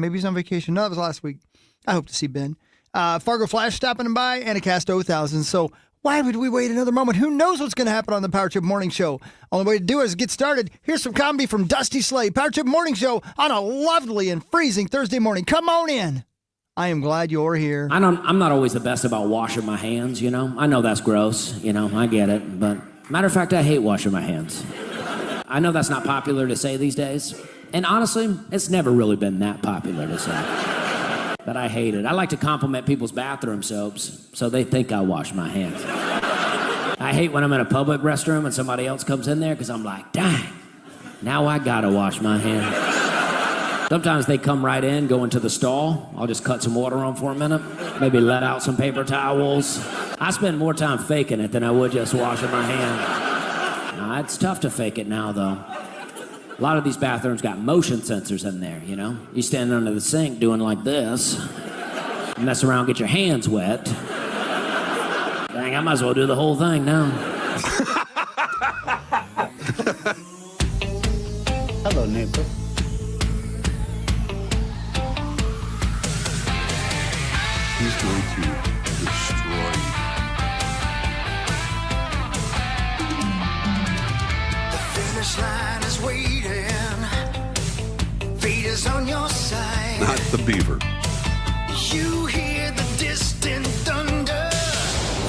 Maybe he's on vacation. No, that was last week. I hope to see Ben. Fargo Flash stopping by, and a Cast 0,000. So why would we wait another moment? Who knows what's going to happen on the Power Trip Morning Show? Only way to do it is get started. Here's some comedy from Dusty Slade. Power Trip Morning Show on a lovely and freezing Thursday morning. Come on in. I am glad you're here. I'm not always the best about washing my hands, you know. I know that's gross, you know. I get it. But matter of fact, I hate washing my hands. I know that's not popular to say these days. And honestly, it's never really been that popular to say. But I hate it. I like to compliment people's bathroom soaps so they think I wash my hands. I hate when I'm in a public restroom and somebody else comes in there because I'm like, dang, now I gotta wash my hands. Sometimes they come right in, go into the stall. I'll just cut some water on for a minute, maybe let out some paper towels. I spend more time faking it than I would just washing my hands. Nah, it's tough to fake it now, though. A lot of these bathrooms got motion sensors in there, you know? You stand under the sink doing like this, mess around, get your hands wet. Dang, I might as well do the whole thing now. Hello, neighbor. He's going to destroy you. The finish line is waiting. Fate is on your side. Not the beaver. You hear the distant thunder.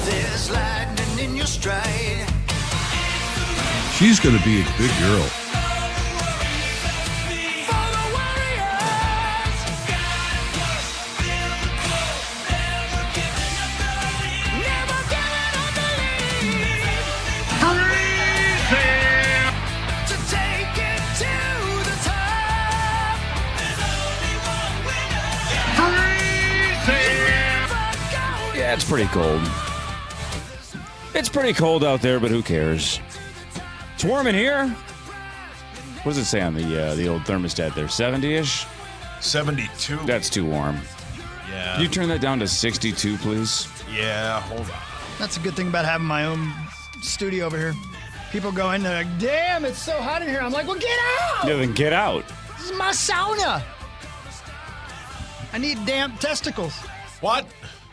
There's lightning in your stride. She's going to be a big girl. Yeah, it's pretty cold. It's pretty cold out there, but who cares? It's warm in here. What does it say on the old thermostat there? 70-ish? 72. That's too warm. Yeah. Can you turn that down to 62, please? Yeah, hold on. That's a good thing about having my own studio over here. People go in, they're like, damn, it's so hot in here. I'm like, well, get out! Yeah, then get out. This is my sauna. I need damp testicles. What?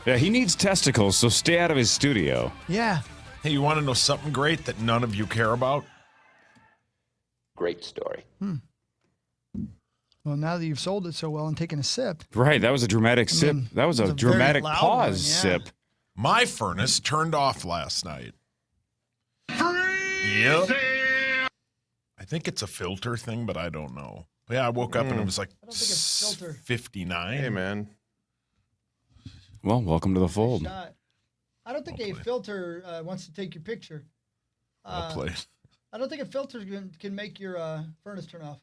Yeah, he needs testicles, so stay out of his studio. Yeah. Hey, you want to know something great that none of you care about? Great story. Well, now that you've sold it so well and taken a sip. Right, that was a dramatic sip. That was a very dramatic loud pause one, yeah. sip. My furnace turned off last night. Yep. I think it's a filter thing, but I don't know. Yeah, I woke up and it was like I don't think it's filter. 59. Hey, man. Well, welcome to the fold. I don't think a filter wants to take your picture. Well played. I don't think a filter can make your furnace turn off.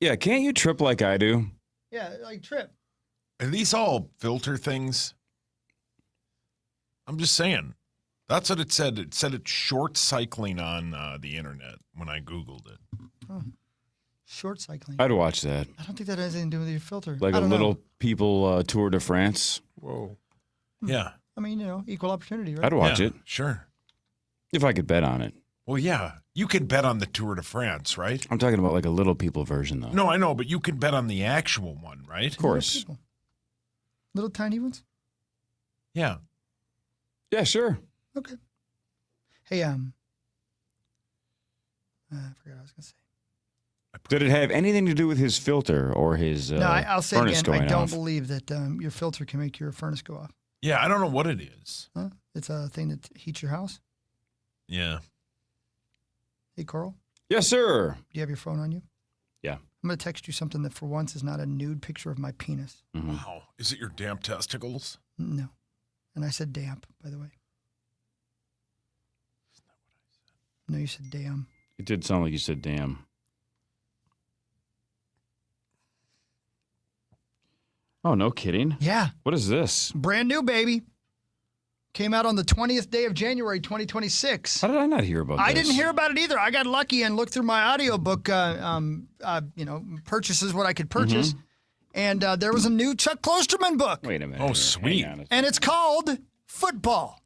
Yeah, can't you trip like I do? Yeah, like trip. Are these all filter things? I'm just saying. That's what it said. It said it's short cycling on the internet when I Googled it. Oh. Short cycling. I'd watch that. I don't think that has anything to do with your filter. Like I a don't little know. people Tour de France. Whoa. Yeah. I mean, you know, equal opportunity, right? I'd watch it Sure. if I could bet on it. Well, yeah. You could bet on the Tour de France, right? I'm talking about like a little people version, though. No, I know, but you could bet on the actual one, right? Of course. Little tiny ones? Yeah. Yeah, sure. Okay. Hey, I forgot what I was going to say. Did it have anything to do with his filter or his No, I'll say furnace again, I going don't off? believe that your filter can make your furnace go off. Yeah, I don't know what it is. Huh? It's a thing that heats your house. Yeah. Hey, Carl, Yes, sir. do you have your phone on you? Yeah. I'm going to text you something that for once is not a nude picture of my penis. Mhm. Wow. Is it your damp testicles? No. And I said damp, by the way. No, you said damn. It did sound like you said damn. Oh, no kidding. Yeah. What is this? Brand new, baby. Came out on the 20th day of January, 2026. How did I not hear about this? I didn't hear about it either. I got lucky and looked through my audiobook, purchases, what I could purchase. And there was a new Chuck Klosterman book. Wait a minute. Oh, here. sweet. Hang on. And it's called Football.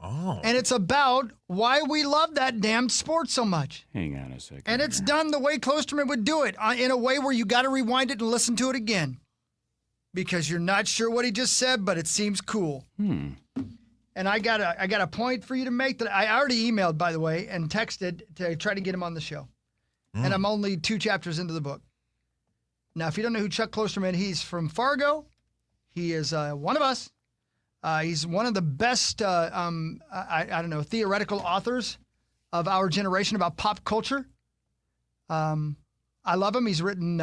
Oh. And it's about why we love that damn sport so much. Hang on a second. And it's here. done the way Klosterman would do it, in a way where you got to rewind it and listen to it again. because you're not sure what he just said, but it seems cool. And I got a point for you to make that I already emailed, by the way, and texted to try to get him on the show. And I'm only 2 chapters into the book. Now, if you don't know who Chuck Klosterman, he's from Fargo. He is one of us. He's one of the best, I don't know, theoretical authors of our generation about pop culture. I love him. He's written,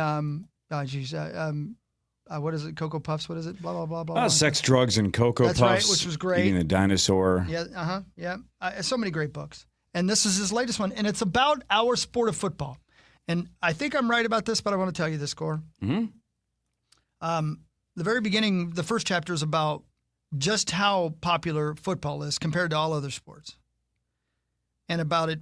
what is it? Cocoa Puffs? What is it? Blah, blah, blah, blah. Sex, Drugs, and Cocoa That's Puffs. right, which was great. Eating the Dinosaur. Yeah, yeah. So many great books. And this is his latest one, and it's about our sport of football. And I think I'm right about this, but I want to tell you this, Score. The very beginning, the first chapter is about just how popular football is compared to all other sports, and about it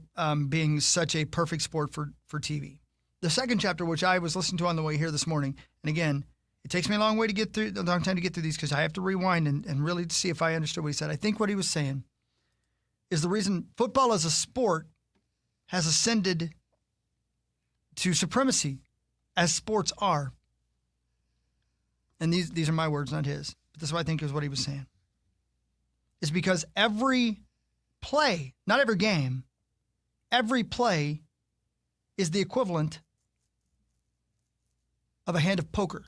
being such a perfect sport for TV. The second chapter, which I was listening to on the way here this morning, and again, it takes me a long time to get through these because I have to rewind and really see if I understood what he said. I think what he was saying is the reason football as a sport has ascended to supremacy as sports are. And these are my words, not his. But this is what I think is what he was saying. Is because every play, not every game, every play is the equivalent of a hand of poker.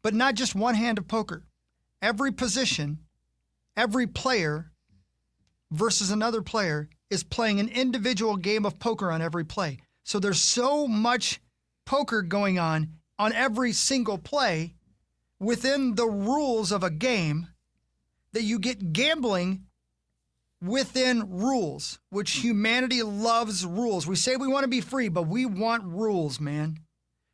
But not just one hand of poker. Every position, every player versus another player is playing an individual game of poker on every play. So there's so much poker going on every single play within the rules of a game that you get gambling within rules, which humanity loves rules. We say we want to be free, but we want rules, man.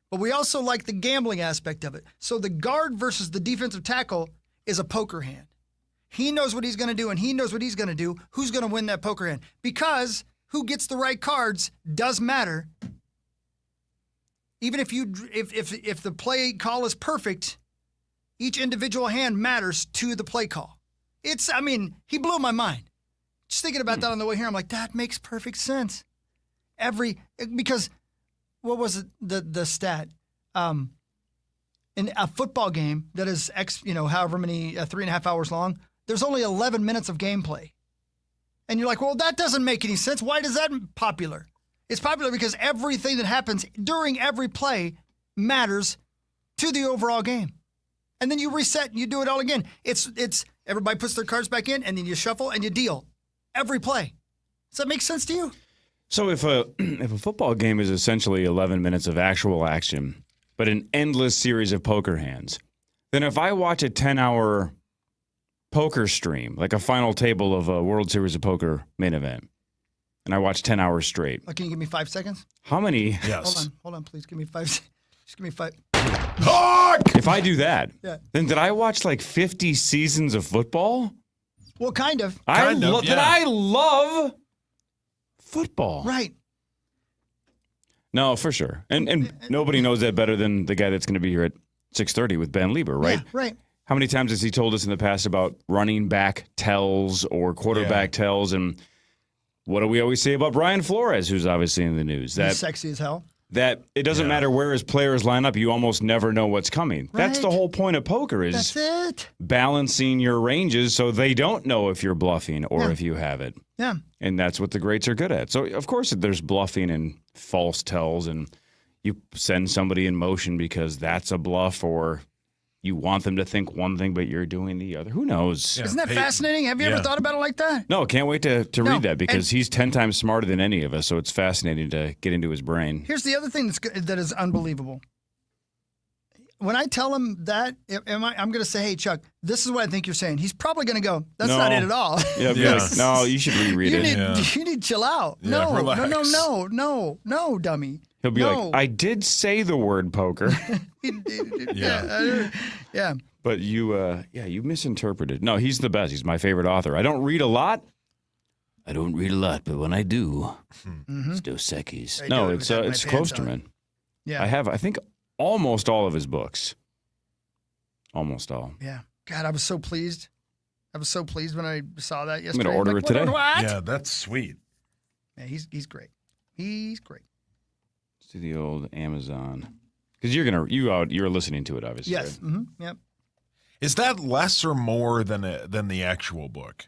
But we also like the gambling aspect of it. So the guard versus the defensive tackle is a poker hand. He knows what he's going to do, and he knows what he's going to do. Who's going to win that poker hand? Because who gets the right cards does matter. Even if the play call is perfect, each individual hand matters to the play call. He blew my mind. Just thinking about that on the way here, I'm like, that makes perfect sense. Because what was it, the stat? In a football game that is however many 3.5 hours long, there's only 11 minutes of gameplay. And you're like, well, that doesn't make any sense. Why is that popular? It's popular because everything that happens during every play matters to the overall game. And then you reset and you do it all again. It's everybody puts their cards back in, and then you shuffle and you deal every play. Does that make sense to you? So if a football game is essentially 11 minutes of actual action, but an endless series of poker hands, then if I watch a 10-hour poker stream, like a final table of a World Series of Poker main event, and I watch 10 hours straight. Can you give me 5 seconds? How many? Yes. Hold on, please. Give me 5. Just give me 5. If I do that, Yeah. then did I watch like 50 seasons of football? Well, kind of. Then I love football. Right. No, for sure. And nobody knows that better than the guy that's going to be here at 6:30 with Ben Lieber, right? Yeah, right. How many times has he told us in the past about running back tells or quarterback tells? And what do we always say about Brian Flores, who's obviously in the news? He's sexy as hell. That it doesn't matter where his players line up, you almost never know what's coming. Right. That's the whole point of poker, is That's it. balancing your ranges so they don't know if you're bluffing or if you have it. Yeah. And that's what the greats are good at. So, of course, there's bluffing and false tells, and you send somebody in motion because that's a bluff, or you want them to think one thing, but you're doing the other. Who knows? Yeah. Isn't that fascinating? Have you ever thought about it like that? No, can't wait to read that because he's 10 times smarter than any of us, so it's fascinating to get into his brain. Here's the other thing that is unbelievable. When I tell him that, I'm going to say, hey, Chuck, this is what I think you're saying. He's probably going to go, that's not it at all. Yeah, Yes. No, you should reread it. You need to chill out. Yeah, relax. No, dummy. He'll be like, I did say the word poker. Yeah. But you misinterpreted. No, he's the best. He's my favorite author. I don't read a lot, but when I do, it's Dos Equis. No, it's Klosterman. Yeah. I have, I think, almost all of his books. Almost all. Yeah. God, I was so pleased. When I saw that yesterday. I'm going to order it today. What? Yeah, that's sweet. Yeah, he's great. He's great. See the old Amazon. Because you're listening to it, obviously. Yes. Right? Mm-hmm. Yep. Is that less or more than the actual book?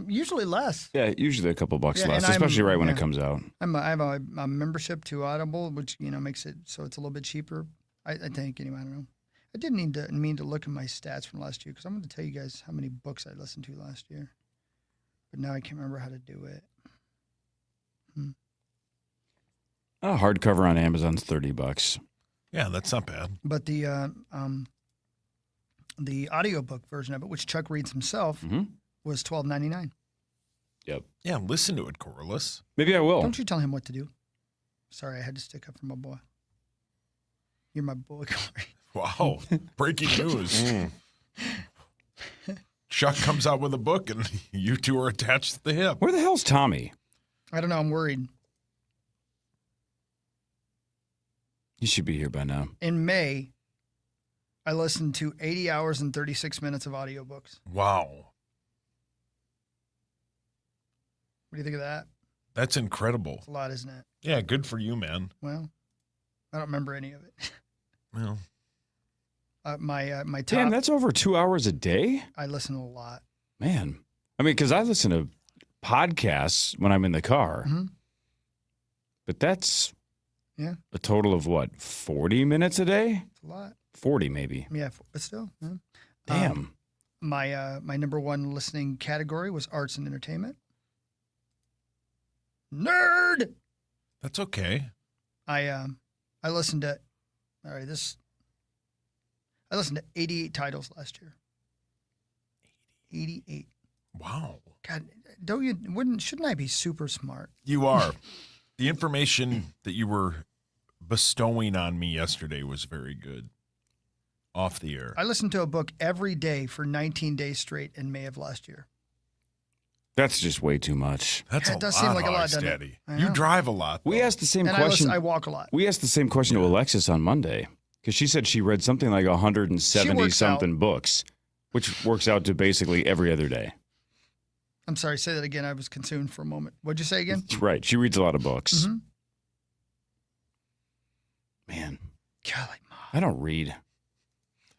Usually less. Yeah, usually a couple bucks Yeah, less, and especially right when it comes out. I have a membership to Audible, which makes it so it's a little bit cheaper. I think anyway. I don't know. I didn't mean to look at my stats from last year because I'm going to tell you guys how many books I listened to last year, but now I can't remember how to do it. A hardcover on Amazon's $30. Yeah, that's not bad. But the audiobook version of it, which Chuck reads himself, was $12.99. Yep. Yeah, listen to it, Corliss. Maybe I will. Don't you tell him what to do. Sorry, I had to stick up for my boy. You're my boy, Corey. Wow, breaking news. Chuck comes out with a book, and you two are attached to the hip. Where the hell's Tommy? I don't know. I'm worried. He should be here by now. In May, I listened to 80 hours and 36 minutes of audiobooks. Wow. What do you think of that? That's incredible. It's a lot, isn't it? Yeah, good for you, man. Well, I don't remember any of it. Well, My top. Damn, that's over 2 hours a day? I listen to a lot. Man. I mean, because I listen to podcasts when I'm in the car. Mhm. But that's Yeah. a total of what, 40 minutes a day? It's a lot. 40 maybe. Yeah, but still. Yeah. Damn. My number one listening category was arts and entertainment. Nerd. that's okay. I listened to. All right, I listened to 88 titles last year. 88. Wow. God, shouldn't I be super smart? You are. The information that you were bestowing on me yesterday was very good. Off the air. I listened to a book every day for 19 days straight in May of last year. That's just way too much. That's It a does lot, seem like a lot, Hogs doesn't it? Daddy. I You know. drive a lot. We though. asked the same And question. I walk a lot. We asked the same question to Alexis on Monday because she said she read something like 170 something books, which works out to basically every other day. I'm sorry, say that again. I was consumed for a moment. What'd you say again? Right. She reads a lot of books. Mhm. Man, Golly, Mom. I don't read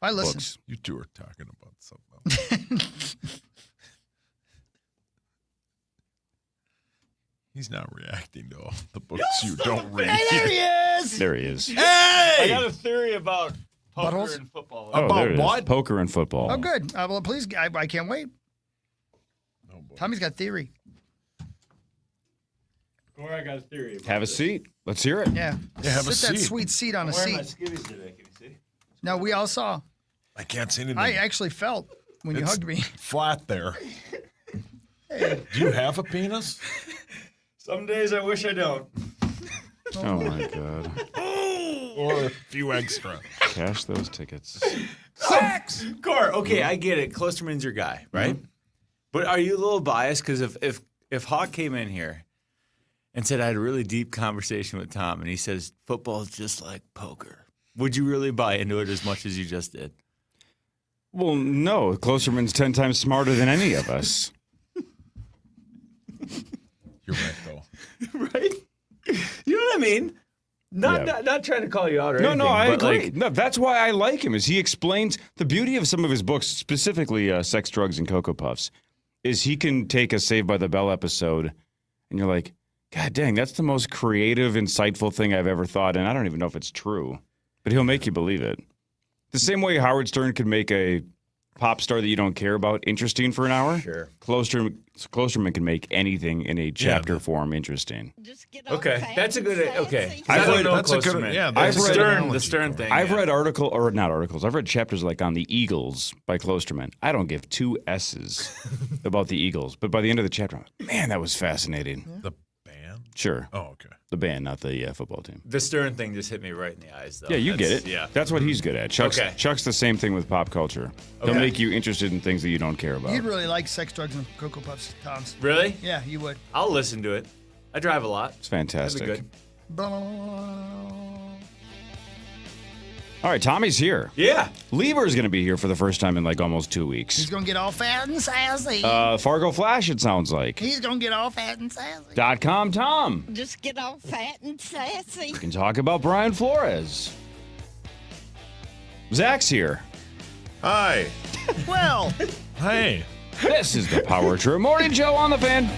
I listen. books. You two are talking about something else. He's not reacting to all the books you don't read. There he is. There he is. Hey! I got a theory about poker Buttholes? and football. Oh, About there it is. what? Poker and football. Oh, good. Well, please, I can't wait. Oh, boy. Tommy's got theory. Corey, I got a theory. About Have a seat. Let's hear it. Yeah. Yeah, have a Sit that seat. sweet seat on a I'm wearing my seat. skivvies today. Can you see? No, we all saw. I can't see anything. I actually felt when you It's hugged me. flat there. Do you have a penis? Some days I wish I don't. Oh, my God. Or a few extra? Cash those tickets. Sex! Core, okay, I get it. Klosterman's your guy, right? But are you a little biased? Because if Hawk came in here and said I had a really deep conversation with Tom and he says football is just like poker, would you really buy into it as much as you just did? Well, no. Klosterman's 10 times smarter than any of us. You're right, though. Right? You know what I mean? Not trying to call you out or anything. No, I but agree. like, No, that's why I like him. Is he explains the beauty of some of his books, specifically Sex, Drugs, and Cocoa Puffs, is he can take a Saved by the Bell episode, and you're like, God dang, that's the most creative, insightful thing I've ever thought, and I don't even know if it's true, but he'll make you believe it. The same way Howard Stern could make a pop star that you don't care about interesting for an hour. Sure. Klosterman can make anything in a chapter form interesting. okay, that's a good. Okay, I've I don't read- know that's a good- Klosterman. yeah, that's the a good Stern, analogy, the Stern Corey. thing. I've yeah. read not articles. I've read chapters like on the Eagles by Klosterman. I don't give two S's about the Eagles, but by the end of the chapter, I'm like, man, that was fascinating. The band? Sure, Oh, okay. the band, not the football team. The Stern thing just hit me right in the eyes, though. Yeah, you get That's- it. Yeah. That's what he's good at. Okay. Chuck's the same thing with pop culture. He'll Okay. make you interested in things that you don't care about. You'd really like Sex, Drugs, and Cocoa Puffs, Tom's. Really? Yeah, you would. I'll listen to it. I drive a lot. It's That'd fantastic. be good. Blah, blah, blah, blah. All right, Tommy's here. Yeah. Lieber's going to be here for the first time in like almost 2 He's weeks. going to get all fat and sassy. Fargo Flash, it sounds like. He's going to get all fat and sassy. .com Tom. Just get all fat and sassy. We can talk about Brian Flores. Zach's here. Hi. Well, Hey. This is the Power Trip Morning Show on the Fan.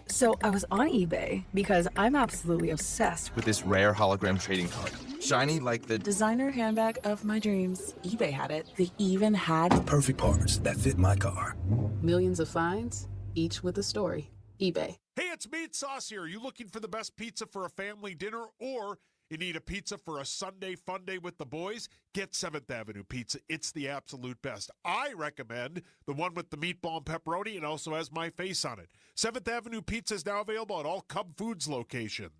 So I was on eBay because I'm absolutely obsessed with this rare hologram trading card. Shiny like the designer handbag of my dreams. eBay had it. They even had perfect parts that fit my car. Millions of finds, each with a story. eBay. Hey, it's Meat Sauce here. Are you looking for the best pizza for a family dinner, or you need a pizza for a Sunday fun day with the boys? Get 7th Avenue Pizza. It's the absolute best. I recommend the one with the meatball and pepperoni and also has my face on it. 7th Avenue Pizza is now available at all Cub Foods locations.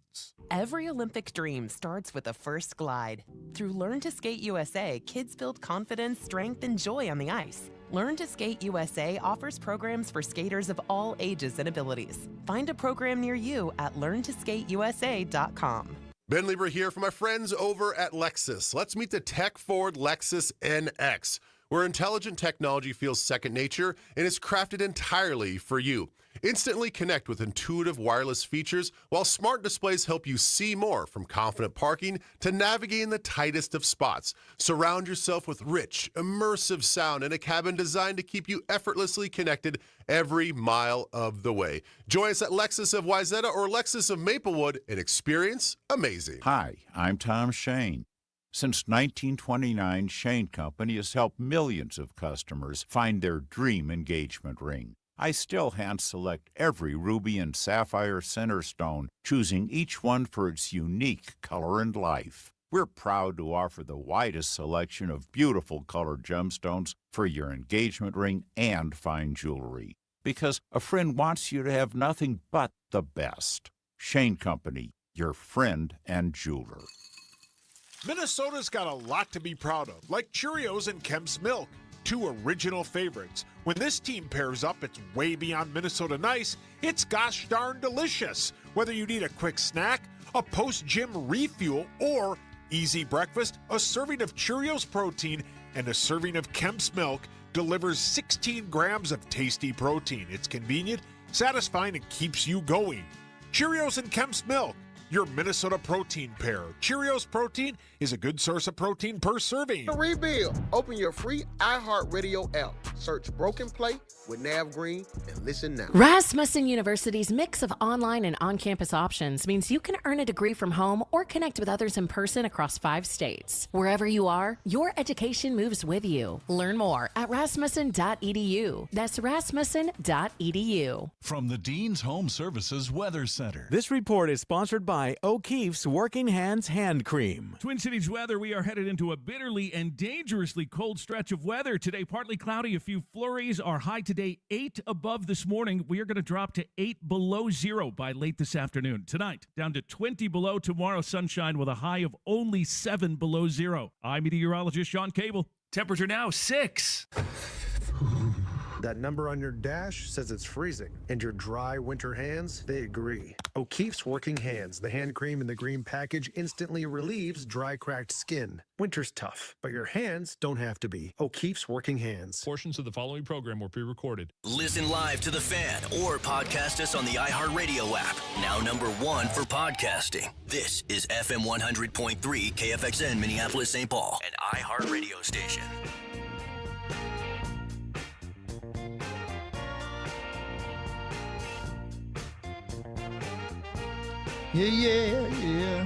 Every Olympic dream starts with a first glide. Through Learn to Skate USA, kids build confidence, strength, and joy on the ice. Learn to Skate USA offers programs for skaters of all ages and abilities. Find a program near you at learntosskateusa.com. Ben Lieber here for my friends over at Lexus. Let's meet the tech-forward Lexus NX, where intelligent technology feels second nature and is crafted entirely for you. Instantly connect with intuitive wireless features, while smart displays help you see more, from confident parking to navigating the tightest of spots. Surround yourself with rich, immersive sound in a cabin designed to keep you effortlessly connected every mile of the way. Join us at Lexus of Wayzata or Lexus of Maplewood and experience amazing. Hi, I'm Tom Shane. Since 1929, Shane Company has helped millions of customers find their dream engagement ring. I still hand-select every ruby and sapphire center stone, choosing each one for its unique color and life. We're proud to offer the widest selection of beautiful colored gemstones for your engagement ring and fine jewelry, because a friend wants you to have nothing but the best. Shane Company, your friend and jeweler. Minnesota's got a lot to be proud of, like Cheerios and Kemp's Milk, two original favorites. When this team pairs up, it's way beyond Minnesota nice. It's gosh darn delicious. Whether you need a quick snack, a post-gym refuel, or easy breakfast, a serving of Cheerios protein and a serving of Kemp's Milk delivers 16 grams of tasty protein. It's convenient, satisfying, and keeps you going. Cheerios and Kemp's Milk, your Minnesota protein pair. Cheerios protein is a good source of protein per serving. Rebuild. Open your free iHeartRadio app. Search Broken Play with Nav Green and listen now. Rasmussen University's mix of online and on-campus options means you can earn a degree from home or connect with others in person across 5 states. Wherever you are, your education moves with you. Learn more at rasmussen.edu. That's rasmussen.edu. From the Dean's Home Services Weather Center. This report is sponsored by O'Keefe's Working Hands Hand Cream. Twin Cities weather, we are headed into a bitterly and dangerously cold stretch of weather. Today, partly cloudy, a few flurries. Our high today, 8 above this morning. We are going to drop to 8 below zero by late this afternoon. Tonight, down to 20 below. Tomorrow, sunshine with a high of only 7 below zero. I'm meteorologist Sean Cable. Temperature now 6. That number on your dash says it's freezing, and your dry winter hands, they agree. O'Keefe's Working Hands, the hand cream in the green package, instantly relieves dry, cracked skin. Winter's tough, but your hands don't have to be. O'Keefe's Working Hands. Portions of the following program were pre-recorded. Listen live to The Fan or podcast us on the iHeartRadio app. Now #1 for podcasting. This is FM 100.3 KFXN Minneapolis, St. Paul, an iHeartRadio station. Yeah.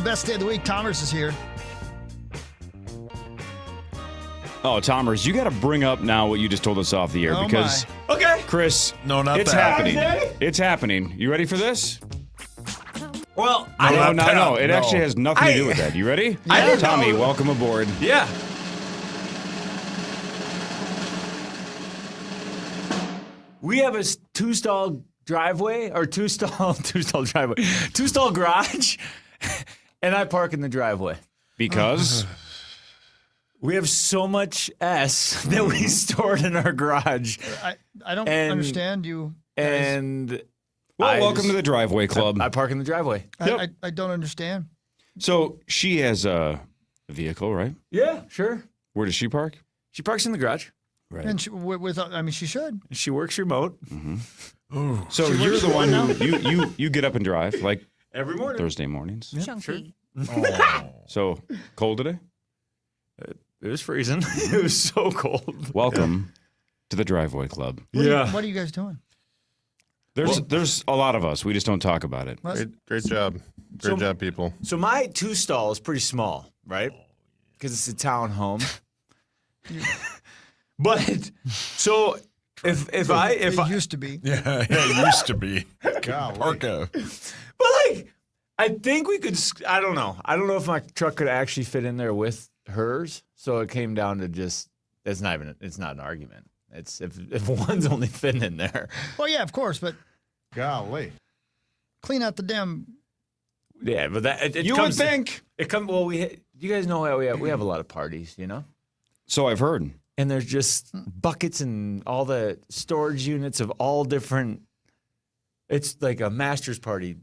Best day of the week. Thomas is here. Oh, Tomers, you got to bring up now what you just told us off the air because, okay, Chris, no, not it's that. happening. It's happening. You ready for this? Well, no. It actually has nothing to do with that. You ready? Yeah. Tommy, welcome aboard. Yeah. We have a two-stall driveway or two-stall garage, and I park in the driveway because we have so much S that we stored in our garage. I don't understand you guys. And welcome to the driveway club. I park in the driveway. I don't understand. So she has a vehicle, right? Yeah, sure. Where does she park? She parks in the garage. Right. And she should. She works remote. Mm-hmm. Ooh. So you're the one who you get up and drive like every morning, Thursday mornings. Yeah, Chunky. Oh. So cold today? It was freezing. It was so cold. Welcome to the Driveway Club. What are you guys doing? There's a lot of us. We just don't talk about it. Great job. Great job, people. So my 2-stall is pretty small, right? Because it's a townhome. But so if I used to be. Yeah, it used to be. Parka. But like, I think we could. I don't know. I don't know if my truck could actually fit in there with hers. So it came down to just. It's not an argument. It's if one's only fitting in there. Well, yeah, of course, but golly, clean out the damn. Yeah, but that it You comes, would think. It comes. Well, you guys know how we have a lot of parties, you know. So I've heard. And there's just buckets and all the storage units of all different. It's like a master's party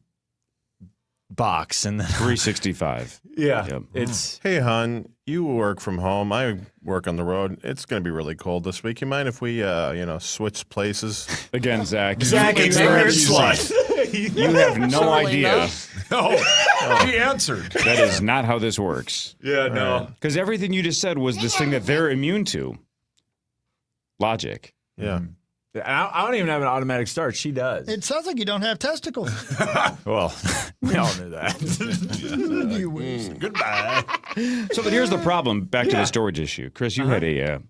box and 365. Yeah, Yep. it's. Hey, hon, you work from home. I work on the road. It's going to be really cold this week. You mind if we, switch places? Again, Zach. Zach, you have no idea. No, she answered. That is not how this works. Yeah, no. Because everything you just said was this thing that they're immune to. Logic. Yeah. I don't even have an automatic start. She does. It sounds like you don't have testicles. Well, we all knew that. You wish. Goodbye. So, but here's the problem. Back to the storage issue. Chris, you had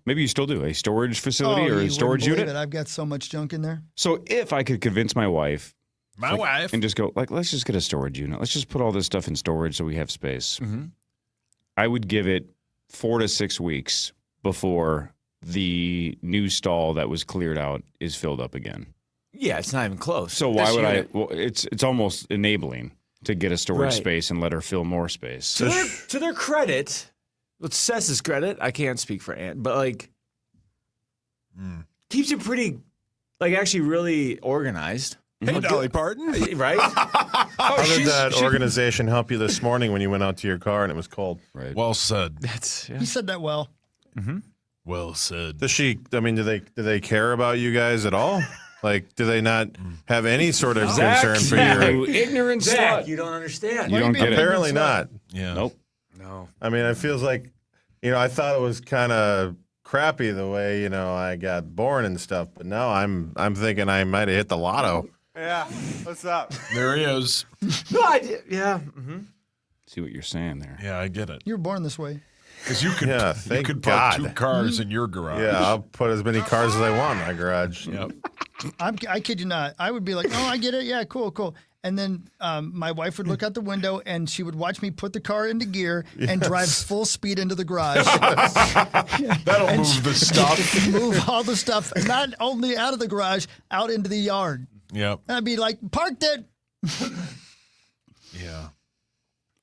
maybe you still do, a storage facility or a storage unit? I've got so much junk in there. So if I could convince my wife. My wife. And just go, let's just get a storage unit. Let's just put all this stuff in storage so we have space. Mm-hmm. I would give it 4 to 6 weeks before the new stall that was cleared out is filled up again. Yeah, it's not even close. So why would I? Well, it's almost enabling to get a storage Right. space and let her fill more space. To their credit, with Seth's credit, I can't speak for Aunt, but like keeps it pretty, like actually really organized. Hey, Dolly Parton. Right? How did that organization help you this morning when you went out to your car and it was cold? Right. Well said. He said that well. Mm-hmm. Well said. Do they care about you guys at all? Like, do they not have any sort of concern for you your ignorant Zach, slut. you don't understand. You don't get it. Apparently not. Yeah. Nope. No. I mean, it feels like, I thought it was kind of crappy the way, I got born and stuff, but now I'm thinking I might have hit the lotto. Yeah. What's up? There he is. No, I did. Yeah. Mm-hmm. See what you're saying there. Yeah, I get it. You were born this way. Because you could, thank put God. 2 cars in your garage. Yeah, I'll put as many cars as I want in my garage. Yep. I kid you not. I would be like, oh, I get it. Yeah, cool. And then my wife would look out the window and she would watch me put the car into gear and drive full speed into the garage. That'll move the stuff. Move all the stuff, not only out of the garage, out into the yard. Yep. And I'd be like, parked it. Yeah.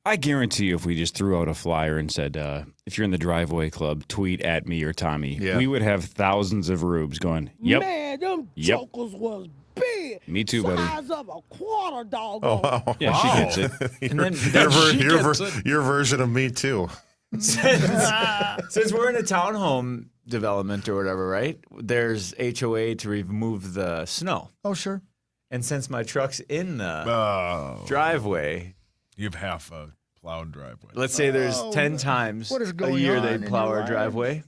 I guarantee you if we just threw out a flyer and said, if you're in the Driveway Club, tweet at me or Tommy, we would have thousands of rubes going, yep. Man, them jokers was big. Me too, buddy. Size of a quarter, dog. Oh, wow. Yeah, she gets it. And then your version of me too. Since we're in a townhome development or whatever, right? There's HOA to remove the snow. Oh, sure. And since my truck's in the driveway, you have half a plowed driveway. Let's say there's 10 times what is a going year on they in plow your our life? driveway.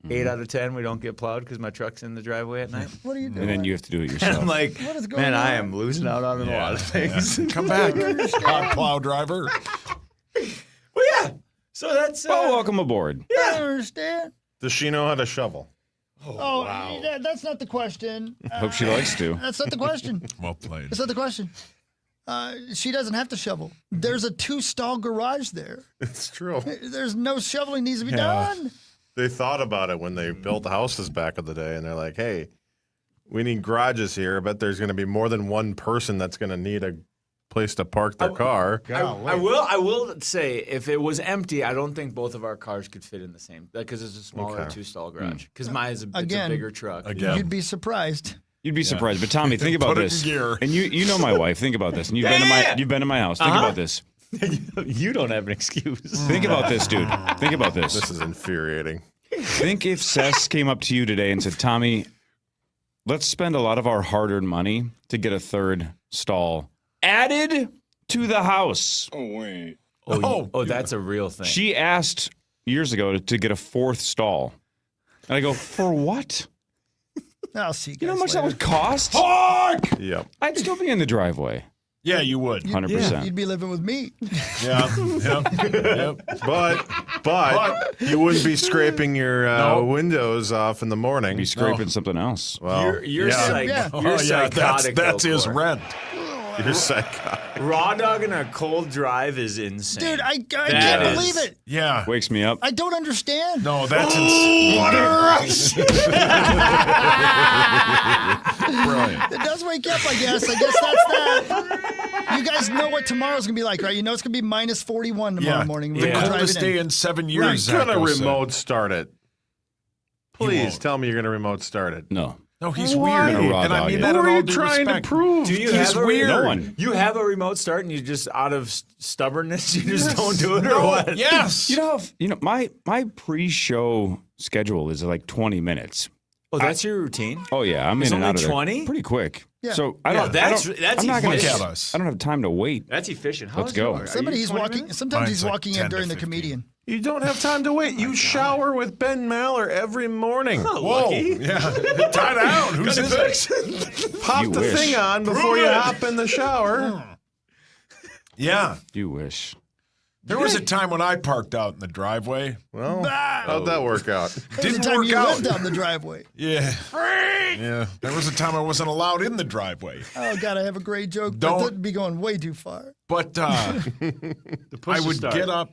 8 out of 10 we don't get plowed because my truck's in the driveway at night. What are you doing? And then you have to do it And yourself. I'm like, What is going man, I on? am losing out on a lot of things. Come back, hot plow driver. Well, yeah. So that's well, welcome aboard. I don't understand. Does she know how to shovel? Oh, that's not the question. Hope she likes to. That's not the question. Well played. That's not the question. She doesn't have to shovel. There's a 2-stall garage there. It's true. There's no shoveling needs to be done. They thought about it when they built the houses back in the day, and they're like, hey, we need garages here. I bet there's going to be more than one person that's going to need a place to park their car. I will say, if it was empty, I don't think both of our cars could fit in the same, because it's a smaller 2-stall garage. Because mine is it's a bigger truck. You'd be surprised. You'd be surprised. But Tommy, think about Put it this. in gear. And you know my wife. Think about this. And you've been in my house. Think about this. You don't have an excuse. Think about this, dude. Think about this. This is infuriating. Think if Seth came up to you today and said, Tommy, let's spend a lot of our hard-earned money to get a third stall added to the house. Oh, wait. Oh, that's a real thing. She asked years ago to get a fourth stall. And I go, for what? I'll see you guys You know how much later. that would cost? Hark! Yep. I'd still be in the driveway. Yeah, you would. 100%. You'd be living with me. Yeah. But you wouldn't be scraping your windows off in the morning. Be scraping something else. Well, You're Oh, psychotic. that's his Cor. rent. you're psychotic. Raw dog in a cold drive is insane. Dude, I That can't is- believe it. Yeah. Wakes me up. I don't understand. No, that's insane. Brilliant. It does wake you up, I guess. I guess that's that. You guys know what tomorrow's going to be like, right? You know it's going to be minus 41 tomorrow morning. The when we're coldest driving day in. in 7 You're years. going to Zacho said. remote start it. Please won't. tell me you're going to remote start it. No. No, he's Why? weird. Raw And I dog mean it. that Who in are all you due trying respect. to prove? Do you He's have weird. No one. You have a remote start and you just out of stubbornness, you just don't do it, or No, what? yes. My pre-show schedule is like 20 minutes. Oh, that's your routine? Oh yeah, I'm It's in and only out of there 20? pretty quick. Yeah. So I Yeah, don't. that's I'm not gonna. efficient. Look at us. I don't have time to wait. That's efficient. How Let's is go. yours? Are Somebody you he's 20 walking. minutes? Sometimes he's Mine's like walking 10 in to during the 15. comedian. You don't have time to wait. You shower with Ben Maller every morning. Oh, Whoa. lucky. Yeah. Tie down. Who's this? Pop You the wish. thing on before you hop in the shower. Yeah. You wish. There was a time when I parked out in the driveway. Well, how'd that work out? There was a Didn't time work you out. lived down the driveway. Yeah. Yeah. There was a time I wasn't allowed in the driveway. Oh, God, I have a great joke, but Don't- that'd be going way too far. But I would start. get up.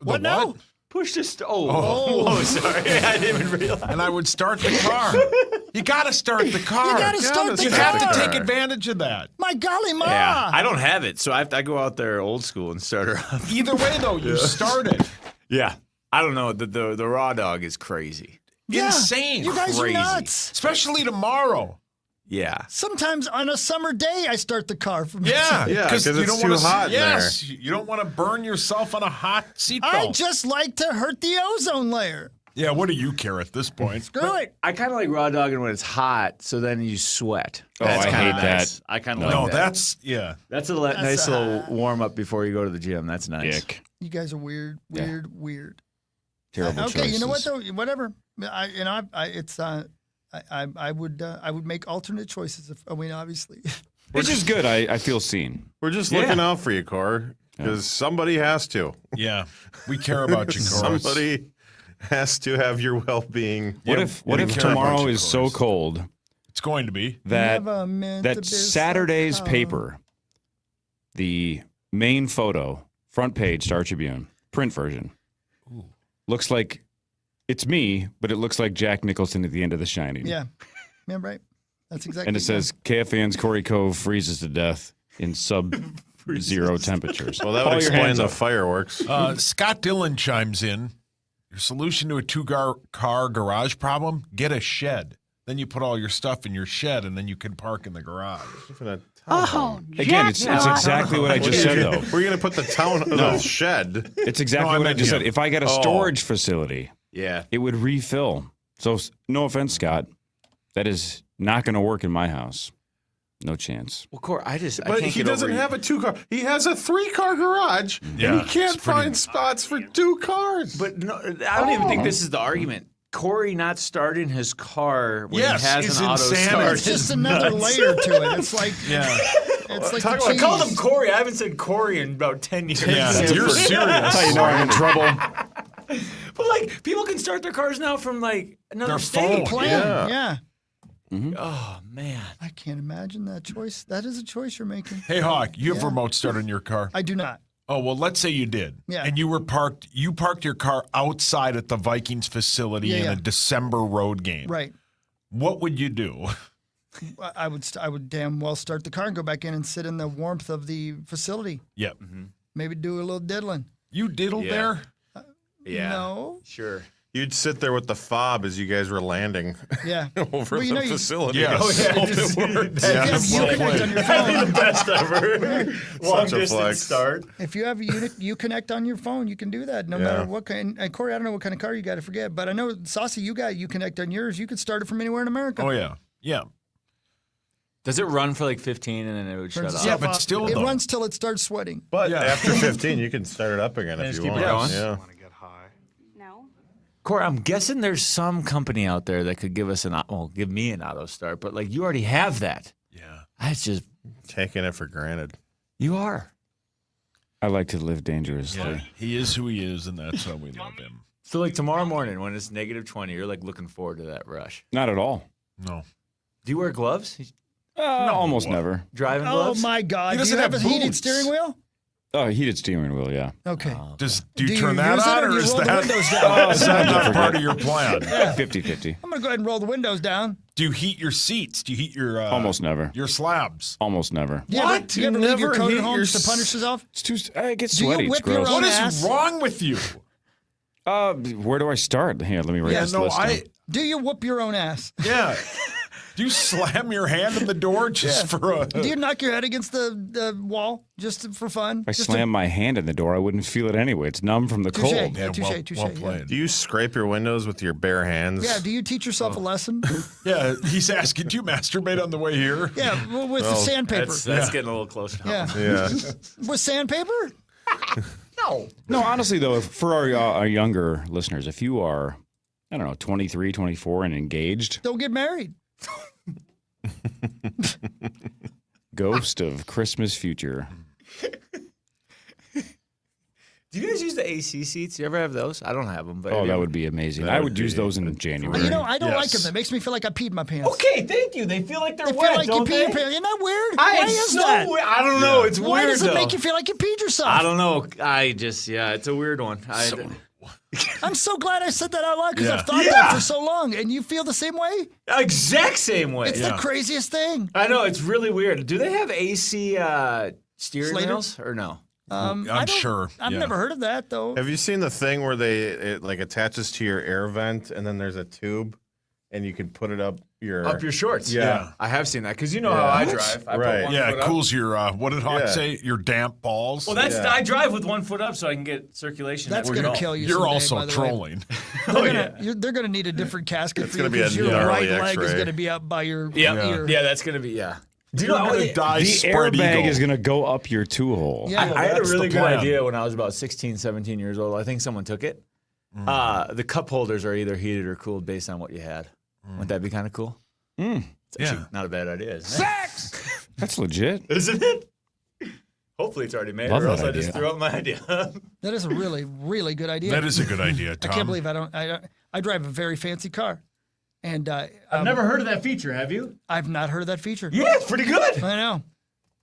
What now? Push the start. Oh, sorry. I didn't even realize. And I would start the car. You got to start the car. You gotta start the You have car. to take advantage of that. My golly, ma! Yeah, I don't have it, so I go out there old school and start her up. Either way, though, you start it. Yeah, I don't know. The raw dog is crazy. Yeah, Insane. You guys Crazy. are nuts. Especially tomorrow. Yeah. Sometimes on a summer day, I start the car from Yeah, Yeah, 'cause it's don't too wanna, hot in Yes, you don't want to burn yourself on a hot I seatbelt. just like to hurt the ozone layer. Yeah, what do you care at this point? Screw it. I kind of like raw dogging when it's hot, so then you sweat. Oh, That's I kinda hate nice. that. I kind of No, like that. that's That's a nice little warm up before you go to the gym. That's nice. Dick. You guys are weird, weird. Terrible Okay, choices. you know what though? Whatever. I would make alternate choices. Obviously. Which is good. I feel seen. We're just looking out for you, Cor, because somebody has to. Yeah, we care about you, Cor. Somebody has to have your well-being. What if tomorrow is so Cor. cold It's going to be. that Never meant to be Saturday's so paper, the main photo, front page, Star Tribune, print version, looks like it's me, but it looks like Jack Nicholson at the end of The Shining. Yeah, right. That's exactly. And it says KFAN's Corey Cove freezes to death in sub-zero temperatures. Well, that would All your explain hands the up. fireworks. Scott Dillon chimes in. Your solution to a two-car garage problem? Get a shed. Then you put all your stuff in your shed, and then you can park in the garage. Again, it's exactly what I just said, though. We're going to put the the shed. It's exactly No, I what I meant just you. said. If I got a storage facility, Yeah. it would refill. So, no offense, Scott. That is not going to work in my house. No chance. Well, Cor, I But can't he get doesn't over have a 2-car. He has a 3-car garage, Yeah, and he can't it's pretty- find spots for 2 cars. But no, I don't even think this is the argument. Corey not starting his car when Yes, he has it's an auto insanity. start. It's just another layer to it. It's like it's like the I called him cheese. Corey. I haven't said Corey in about 10 years. Yeah, you're serious. That's how you know I'm in trouble. But like, people can start their cars now from like another Their state. phone. Plan. Yeah. Yeah. Oh man. I can't imagine that choice. That is a choice you're making. Hey, Hawk, you have Yeah. remote start in your car? I do not. Oh, well, let's say you did. Yeah. And you parked your car outside at the Vikings facility in Yeah. a December road game. Right. What would you do? I would damn well start the car and go back in and sit in the warmth of the facility. Yep. Maybe do a little diddling. You diddled Yeah. there? Yeah. No. Sure. You'd sit there with the fob as you guys were landing Yeah. over Well, you the know, facility. Yes. Oh, yeah. Hope it works. If you have Uconnect on your phone, Best ever. Long Such a distance flex. start. if you have Uconnect on your phone, you can do that no matter what kind. And Corey, I don't know what kind of car you got to forget, but I know Saucy, you got Uconnect on yours. You could start it from anywhere in America. Oh, yeah. Yeah. Does it run for like 15 and then it would shut off? Yeah, but still, it runs till it starts sweating. But after 15, you can start it up again if you keep want. it going? Yeah. Corey, I'm guessing there's some company out there that could give me an auto start, but like you already have that. Yeah. That's just taking it for granted. You are. I like to live dangerously. Yeah, he is who he is, and that's how we love him. So like tomorrow morning when it's negative 20, you're like looking forward to that rush. Not at all. No. Do you wear gloves? No, almost never. Driving gloves? Oh my God! He Do doesn't you have a have heated boots. steering wheel? Oh, heated steering wheel, yeah. Okay. Do you Do turn you that use it on, or or do you is roll the that windows down? is that not part of your plan? Yeah. 50-50. I'm gonna go ahead and roll the windows down. Do you heat your seats? Do you heat your Almost never. your slabs? Almost never. Do you ever, do you ever leave your coat at home just to punish yourself? It's too. It gets Do you sweaty. It's whip your gross. own What is ass? wrong with you? Where do I start? Here, let me write this list down. Do you whoop your own ass? Yeah. Do you slam your hand in the door just for a? Do you knock your head against the wall just for fun? If I slam my hand in the door, I wouldn't feel it anyway. It's numb from the Touche. cold. Yeah, touche. Yeah. Do you scrape your windows with your bare hands? Yeah. Do you teach yourself a lesson? Yeah, he's asking, do you masturbate on the way here? Yeah, with the sandpaper. That's getting a little close to home. Yeah. With sandpaper? No, honestly, though, for our younger listeners, if you are, 23, 24 and engaged, Don't get married. ghost of Christmas future. Do you guys use the AC seats? You ever have those? I don't have them, but Oh, that would be amazing. I would use those in January. You know, I don't like them. That makes me feel like I peed my pants. Okay, thank you. They feel like they're They wet, feel like don't you they? peed your pants. Isn't that weird? Why is so that? weird. I don't know. It's Why weird, does it though. make you feel like you peed yourself? I don't know. It's a weird one. I'm so glad I said that out loud because Yeah. I've thought that for so long. And you feel the same way? Exact same way. It's the craziest thing. I know. It's really weird. Do they have AC steering Slater? wheels or no? I'm sure. I've never heard of that, though. Have you seen the thing where it like attaches to your air vent and then there's a tube and you can put it up your shorts? Yeah. I have seen that because you know how I drive. I put one Yeah, foot it up. cools your, what did Hawk say? Your damp balls? Well, I drive with 1 foot up so I can get circulation. That's going to kill you. You're someday, also by the way. trolling. They're going to need a different casket It's for you gonna be a because your gnarly right leg is X-ray. going to be up by your Yeah, ear. yeah, that's going to be Do you You're know gonna die The spread airbag eagle. is going to go up your two hole. Yeah. I had a that's really the good plan. idea when I was about 16, 17 years old. I think someone took it. The cup holders are either heated or cooled based on what you had. Wouldn't that be kind of cool? It's actually not a bad idea, isn't it? Sex! That's legit. Isn't it? Hopefully it's already made, Love or else that I just idea. threw out my idea. That is a really, really good idea. That is a good idea, Tom. I can't believe I drive a very fancy car. And I've never heard of that feature, have you? I've not heard of that feature. Yeah, it's pretty good. I know.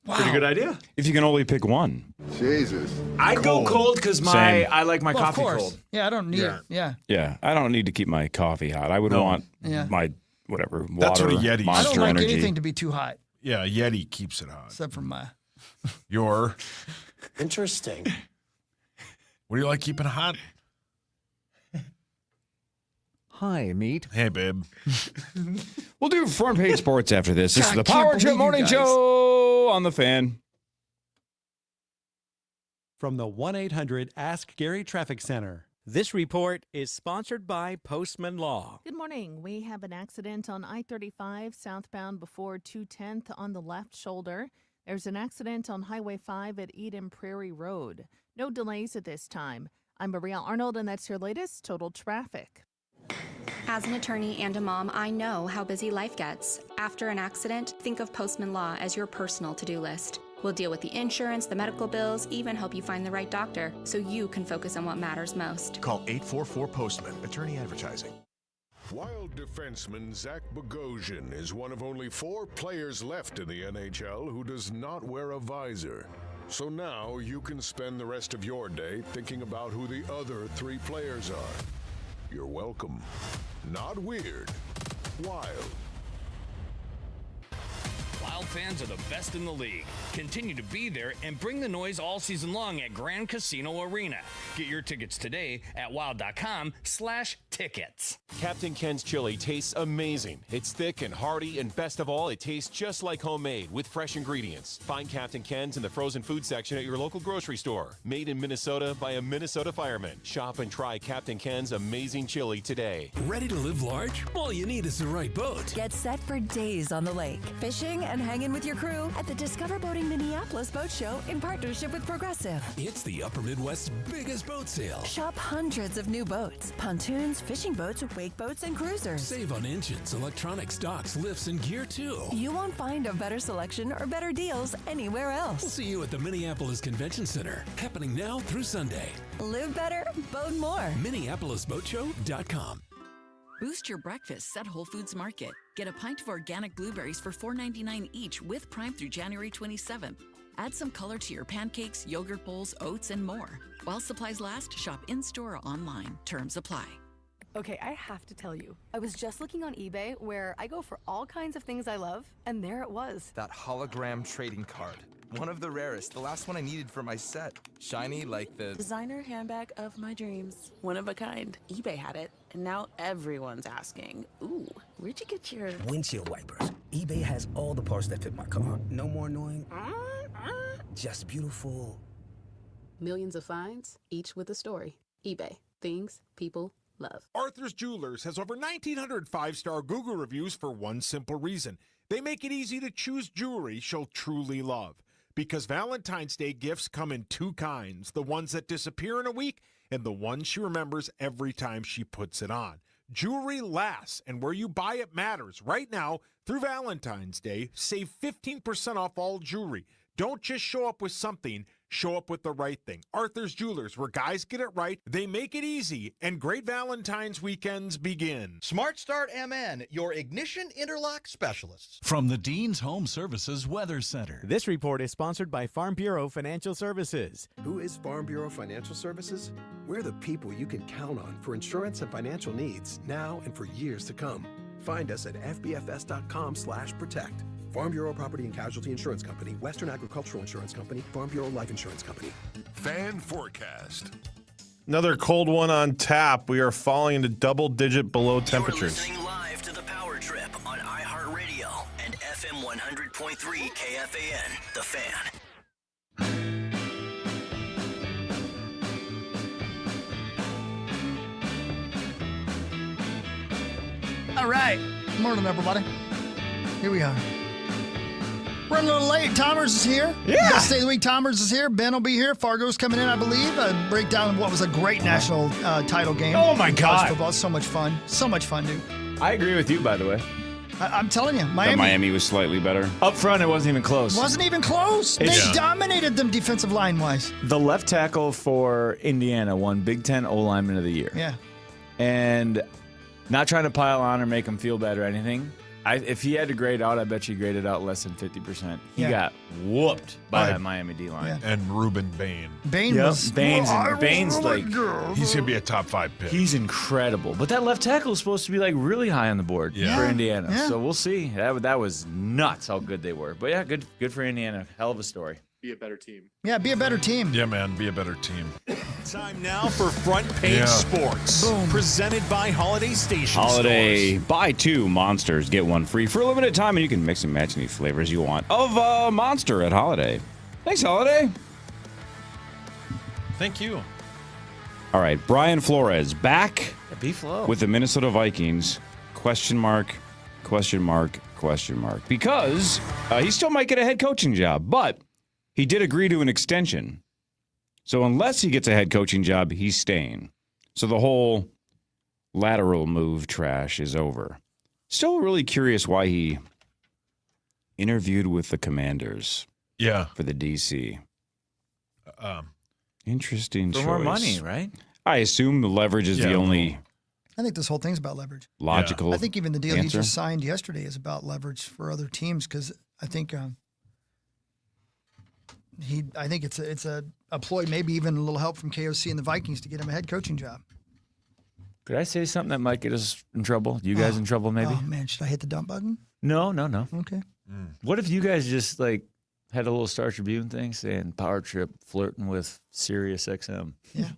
Wow. Pretty good idea. If you can only pick one. Jesus. I go cold because Same. I like my Well, of coffee course. cold. Yeah, I don't need it. Yeah. Yeah, I don't need to keep my coffee hot. I would want Yeah. my whatever water. That's what a Yeti is. I Monster don't like Energy. anything to be too hot, Yeah, Yeti keeps it hot. except for my. Your, Interesting. what do you like keeping hot? Hi, meat. Hey, babe. We'll do front page sports after this. This is God, the I can't Power believe Trip you Morning guys. Show on the Fan. From the 1-800-ASK-GARY Traffic Center. This report is sponsored by Postman Law. Good morning. We have an accident on I-35 southbound before 210th on the left shoulder. There's an accident on Highway 5 at Eden Prairie Road. No delays at this time. I'm Maria Arnold, and that's your latest total traffic. As an attorney and a mom, I know how busy life gets. After an accident, think of Postman Law as your personal to-do list. We'll deal with the insurance, the medical bills, even help you find the right doctor, so you can focus on what matters most. Call 844-POSTMAN, attorney advertising. Wild defenseman Zach Bogosian is one of only 4 players left in the NHL who does not wear a visor. So now you can spend the rest of your day thinking about who the other 3 players are. You're welcome. Not weird. Wild. Wild fans are the best in the league. Continue to be there and bring the noise all season long at Grand Casino Arena. Get your tickets today at wild.com/tickets. Captain Ken's chili tastes amazing. It's thick and hearty, and best of all, it tastes just like homemade with fresh ingredients. Find Captain Ken's in the frozen food section at your local grocery store. Made in Minnesota by a Minnesota fireman. Shop and try Captain Ken's amazing chili today. Ready to live large? All you need is the right boat. Get set for days on the lake, fishing and hanging with your crew at the Discover Boating Minneapolis Boat Show in partnership with Progressive. It's the Upper Midwest's biggest boat sale. Shop hundreds of new boats, pontoons, fishing boats, wake boats, and cruisers. Save on engines, electronics, docks, lifts, and gear too. You won't find a better selection or better deals anywhere else. We'll see you at the Minneapolis Convention Center, happening now through Sunday. Live better, boat more. MinneapolisBoatShow.com. Boost your breakfast at Whole Foods Market. Get a pint of organic blueberries for $4.99 each with Prime through January 27th. Add some color to your pancakes, yogurt bowls, oats, and more. While supplies last, shop in-store or online. Terms apply. Okay, I have to tell you, I was just looking on eBay where I go for all kinds of things I love, and there it was. That hologram trading card. One of the rarest, the last one I needed for my set. Shiny like the designer handbag of my dreams. One of a kind. eBay had it, and now everyone's asking, ooh, where'd you get your Windshield wipers. eBay has all the parts that fit my car. No more annoying. Just beautiful. Millions of finds, each with a story. eBay. Things people love. Arthur's Jewelers has over 1,900 five-star Google reviews for one simple reason. They make it easy to choose jewelry she'll truly love. Because Valentine's Day gifts come in two kinds, the ones that disappear in a week and the ones she remembers every time she puts it on. Jewelry lasts, and where you buy it matters. Right now, through Valentine's Day, save 15% off all jewelry. Don't just show up with something, show up with the right thing. Arthur's Jewelers, where guys get it right, they make it easy, and great Valentine's weekends begin. Smart Start MN, your ignition interlock specialists. From the Dean's Home Services Weather Center. This report is sponsored by Farm Bureau Financial Services. Who is Farm Bureau Financial Services? We're the people you can count on for insurance and financial needs now and for years to come. Find us at fbfs.com/protect. Farm Bureau Property and Casualty Insurance Company, Western Agricultural Insurance Company, Farm Bureau Life Insurance Company. Fan forecast. Another cold one on tap. We are falling into double-digit below temperatures. You're listening live to the Power Trip on iHeartRadio and FM 100.3 KFAN, The Fan. All right. Good morning, everybody. Here we are. Running a little late. Tomers is here. Yeah. Best day of the week. Tomers is here. Ben will be here. Fargo's coming in, I believe. A breakdown of what was a great national title game. Oh, my God. Football. So much fun. So much fun, dude. I agree with you, by the way. I'm telling you, Miami was slightly better. Up front, it wasn't even close. Wasn't even close. They dominated them defensive line-wise. The left tackle for Indiana won Big Ten O-Lineman of the Year. Yeah. And not trying to pile on or make him feel bad or anything. If he had to grade out, I bet you graded out less than 50%. He got whooped by that Miami D-line. Yeah. And Ruben Bain. Bain's like he's gonna be a top 5 pick. He's incredible. But that left tackle is supposed to be like really high on the board for Indiana. Yeah. So we'll see. That was nuts how good they were. But yeah, good for Indiana. Hell of a story. Be a better team. Yeah, be a better team. Yeah, man, be a better team. Time now for Front Page Sports. Boom. Presented by Holiday Station Holiday, Stores. buy 2 Monsters, get 1 free for a limited time, and you can mix and match any flavors you want of Monster at Holiday. Thanks, Holiday. Thank you. All right, Brian Flores back B-Flow. with the Minnesota Vikings. Question mark, question mark, question mark. Because he still might get a head coaching job, but he did agree to an extension. So unless he gets a head coaching job, he's staying. So the whole lateral move trash is over. Still really curious why he interviewed with the Commanders. Yeah. For the DC. Interesting choice. For more money, right? I assume the leverage is the only I think this whole thing's about leverage. Logical. I think even the deal he answer. just signed yesterday is about leverage for other teams because I think it's a ploy, maybe even a little help from KOC and the Vikings to get him a head coaching job. Could I say something that might get us in trouble? You guys in trouble, maybe? Oh man, should I hit the dump button? No. Okay. What if you guys just like had a little Star Tribune thing saying Power Trip flirting with Sirius XM? Yeah.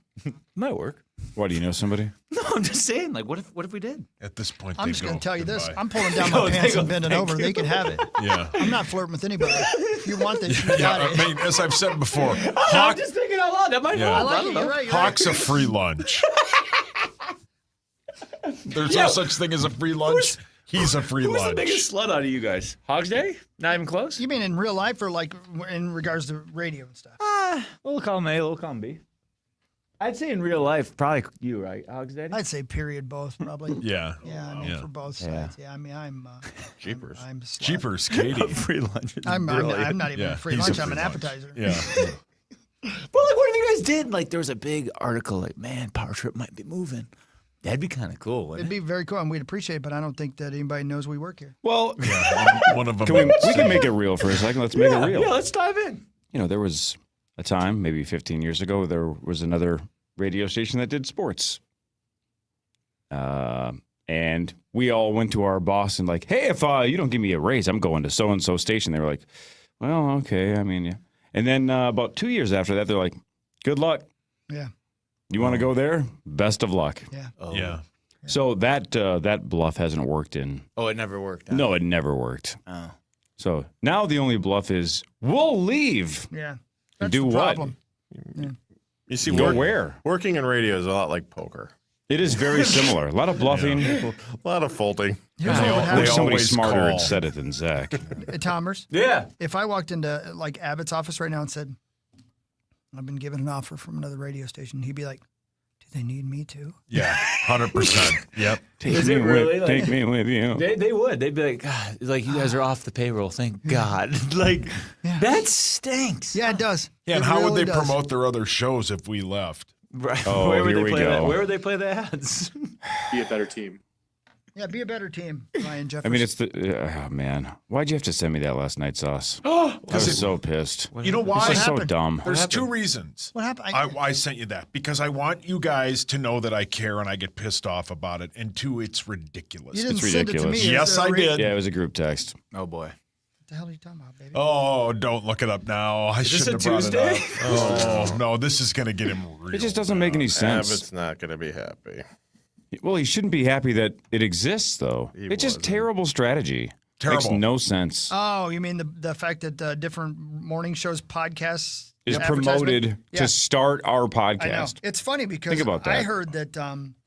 Might work. Why, do you know somebody? No, I'm just saying, like, what if we did? At this point, I'm just going to tell you this. goodbye. I'm pulling down my pants and bending over. They can have it. Yeah. I'm not flirting with anybody. If you want this, you got it. I mean, as I've said before, I'm just thinking out loud. That might help. I like it. You're right. Hawk's a free lunch. There's no such thing as a free lunch. He's a free Who's lunch. the biggest slut out of you guys? Hogs Day? Not even close? You mean in real life or like in regards to radio and stuff? Little column A, little column B. I'd say in real life, probably you, right, Hogs Daddy? I'd say period both, probably. Yeah. Yeah, I mean, for both sides. Yeah, I mean, I'm... Jeepers. I'm slut. Jeepers, Katie. Free lunch. I'm not even a free he's lunch. a I'm free an lunch. appetizer. Yeah. But like, what if you guys did? Like, there was a big article, like, man, Power Trip might be moving. That'd be kind of cool. It'd be very cool, and we'd appreciate it, but I don't think that anybody knows we work here. Well, one of them. we can make it real for a second. Let's make it real. Yeah, let's dive in. You know, there was a time, maybe 15 years ago, there was another radio station that did sports. And we all went to our boss and like, hey, if you don't give me a raise, I'm going to so-and-so station. They were like, well, okay. I mean, yeah. And then about 2 years after that, they're like, good luck. Yeah. You want to go there? Best of luck. Yeah. Oh. Yeah. So that bluff hasn't worked in. Oh, it never worked out. No, it never worked. Oh. So now the only bluff is we'll leave. Yeah. And That's do the what? problem. Yeah. You see, Go where? Working in radio is a lot like poker. It is very similar. A lot of bluffing. A lot of folding. Here's They what would all- happen. Wish somebody always smarter call. had said it than Zach. Tomers. Yeah. If I walked into like Abbott's office right now and said, I've been given an offer from another radio station, he'd be like, do they need me too? Yeah. 100%. Yep. Take me with you. They would. They'd be like, God, like you guys are off the payroll. Thank God. Like that stinks. Yeah, it does. Yeah, and It how would really they does. promote their other shows if we left? Right. Oh, where would here they we play go. Where would they play the ads? Be a better team. Yeah, be a better team, Ryan Jeffers. I mean, it's the oh man. Why'd you have to send me that last night, Sauce? I was so pissed. You know why? This is so dumb. There's two reasons. What happened? I sent you that because I want you guys to know that I care and I get pissed off about it. And two, it's ridiculous. You didn't It's send it to ridiculous. me. Yes, I did. Yeah, it was a group text. Oh boy. What the hell are you talking about, baby? Oh, don't look it up now. I Is this shouldn't a have brought Tuesday? it up. Oh, no, this is going to get him real. It just doesn't make any sense. Abbott's not going to be happy. Well, he shouldn't be happy that it exists, though. It's just terrible strategy. Terrible. Makes no sense. Oh, you mean the fact that different morning shows, podcasts, Is advertisement? promoted Yeah. to start our I know. podcast. It's funny because Think about I that. heard that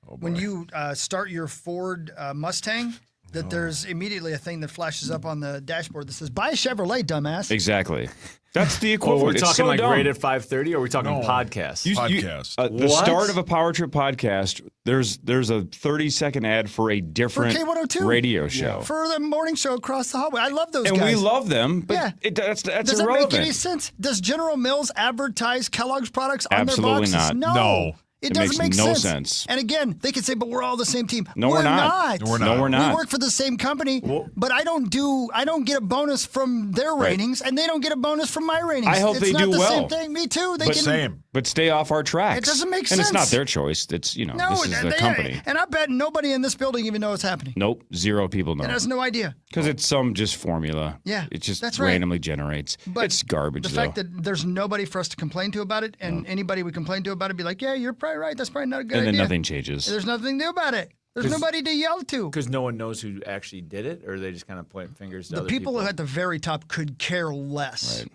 when you start your Ford Mustang, that there's immediately a thing that flashes up on the dashboard that says, buy a Chevrolet, dumbass. Exactly. That's the Oh, equivalent. we're It's talking so like dumb. right at 5:30, or are we talking podcast? Podcast. The What? start of a Power Trip podcast, there's a 30-second ad for a For different K102. radio show. For the morning show across the hallway. I love those And guys. we love them, but Yeah. that's Does irrelevant. that make any sense? Does General Mills advertise Kellogg's products on Absolutely their boxes? not. No. It doesn't makes make no sense. sense. And again, they can say, but we're all the same team. No, we're not. No, we're No, not. we're not. We work for the same company, but I don't get a bonus from their Right. ratings, and they don't get a bonus from my ratings. I hope it's they not do the well. same thing. Me too. They But can. But stay off our tracks. It doesn't make And it's not sense. their choice. It's, you know, No, this is the they- company. and I bet nobody in this building even knows what's happening. Nope, 0 people know. And has no idea. Because it's some just formula. Yeah, It just that's right. randomly generates. But it's garbage, The though. fact that there's nobody for us to complain to about it, and anybody we complain to about it be like, yeah, you're probably right. That's probably not a good and then idea. nothing changes. There's nothing to do about it. There's 'Cause- nobody to yell to. Because no one knows who actually did it, or they just kind of point fingers to The other people people. at the very top could care less. Right.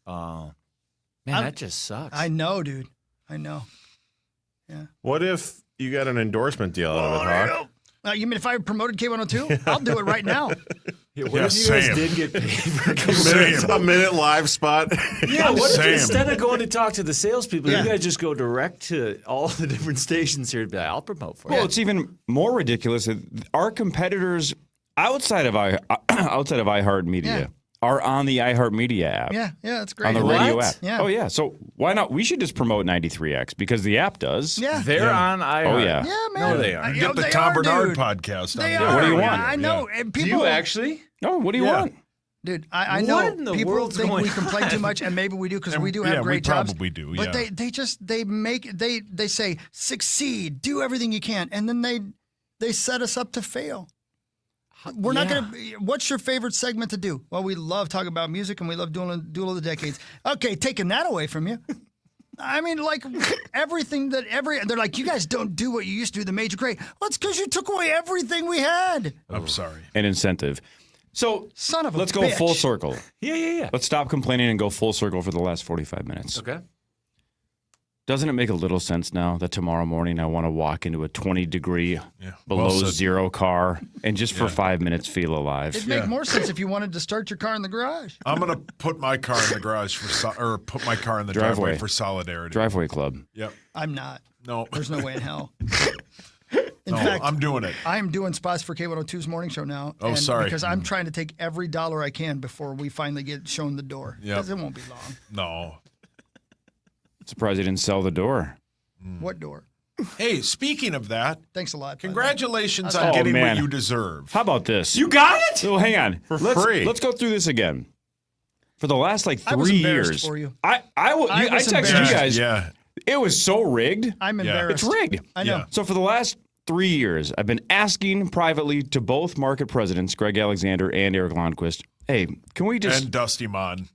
Oh, man, I'm- that just sucks. I know, dude. I know. What if you got an endorsement deal out of it, Hawk? You mean if I promoted K102? I'll do it right now. Yeah, what Yeah, if you guys same. did get paid for A minute live spot. Yeah, what if Same. instead of going to talk to the salespeople, Yeah. you guys just go direct to all the different stations here and be like, I'll promote for Well, you. it's even more ridiculous that our competitors outside of iHeartMedia Yeah. are on the iHeartMedia app. Yeah, that's great. On the radio What? app. Yeah. Oh, yeah. So why not? We should just promote 93X because the app does. Yeah. They're on iHeart. Oh, yeah. Yeah, man. No, they aren't. Get the they Tom are, Bernard dude. podcast on They there. are. what do you Yeah, want? I know. And Do people, you actually? No, what do you Yeah. want? Dude, I What know in the people world's think going we complain on? too much, and maybe we do because And- we do yeah, have we great jobs. probably do, But yeah. they say succeed, do everything you can, and then they set us up to fail. We're not Yeah. gonna. What's your favorite segment to do? Well, we love talking about music and we love Duel of the Decades. Okay, taking that away from you. I mean, like everything they're like, you guys don't do what you used to do, the major great. Well, it's because you took away everything we had. I'm sorry. An incentive. So Son of a let's go bitch. full circle. Yeah. Let's stop complaining and go full circle for the last 45 minutes. Okay. Doesn't it make a little sense now that tomorrow morning I want to walk into a 20-degree below zero car and just for 5 minutes feel alive? It'd make more sense if you wanted to start your car in the garage. I'm gonna put my car in the garage or put my car in the driveway for solidarity. Driveway club. Yep. I'm not. No. There's no way in hell. In No, fact, I'm doing it. I'm doing spots for K102's morning show now. Oh, sorry. Because I'm trying to take every dollar I can before we finally get shown the door. Yep. Because it won't be long. No. Surprised you didn't sell the door. What door? Hey, speaking of that, thanks a lot. Congratulations on getting what you deserve. How about this? You got it? So hang on. For let's, free. Let's go through this again. For the last 3 I was embarrassed years, for you. I texted you guys. Yeah. It was so rigged. I'm embarrassed. It's rigged. I know. So for the last 3 years, I've been asking privately to both market presidents, Greg Alexander and Eric Lundquist, hey, can we just... And Dusty Mon.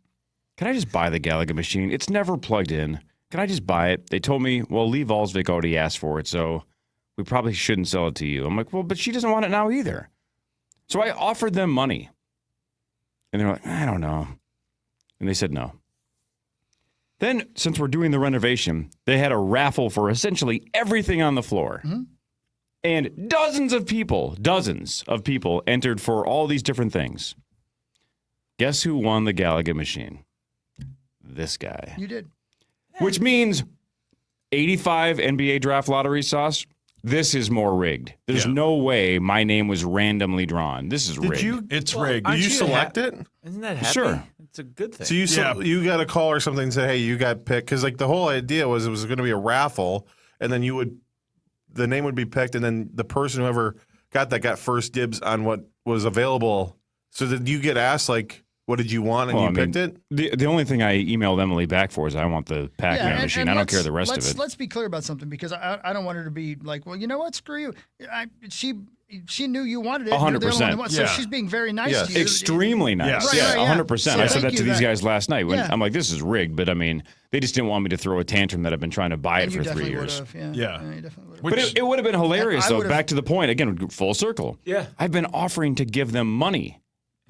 Can I just buy the Gallagher machine? It's never plugged in. Can I just buy it? They told me, well, Lee Volsvik already asked for it, so we probably shouldn't sell it to you. I'm like, well, but she doesn't want it now either. So I offered them money. And they're like, I don't know. And they said no. Then, since we're doing the renovation, they had a raffle for essentially everything on the floor. Mm-hmm. And dozens of people entered for all these different things. Guess who won the Gallagher machine? This guy. You did. Which means 85 NBA draft lottery sauce. This is more rigged. There's no way my name was randomly drawn. This is rigged. It's rigged. Did you select it? Isn't that happy? Sure. It's a good thing. So you got a call or something and say, hey, you got picked. Because like the whole idea was it was going to be a raffle, and then the name would be picked, and then the person whoever got first dibs on what was available. So did you get asked like, what did you want, and you picked it? The only thing I emailed Emily back for is I want the Pac-Man machine. I don't care the rest of it. Let's be clear about something, because I don't want her to be like, well, you know what? Screw you. She knew you wanted it. 100%. So she's being very nice to you. Extremely nice. Right, 100%. So I said that thank to you these then. guys last night. When Yeah. I'm like, this is rigged, but I mean, they just didn't want me to throw a tantrum that I've been trying to buy it And you for 3 definitely years. would've, yeah. You definitely would've. But it would have been hilarious, I though. would've- Back to the point, again, full circle. Yeah. I've been offering to give them money.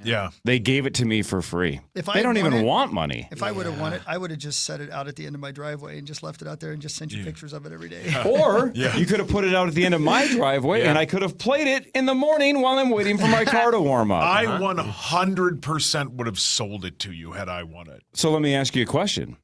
Yeah. They gave it to me for free. If I They don't had even won it- want money. If I would have won it, I would have just set it out at the end of my driveway and just left it out there and just sent you pictures of it every day. Or you could have put it out at the end of my driveway, and I could have played it in the morning while I'm waiting for my car to warm up. I 100% would have sold it to you had I won it. So let me ask you a question.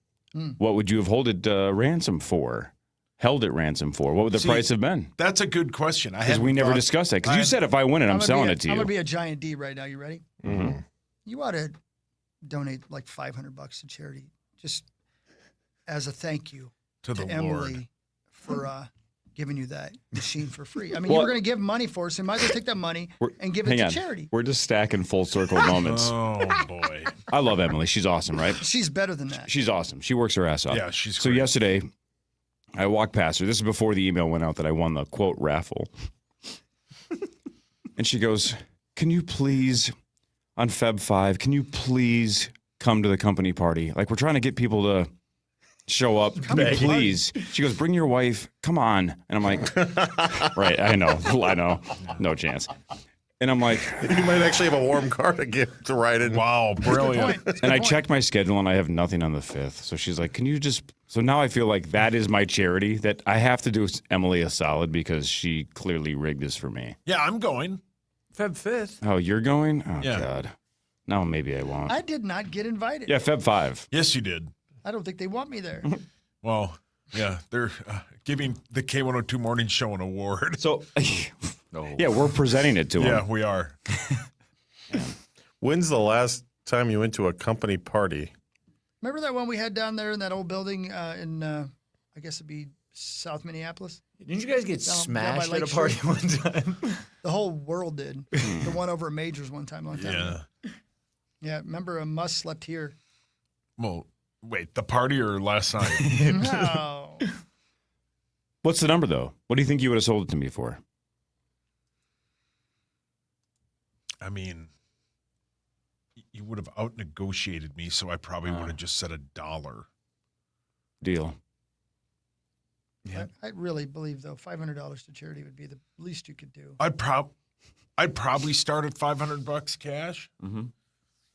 What would you have held it ransom for? Held it ransom for? What would the price have been? That's a good question. Because we never discussed that. Because you said if I win it, I'm selling it to you. I'm going to be a giant D right now. You ready? Mm-hmm. You ought to donate like $500 to charity, just as a thank you to the Emily Lord for giving you that machine for free. I mean, Well- you were going to give money for it, so you might as well take that money and give it Hang to on. charity. We're just stacking full circle moments. Oh, boy. I love Emily. She's awesome, right? She's better than that. She's awesome. She works her ass off. Yeah, she's So great. yesterday, I walked past her. This is before the email went out that I won the quote raffle. And she goes, can you please, on Feb 5, can you please come to the company party? Like, we're trying to get people to show up. Can you please? She goes, bring your wife. Come on. And I'm like, right, I know. No chance. And I'm like, You might actually have a warm car to give to ride in. Wow, brilliant. and I checked my schedule and I have nothing on the 5th. So she's like, can you just, so now I feel like that is my charity, that I have to do Emily a solid because she clearly rigged this for me. Yeah, I'm going. Feb 5th. Oh, you're going? Oh, Yeah. God. No, maybe I won't. I did not get invited. Yeah, Feb 5. Yes, you did. I don't think they want me there. Well, yeah, they're giving the K102 Morning Show an award. So, yeah, we're presenting it to Yeah, them. we are. When's the last time you went to a company party? Remember that one we had down there in that old building in, I guess it'd be South Minneapolis? Didn't you guys get Down by smashed at a Lake party Shore? one time? The whole world did. The one over at Majors one time, long time ago. Yeah. Yeah, remember Muss slept here. Well, wait, the party or last night? No. What's the number, though? What do you think you would have sold it to me for? I mean, you would have out-negotiated me, so I probably would have just said $1. Deal. Yeah. I really believe, though, $500 to charity would be the least you could do. I'd probably start at $500 cash. Mm-hmm.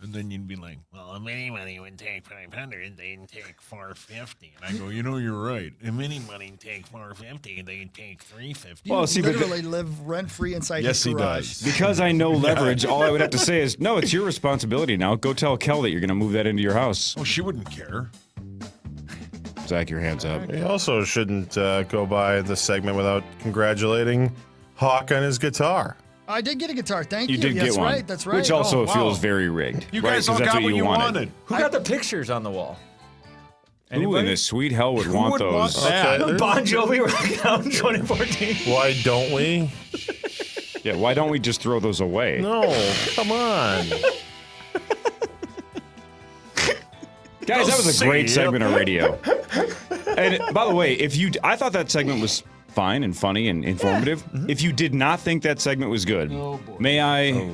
And then you'd be like, well, if anybody would take 500, they'd take 450. And I go, you're right. If anybody would take 450, they'd take 350. You literally live rent-free inside his garage. Because I know leverage, all I would have to say is, no, it's your responsibility now. Go tell Kel that you're going to move that into your house. Oh, she wouldn't care. Zach, your hands up. We also shouldn't go by this segment without congratulating Hawk on his guitar. I did get a guitar. Thank you. You did That's get one. right. That's right. Which also feels very rigged. You right? guys all that's got what you wanted. Who got the pictures on the wall? Who in the sweet hell would want those? Bon Jovi rocking out in 2014. Why don't we? Yeah, why don't we just throw those away? No, come on. Guys, that was a great segment of radio. And by the way, I thought that segment was fine and funny and informative. Yeah. If you did not think that segment was good, may I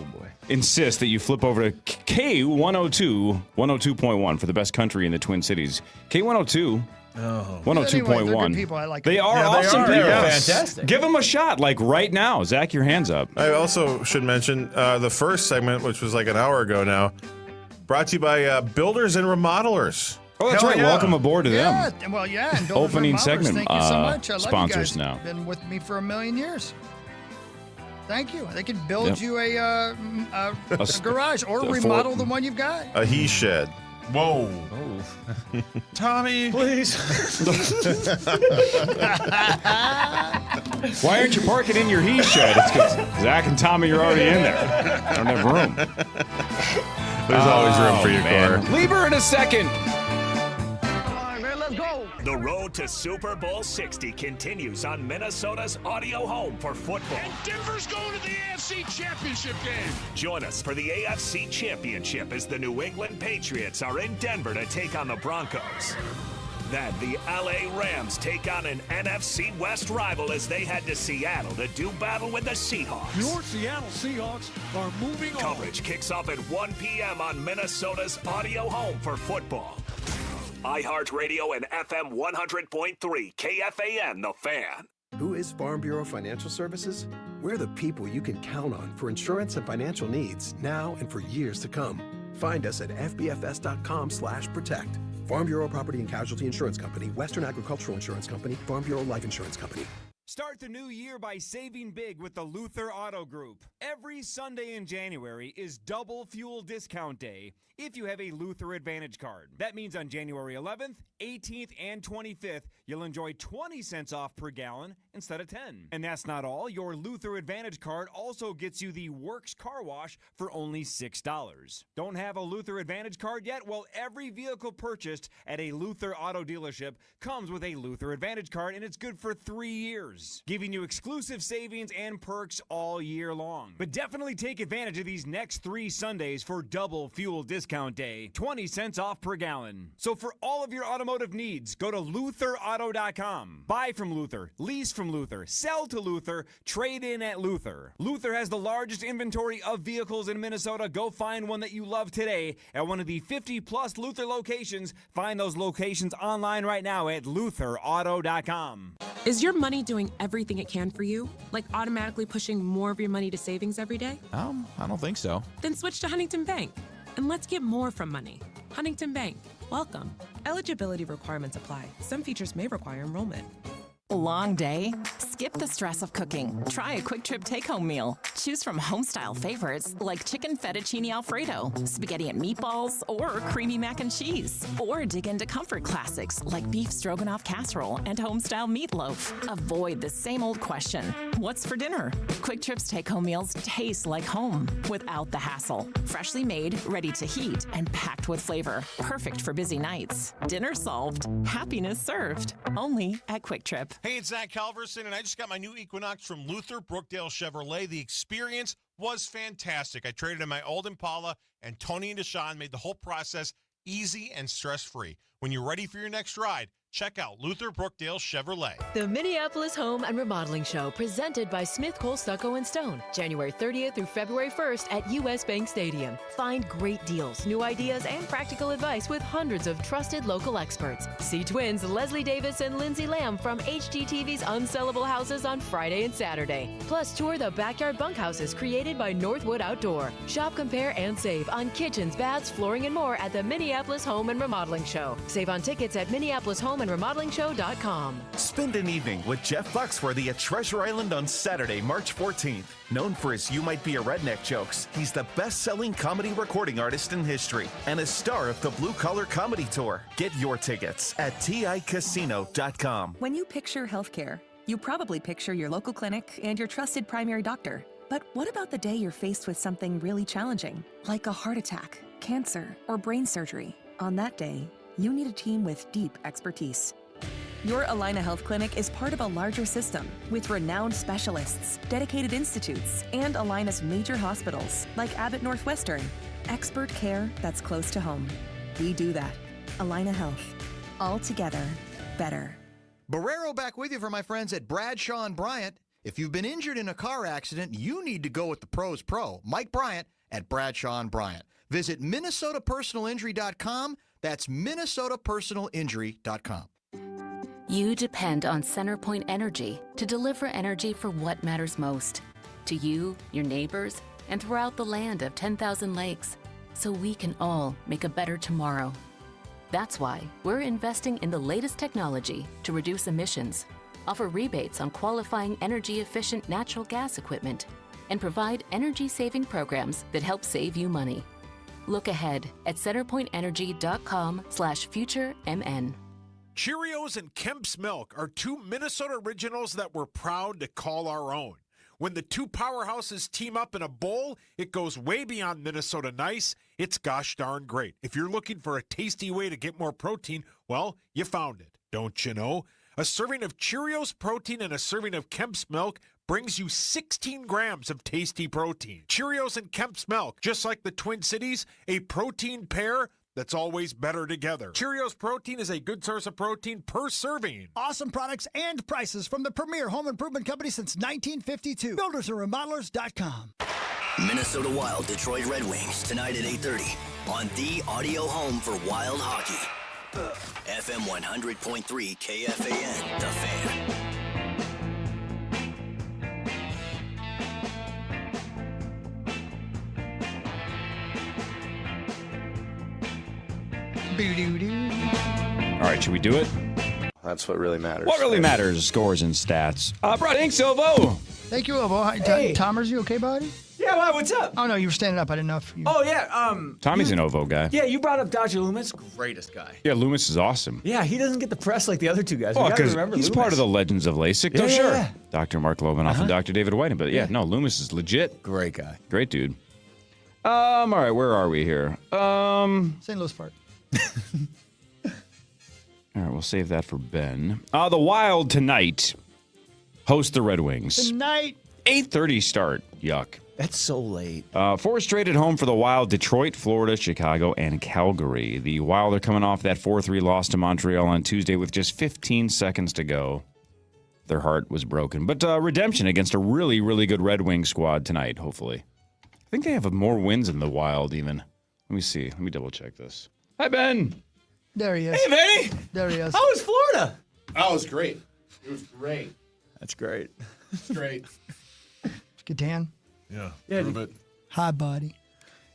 insist that you flip over to K102, 102.1 for the best country in the Twin Cities. K102, 102.1. Anyway, they're good people. I like they them. are awesome people. Yes. Fantastic. Give them a shot, like right now. Zach, your hands up. I also should mention the first segment, which was like an hour ago now, brought to you by Builders and Remodelers. Oh, that's right. Yeah. Welcome aboard to them. Well, yeah. And Opening segment. Thank you so much. I love sponsors you guys. now. Been with me for a million years. Thank you. They could build you a garage or remodel the one you've got. A he shed. Whoa. Oh. Tommy. Please. Why aren't you parking in your he shed? It's because Zach and Tommy are already in there. I don't have room. There's always room for you, Cora. Leave her in a second. The road to Super Bowl 60 continues on Minnesota's audio home for football. And Denver's going to the AFC Championship game. Join us for the AFC Championship as the New England Patriots are in Denver to take on the Broncos. Then the LA Rams take on an NFC West rival as they head to Seattle to do battle with the Seahawks. Your Seattle Seahawks are moving on. Coverage kicks off at 1 p.m. on Minnesota's audio home for football. iHeartRadio and FM 100.3 KFAN, The Fan. Who is Farm Bureau Financial Services? We're the people you can count on for insurance and financial needs now and for years to come. Find us at fbfs.com/protect. Farm Bureau Property and Casualty Insurance Company, Western Agricultural Insurance Company, Farm Bureau Life Insurance Company. Start the new year by saving big with the Luther Auto Group. Every Sunday in January is double fuel discount day if you have a Luther Advantage card. That means on January 11th, 18th, and 25th, you'll enjoy 20 cents off per gallon instead of 10. And that's not all. Your Luther Advantage card also gets you the Works Car Wash for only $6. Don't have a Luther Advantage card yet? Well, every vehicle purchased at a Luther auto dealership comes with a Luther Advantage card, and it's good for 3 years, giving you exclusive savings and perks all year long. But definitely take advantage of these next 3 Sundays for double fuel discount day, 20 cents off per gallon. So for all of your automotive needs, go to LutherAuto.com. Buy from Luther, lease from Luther, sell to Luther, trade in at Luther. Luther has the largest inventory of vehicles in Minnesota. Go find one that you love today at one of the 50-plus Luther locations. Find those locations online right now at LutherAuto.com. Is your money doing everything it can for you? Like automatically pushing more of your money to savings every day? I don't think so. Then switch to Huntington Bank. And let's get more from money. Huntington Bank. Welcome. Eligibility requirements apply. Some features may require enrollment. Long day? Skip the stress of cooking. Try a quick trip take-home meal. Choose from home-style favorites like chicken fettuccine alfredo, spaghetti and meatballs, or creamy mac and cheese. Or dig into comfort classics like beef stroganoff casserole and home-style meatloaf. Avoid the same old question, what's for dinner? Quick Trip's take-home meals taste like home without the hassle. Freshly made, ready to heat, and packed with flavor. Perfect for busy nights. Dinner solved, happiness served. Only at Quick Trip. Hey, it's Zach Calverson, and I just got my new Equinox from Luther Brookdale Chevrolet. The experience was fantastic. I traded in my old Impala, and Tony and Deshaun made the whole process easy and stress-free. When you're ready for your next ride, check out Luther Brookdale Chevrolet. The Minneapolis Home and Remodeling Show, presented by Smith Cole Stucco and Stone, January 30th through February 1st at U.S. Bank Stadium. Find great deals, new ideas, and practical advice with hundreds of trusted local experts. See twins Leslie Davis and Lindsay Lamb from HGTV's Unsellable Houses on Friday and Saturday. Plus, tour the backyard bunkhouses created by Northwood Outdoor. Shop, compare, and save on kitchens, baths, flooring, and more at the Minneapolis Home and Remodeling Show. Save on tickets at MinneapolisHomeandRemodelingShow.com. Spend an evening with Jeff Foxworthy at Treasure Island on Saturday, March 14th. Known for his You Might Be a Redneck jokes, he's the best-selling comedy recording artist in history and a star of the Blue Collar Comedy Tour. Get your tickets at TICasino.com. When you picture healthcare, you probably picture your local clinic and your trusted primary doctor. But what about the day you're faced with something really challenging, like a heart attack, cancer, or brain surgery? On that day, you need a team with deep expertise. Your Allina Health Clinic is part of a larger system with renowned specialists, dedicated institutes, and Allina's major hospitals like Abbott Northwestern. Expert care that's close to home. We do that. Allina Health. All together, better. Barrero back with you for my friends at Bradshaw and Bryant. If you've been injured in a car accident, you need to go with the pro's pro, Mike Bryant at Bradshaw and Bryant. Visit MinnesotaPersonalInjury.com. That's MinnesotaPersonalInjury.com. You depend on CenterPoint Energy to deliver energy for what matters most to you, your neighbors, and throughout the land of 10,000 lakes, so we can all make a better tomorrow. That's why we're investing in the latest technology to reduce emissions, offer rebates on qualifying energy-efficient natural gas equipment, and provide energy-saving programs that help save you money. Look ahead at centerpointenergy.com/futuremn. Cheerios and Kemp's Milk are two Minnesota originals that we're proud to call our own. When the two powerhouses team up in a bowl, it goes way beyond Minnesota nice. It's gosh darn great. If you're looking for a tasty way to get more protein, well, you found it, don't you know? A serving of Cheerios protein and a serving of Kemp's Milk brings you 16 grams of tasty protein. Cheerios and Kemp's Milk, just like the Twin Cities, a protein pair that's always better together. Cheerios protein is a good source of protein per serving. Awesome products and prices from the premier home improvement company since 1952. BuildersandRemodelers.com. Minnesota Wild Detroit Red Wings tonight at 8:30 on the audio home for Wild Hockey. FM 100.3 KFAN, The Fan. All right, should we do it? That's what really matters. What really matters? Scores and stats. Brad Inksilvo. Thank you, Ovo. Hi, Hey. Tomers, you okay, buddy? Yeah, well, what's up? Oh, no, you were standing up. I didn't know if you... Oh, yeah. Tommy's an Ovo guy. Yeah, you brought up Dr. Loomis. Greatest guy. Yeah, Loomis is awesome. Yeah, he doesn't get the press like the other two guys. Well, We gotta because remember he's Loomis. part of the Legends of LASIK. Yeah, Oh, yeah, sure. yeah. Dr. Mark Lovenoff and Dr. David Whiting. But yeah, no, Loomis is legit. Great guy. Great dude. All right, where are we here? St. Louis Park. All right, we'll save that for Ben. The Wild tonight host the Red Wings. Tonight. 8:30 start. Yuck. That's so late. 4 straight at home for the Wild: Detroit, Florida, Chicago, and Calgary. The Wild are coming off that 4-3 loss to Montreal on Tuesday with just 15 seconds to go. Their heart was broken. But redemption against a really, really good Red Wing squad tonight, hopefully. I think they have more wins than the Wild, even. Let me see. Let me double-check this. Hi, Ben. There he is. Hey, Benny. There he is. How was Florida? Oh, it was great. It was great. That's great. It's great. Good tan. Yeah, Yeah, prove it. Hi, buddy.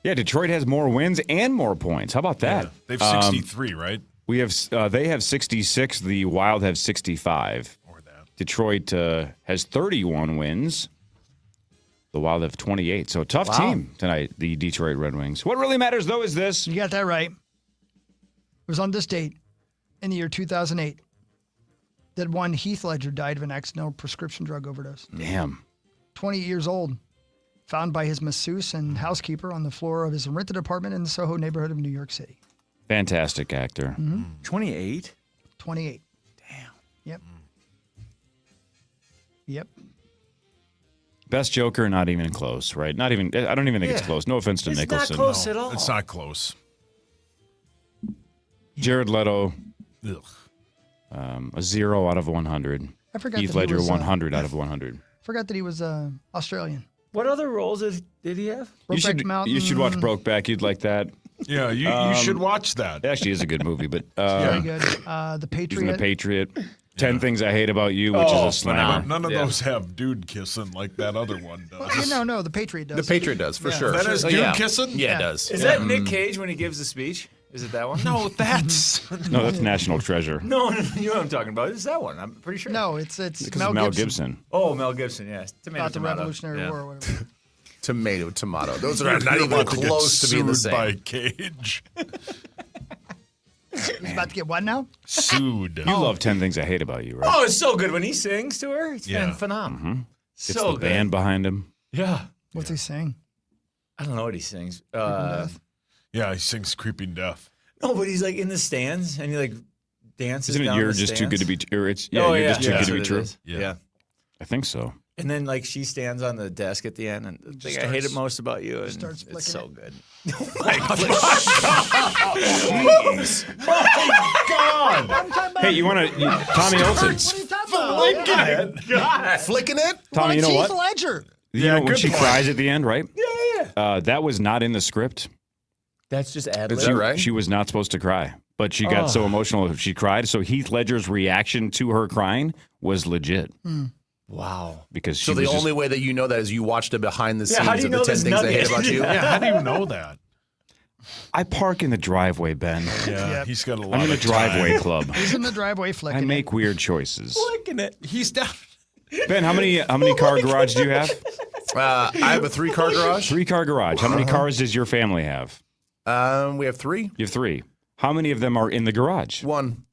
Yeah, Detroit has more wins and more points. How about that? Yeah, they have 63, right? We have. They have 66. The Wild have 65. Or that. Detroit has 31 wins. The Wild have 28. So tough Wow. team tonight, the Detroit Red Wings. What really matters, though, is this. You got that right. It was on this date in the year 2008 that one Heath Ledger died of an accidental prescription drug overdose. Damn. 28 years old. Found by his masseuse and housekeeper on the floor of his rented apartment in the Soho neighborhood of New York City. Fantastic actor. 28? 28. Damn. Yep. Yep. Best Joker, not even close, right? Not even. I don't even think it's close. No offense to Nicholson. Not close at all. It's not close. Jared Leto, Ugh. a 0 out of 100. I forgot Heath that he Ledger, was, 100 out of 100. Forgot that he was Australian. What other roles did he have? You should watch Brokeback. You'd like that. Yeah, you should watch that. It actually is a good movie, but Very good. The he's in Patriot. The Patriot. 10 Things I Hate About You, which is a slammer. None of those have dude kissing like that other one does. No, the Patriot does. The Patriot does, for sure. That has dude kissing? Yeah, it does. Is that Nick Cage when he gives the speech? Is it that one? No, that's No, that's National Treasure. No, you know what I'm talking about. It's that one. I'm pretty sure. No, it's Because Mel, it's Mel Gibson. Gibson. Oh, Mel Gibson. Yeah. About the Revolutionary Yeah. War or whatever. Tomato. Those are You're not even about to get close to being the sued same. by Cage. He's about to get what now? Sued. You love 10 Things I Hate About You, right? Oh, it's so good when he sings to her. It's Yeah. been phenomenal. Mm-hmm. It's So the good. band behind him. Yeah. What's he saying? I don't know what he sings. Yeah, he sings Creeping Death. No, but he's like in the stands and he like dances. Isn't it down You're the Just Too Good to Be stands. True? Or it's, Oh, You're Just Too That's Good to Be what it True. is. Yeah. I think so. And then like she stands on the desk at the end and the thing I hate it most about you. And starts it's flicking so it. good. Jeez. My God. Hey, you want to, Tommy Olsen. What are you talking about? God. Flicking it? Tommy, you know Heath what? Ledger. You know when good she point. cries at the end, right? Yeah. That was not in the script. That's just ad Is lib. that right? She was not supposed to cry, but she got so emotional she cried. So Heath Ledger's reaction to her crying was legit Wow. because she So the was only way that you know that is you watched a behind the Yeah, how scenes do of you the know 10 this Things I nugget? Hate About You. Yeah, how do you know that? I park in the driveway, Ben. Yeah, Yep. he's got a lot I'm in the of driveway time. club. He's in the driveway I flicking. make weird choices. Flicking it. He's down. Ben, how many car garage do you have? I have a 3-car garage. 3-car garage. How many cars does your family have? We have 3. You have 3. How many of them are in the garage? 1.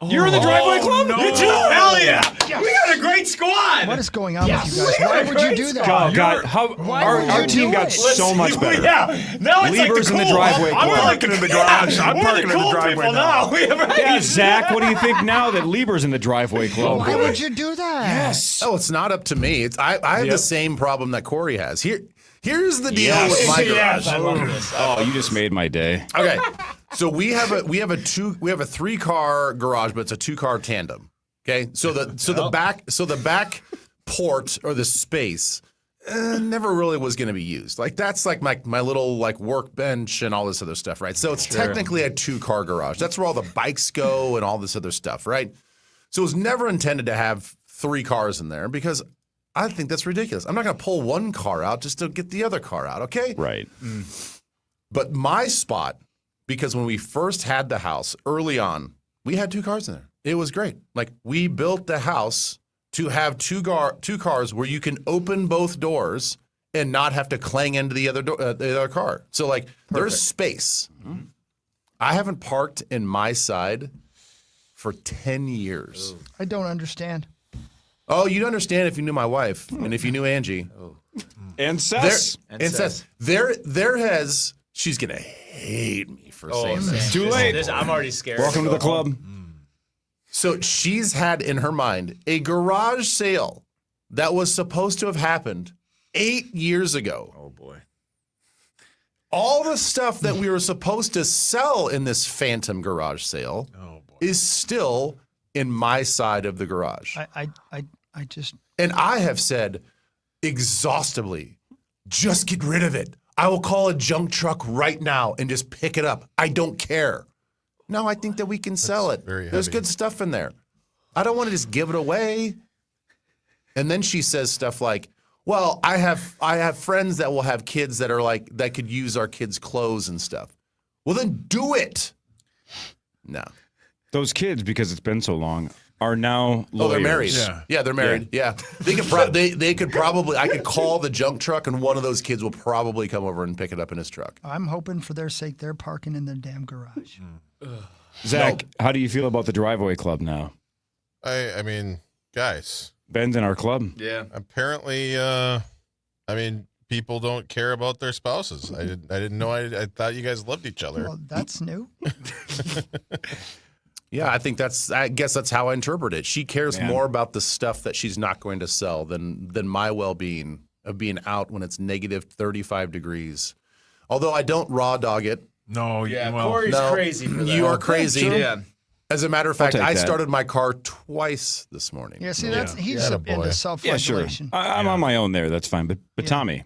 You're in the driveway club? No. You too? Hell yeah. We got a great squad. What is going on with you guys? Why would you do that? Oh, God. Our team got so much better. Yeah. Now it's Lieber's like in the driveway I'm club. parking in the garage. I'm We're parking in the cool driveway people now. We have Yeah, Zach, what do you think now that Lieber's in the driveway club? Why would you do that? Yes. Oh, it's not up to me. It's I have the same problem that Corey has. Here's the deal with my garage. Yes, I love this. Oh, you just made my day. Okay. So we have a 3-car garage, but it's a 2-car tandem. Okay. So the back port or the space never really was going to be used. Like that's like my little like workbench and all this other stuff, right? So it's technically a 2-car garage. That's where all the bikes go and all this other stuff, right? So it was never intended to have 3 cars in there because I think that's ridiculous. I'm not going to pull 1 car out just to get the other car out, okay? Right. But my spot, because when we first had the house early on, we had 2 cars in there. It was great. Like we built the house to have two cars where you can open both doors and not have to clang into the other car. So like there's space. Mm-hmm. I haven't parked in my side for 10 years. I don't understand. Oh, you'd understand if you knew my wife and if you knew Angie. And Seth. She's going to hate me for saying this. Too late. I'm already scared. Welcome to the club. So she's had in her mind a garage sale that was supposed to have happened 8 years ago. Oh, boy. All the stuff that we were supposed to sell in this phantom garage sale is still in my side of the garage. I just... And I have said exhaustively, just get rid of it. I will call a junk truck right now and just pick it up. I don't care. No, I think that we can sell it. There's good stuff in there. I don't want to just give it away. And then she says stuff like, well, I have friends that will have kids that are like, that could use our kids' clothes and stuff. Well, then do it. No. Those kids, because it's been so long, are now lawyers. Oh, they're married. Yeah, they're married. Yeah. They could they could probably, I could call the junk truck and one of those kids will probably come over and pick it up in his truck. I'm hoping for their sake they're parking in their damn garage. Zach, how do you feel about the driveway club now? I mean, guys. Ben's in our club. Yeah. Apparently, people don't care about their spouses. I didn't know. I thought you guys loved each other. Well, that's new. Yeah, I guess that's how I interpret it. She cares more about the stuff that she's not going to sell than my well-being of being out when it's negative 35 degrees. Although I don't raw dog it No, Corey's crazy for that. You are crazy. Yeah. As a matter of fact, take I that. started my car twice this morning. Yeah, see, he's into self-flagellation. I'm on my own there. That's fine. But Tommy,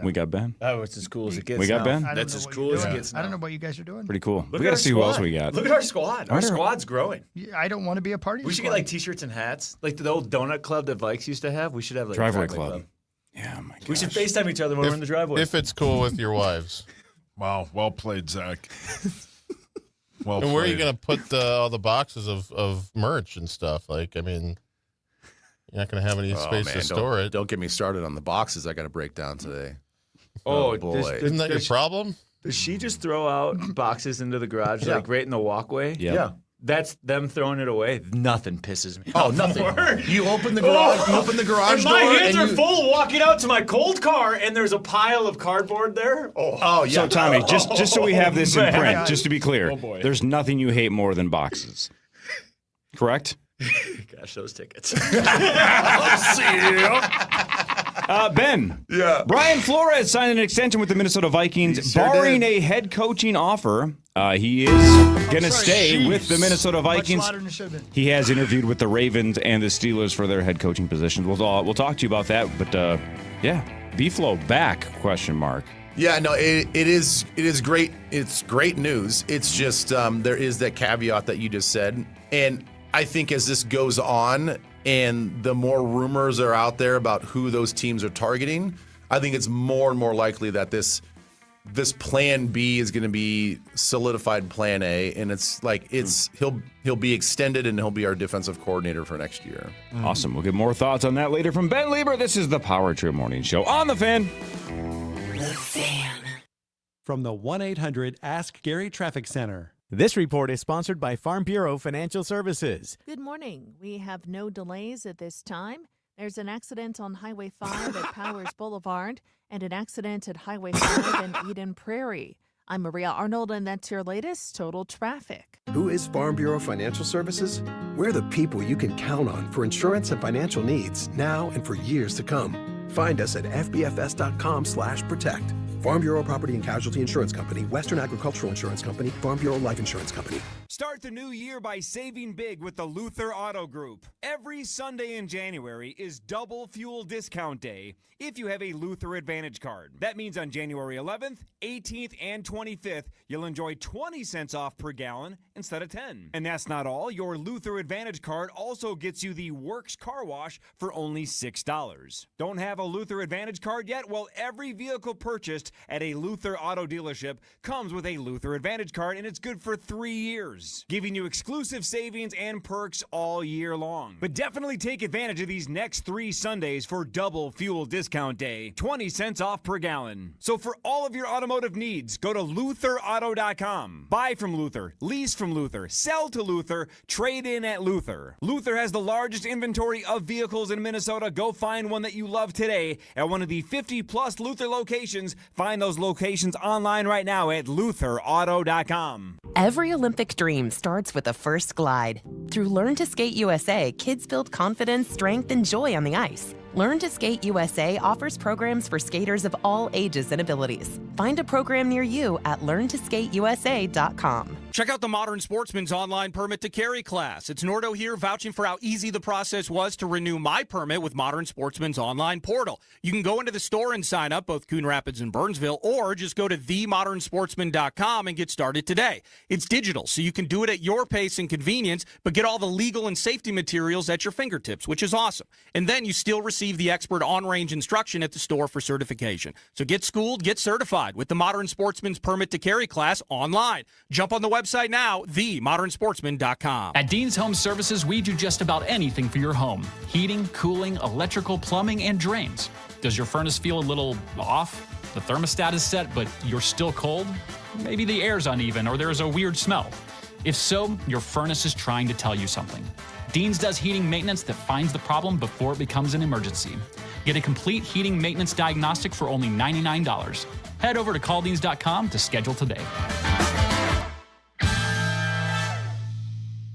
we got Ben. Oh, it's as cool as it gets. We got now. Ben? That's as cool as it gets. I don't know what you guys are doing. Pretty cool. Look We at got to our see who else squad. we got. Look at our squad. Our squad's growing. I don't want to be a part of your We should squad. get like T-shirts and hats, like the old donut club that Vikes used to have. We should have like Driveway a club. Yeah, my We should FaceTime each other when we're in the driveway. If it's cool with your wives. Wow, well played, Zach. Well And where are you played. going to put all the boxes of merch and stuff? Like, I mean, you're not going to have any space to store it. Don't get me started on the boxes I got to break down today. Oh, boy. Isn't that your problem? Does she just throw out boxes into the garage, like right in the walkway? Yep. Yeah. That's them throwing it away. Nothing pisses me Oh, off nothing. more. You open the garage. You open the garage and my door. hands and are full walking out to my cold car, and there's a pile of cardboard there. Oh, yeah. So, Tommy, just so we have this in Man. print, just to be clear, Oh, boy. there's nothing you hate more than boxes. Correct? Gosh, those tickets. Ben. Yeah. Brian Flores signed an extension with the Minnesota Vikings, sure barring did. a head coaching offer. He is going to stay with the Minnesota Much Vikings. louder than it should have been. He has interviewed with the Ravens and the Steelers for their head coaching positions. We'll talk to you about that. But yeah, B-Flow back? ? Yeah, no, it is great. It's great news. It's just there is that caveat that you just said, and I think as this goes on and the more rumors are out there about who those teams are targeting, I think it's more and more likely that this plan B is going to be solidified plan A, and he'll be extended and he'll be our defensive coordinator for next year. Awesome. We'll get more thoughts on that later from Ben Lieber. This is the Power Trip Morning Show on The Fan. From the 1-800-ASK-GARY Traffic Center. This report is sponsored by Farm Bureau Financial Services. Good morning. We have no delays at this time. There's an accident on Highway 5 at Powers Boulevard and an accident at Highway 5 in Eden Prairie. I'm Maria Arnold, and that's your latest total traffic. Who is Farm Bureau Financial Services? We're the people you can count on for insurance and financial needs now and for years to come. Find us at fbfs.com/protect. Farm Bureau Property and Casualty Insurance Company, Western Agricultural Insurance Company, Farm Bureau Life Insurance Company. Start the new year by saving big with the Luther Auto Group. Every Sunday in January is double fuel discount day if you have a Luther Advantage card. That means on January 11th, 18th, and 25th, you'll enjoy 20 cents off per gallon instead of 10. And that's not all. Your Luther Advantage card also gets you the Works Car Wash for only $6. Don't have a Luther Advantage card yet? Well, every vehicle purchased at a Luther auto dealership comes with a Luther Advantage card, and it's good for 3 years, giving you exclusive savings and perks all year long. But definitely take advantage of these next 3 Sundays for double fuel discount day, 20 cents off per gallon. So for all of your automotive needs, go to LutherAuto.com. Buy from Luther, lease from Luther, sell to Luther, trade in at Luther. Luther has the largest inventory of vehicles in Minnesota. Go find one that you love today at one of the 50-plus Luther locations. Find those locations online right now at LutherAuto.com. Every Olympic dream starts with a first glide. Through Learn to Skate USA, kids build confidence, strength, and joy on the ice. Learn to Skate USA offers programs for skaters of all ages and abilities. Find a program near you at learntosskateusa.com. Check out the Modern Sportsman's online permit to carry class. It's Nordo here vouching for how easy the process was to renew my permit with Modern Sportsman's online portal. You can go into the store and sign up, both Coon Rapids and Burnsville, or just go to themodernsportsman.com and get started today. It's digital, so you can do it at your pace and convenience, but get all the legal and safety materials at your fingertips, which is awesome. And then you still receive the expert on-range instruction at the store for certification. So get schooled, get certified with the Modern Sportsman's permit to carry class online. Jump on the website now, themodernsportsman.com. At Dean's Home Services, we do just about anything for your home. Heating, cooling, electrical, plumbing, and drains. Does your furnace feel a little off? The thermostat is set, but you're still cold? Maybe the air's uneven or there's a weird smell. If so, your furnace is trying to tell you something. Dean's does heating maintenance that finds the problem before it becomes an emergency. Get a complete heating maintenance diagnostic for only $99. Head over to calldeans.com to schedule today.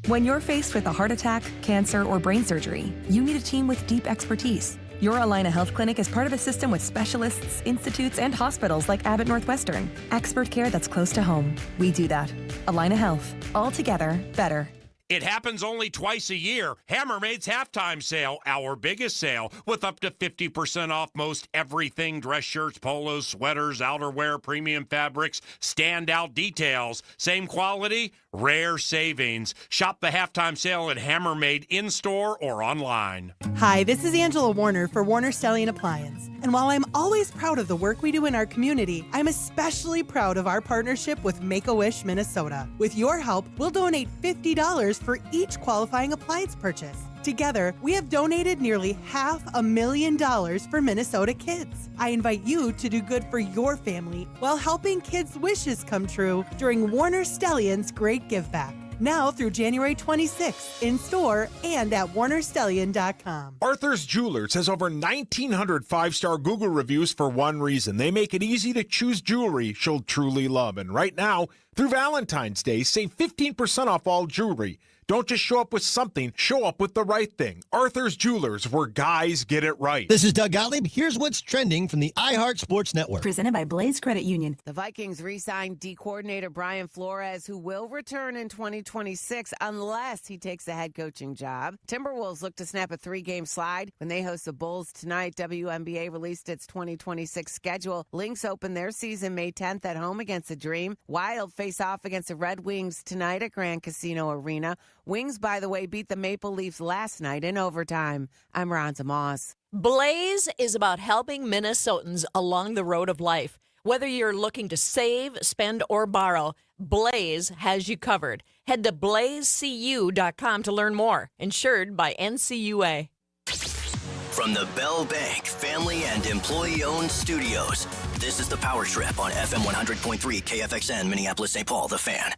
When you're faced with a heart attack, cancer, or brain surgery, you need a team with deep expertise. Your Allina Health Clinic is part of a system with specialists, institutes, and hospitals like Abbott Northwestern. Expert care that's close to home. We do that. Allina Health. All together, better. It happens only twice a year. Hammermaid's halftime sale, our biggest sale, with up to 50% off most everything: dress shirts, polos, sweaters, outerwear, premium fabrics, standout details. Same quality, rare savings. Shop the halftime sale at Hammermaid in-store or online. Hi, this is Angela Warner for Warner Stellian Appliance. And while I'm always proud of the work we do in our community, I'm especially proud of our partnership with Make-A-Wish Minnesota. With your help, we'll donate $50 for each qualifying appliance purchase. Together, we have donated nearly $500,000 for Minnesota kids. I invite you to do good for your family while helping kids' wishes come true during Warner Stellian's Great Give Back. Now through January 26th, in store and at warnerstellian.com. Arthur's Jewelers has over 1,900 five-star Google reviews for one reason. They make it easy to choose jewelry she'll truly love. And right now, through Valentine's Day, save 15% off all jewelry. Don't just show up with something, show up with the right thing. Arthur's Jewelers, where guys get it right. This is Doug Gottlieb. Here's what's trending from the iHeart Sports Network. Presented by Blaze Credit Union. The Vikings re-signed D coordinator Brian Flores, who will return in 2026 unless he takes a head coaching job. Timberwolves look to snap a 3-game slide when they host the Bulls tonight. WNBA released its 2026 schedule. Lynx open their season May 10th at home against the Dream. Wild face off against the Red Wings tonight at Grand Casino Arena. Wings, by the way, beat the Maple Leafs last night in overtime. I'm Ronza Moss. Blaze is about helping Minnesotans along the road of life. Whether you're looking to save, spend, or borrow, Blaze has you covered. Head to blazecu.com to learn more. Insured by NCUA. From the Bell Bank family and employee-owned studios, this is the Power Trip on FM 100.3 KFXN, Minneapolis, St. Paul, The Fan.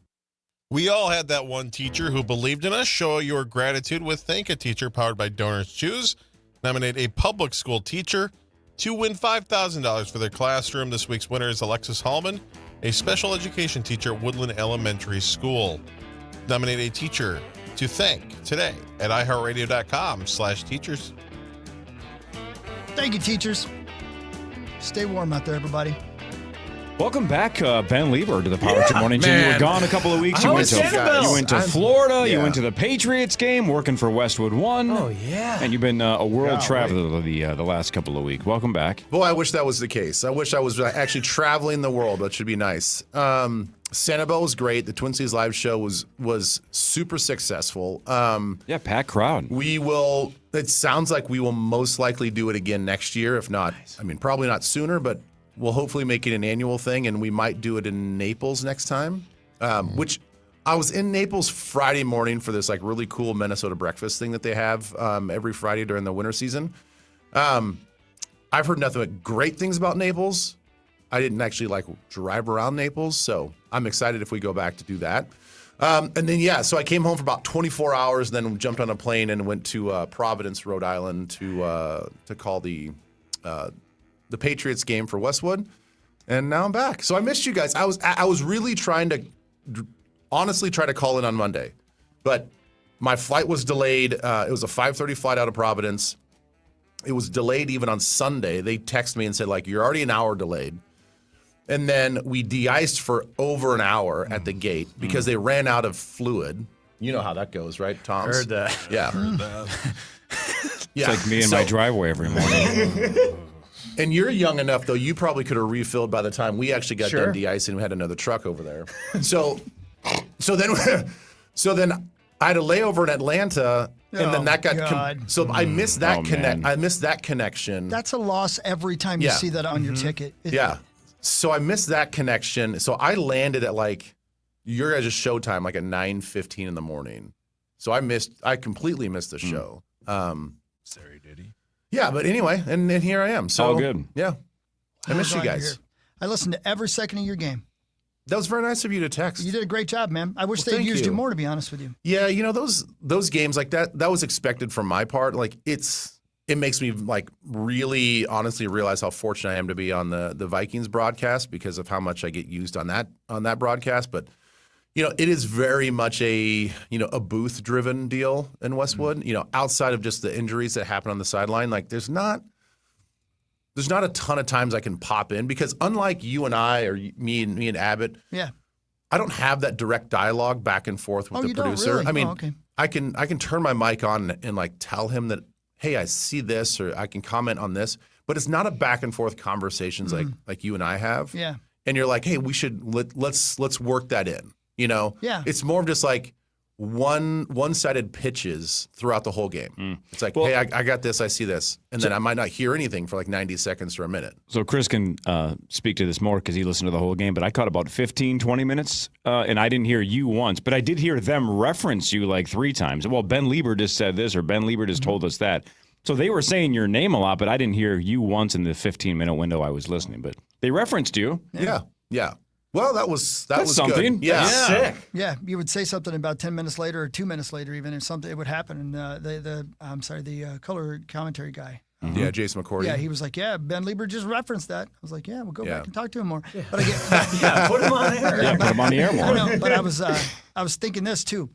We all had that one teacher who believed in us. Show your gratitude with Thank a Teacher, powered by Donors Choose. Nominate a public school teacher to win $5,000 for their classroom. This week's winner is Alexis Hallman, a special education teacher at Woodland Elementary School. Nominate a teacher to thank today at iHeartRadio.com/teachers. Thank you, teachers. Stay warm out there, everybody. Welcome back, Ben Lieber, to the Power Trip Morning Show. You were gone a couple of weeks. You went to Florida. You went to the Patriots game, working for Westwood One. Oh, yeah. And you've been a world traveler the last couple of weeks. Welcome back. Boy, I wish that was the case. I wish I was actually traveling the world. That should be nice. Sanibel was great. The Twin Cities Live show was super successful. Yeah, packed crowd. It sounds like we will most likely do it again next year. If not, probably not sooner, but we'll hopefully make it an annual thing, and we might do it in Naples next time, which I was in Naples Friday morning for this really cool Minnesota breakfast thing that they have every Friday during the winter season. I've heard nothing but great things about Naples. I didn't actually drive around Naples, so I'm excited if we go back to do that. And then, so I came home for about 24 hours, then jumped on a plane and went to Providence, Rhode Island to call the Patriots game for Westwood, and now I'm back. So I missed you guys. I was really trying to honestly try to call in on Monday, but my flight was delayed. It was a 5:30 flight out of Providence. It was delayed even on Sunday. They texted me and said, you're already an hour delayed. And then we de-iced for over an hour at the gate because they ran out of fluid. You know how that goes, right, Tom? Heard that. Yeah. Heard that. It's like me in my driveway every morning. And you're young enough, though, you probably could have refilled by the time we actually got done de-icing. We had another truck over there. So then I had a layover in Atlanta, and then that got I missed that I missed that connection. That's a loss every time you see that on your ticket. So I missed that connection. So I landed at your guys' showtime at 9:15 in the morning. So I completely missed the show. Sorry, did he? Yeah, but anyway, and here I am. So all good. Yeah. I miss you guys. I listened to every second of your game. That was very nice of you to text. You did a great job, man. I wish they'd used you more, to be honest with you. Yeah, those games like that was expected from my part. It makes me really honestly realize how fortunate I am to be on the Vikings broadcast because of how much I get used on that broadcast. But it is very much a booth-driven deal in Westwood. Outside of just the injuries that happen on the sideline, like there's not a ton of times I can pop in because unlike you and I or me and Abbott, I don't have that direct dialogue back and forth with the producer. Really? I mean, okay. I can turn my mic on and like tell him that, hey, I see this, or I can comment on this, but it's not a back and forth conversations like you and I have. Yeah. And you're like, hey, we should let's work that in. Yeah. It's more of just like one-sided pitches throughout the whole game. It's like, hey, I got this, I see this, and then I might not hear anything for like 90 seconds or a minute. So Chris can speak to this more because he listened to the whole game, but I caught about 15, 20 minutes, and I didn't hear you once, but I did hear them reference you like 3 times. Well, Ben Lieber just said this, or Ben Lieber just told us that. So they were saying your name a lot, but I didn't hear you once in the 15-minute window I was listening, but they referenced you. Yeah. Well, that was something. Good. Yeah. Sick. Yeah, you would say something about 10 minutes later or 2 minutes later, even if something it would happen. And the color commentary guy. Yeah, Jason McCourty. Yeah, he was like, Ben Lieber just referenced that. I was like, we'll go back and talk to him more. But I get, put him on air. Yeah, put him on the air more. I know, but I was thinking this too.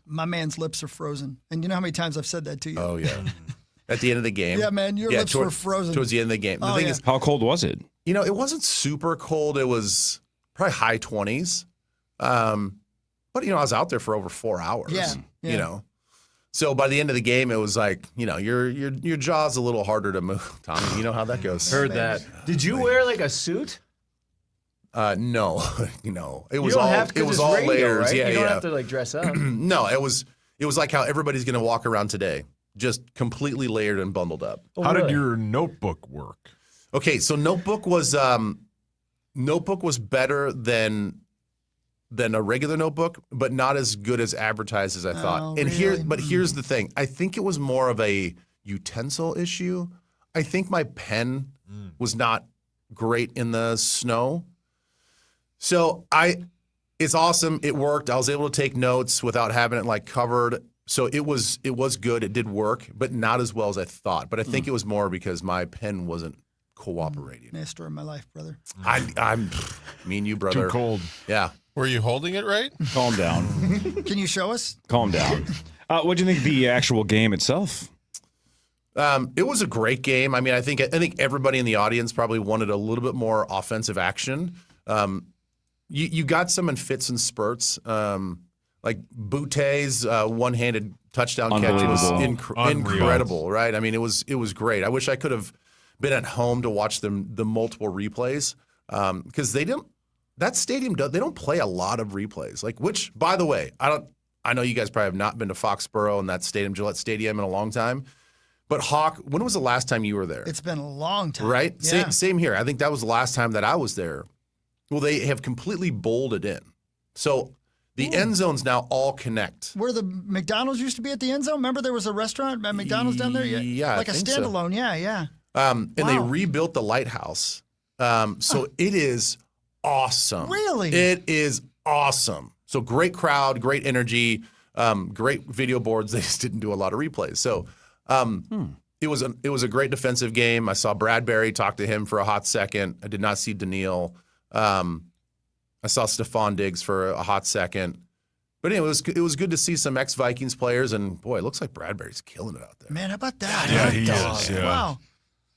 My man's lips are frozen, and you know how many times I've said that to you. Oh yeah. At the end of the game. Yeah, man, your lips were frozen towards the end of the game. The thing is, how cold was it? It wasn't super cold. It was probably high 20s. But I was out there for over 4 hours. Yeah. So by the end of the game, it was like, your jaw's a little harder to move. Tommy, you know how that goes. Heard that. Did you wear like a suit? No. It was all radio, layers. Right? Yeah, you don't have to like dress up. No, it was like how everybody's going to walk around today, just completely layered and bundled up. How did your notebook work? Okay, so notebook was better than a regular notebook, but not as good as advertised as I thought. And here's the thing. I think it was more of a utensil issue. I think my pen was not great in the snow. So it's awesome. It worked. I was able to take notes without having it like covered. So it was good. It did work, but not as well as I thought. But I think it was more because my pen wasn't cooperating. Nice story of my life, brother. I'm me and you, brother. Too cold. Yeah. Were you holding it right? Calm down. Can you show us? Calm down. What do you think of the actual game itself? It was a great game. I mean, I think everybody in the audience probably wanted a little bit more offensive action. You got some in fits and spurts. Like Boute's one-handed touchdown catch was incredible, right? I mean, it was great. I wish I could have been at home to watch the multiple replays because that stadium they don't play a lot of replays. Like, which, by the way, I know you guys probably have not been to Foxborough and that stadium, Gillette Stadium, in a long time. But Hawk, when was the last time you were there? It's been a long time. Right? Yeah. Same here. I think that was the last time that I was there. Well, they have completely bolted in. So the end zones now all connect. Where the McDonald's used to be at the end zone? Remember there was a restaurant at McDonald's down there? Yeah, like I a think so. standalone. Yeah. And they rebuilt the lighthouse. So it is awesome. Really? It is awesome. So great crowd, great energy, great video boards. They just didn't do a lot of replays. So it was a great defensive game. I saw Bradbury, talk to him for a hot second. I did not see Daniil. I saw Stephon Diggs for a hot second. But anyway, it was good to see some ex-Vikings players, and boy, it looks like Bradbury's killing it out there. Man, how about that? Yeah, he is. Yeah. Wow.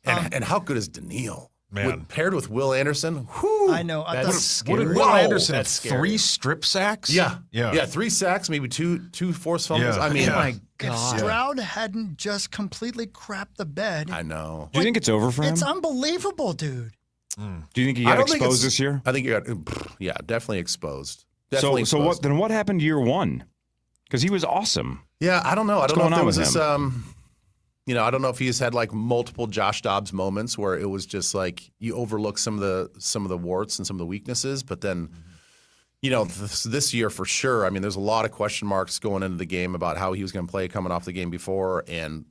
And how good is Daniil? Man. Paired with Will Anderson? Whew, I know. That's What did scary. Will Anderson have? That's scary. 3 strip sacks? Yeah. Yeah. 3 sacks, maybe two forced fumbles. Yeah. I mean, Yeah. If Stroud hadn't just completely crapped the bed, I know. Do you think it's over for him? it's unbelievable, dude. Do you think he I got don't think exposed it's- this year? I think you got, definitely exposed. Definitely So exposed. what happened year one? Because he was awesome. Yeah, I don't know. What's I don't know going if there on was with this. I don't know if he's had like multiple Josh Dobbs moments where it was just like you overlook some of the warts and some of the weaknesses, but then, this year for sure. I mean, there's a lot of question marks going into the game about how he was going to play coming off the game before, and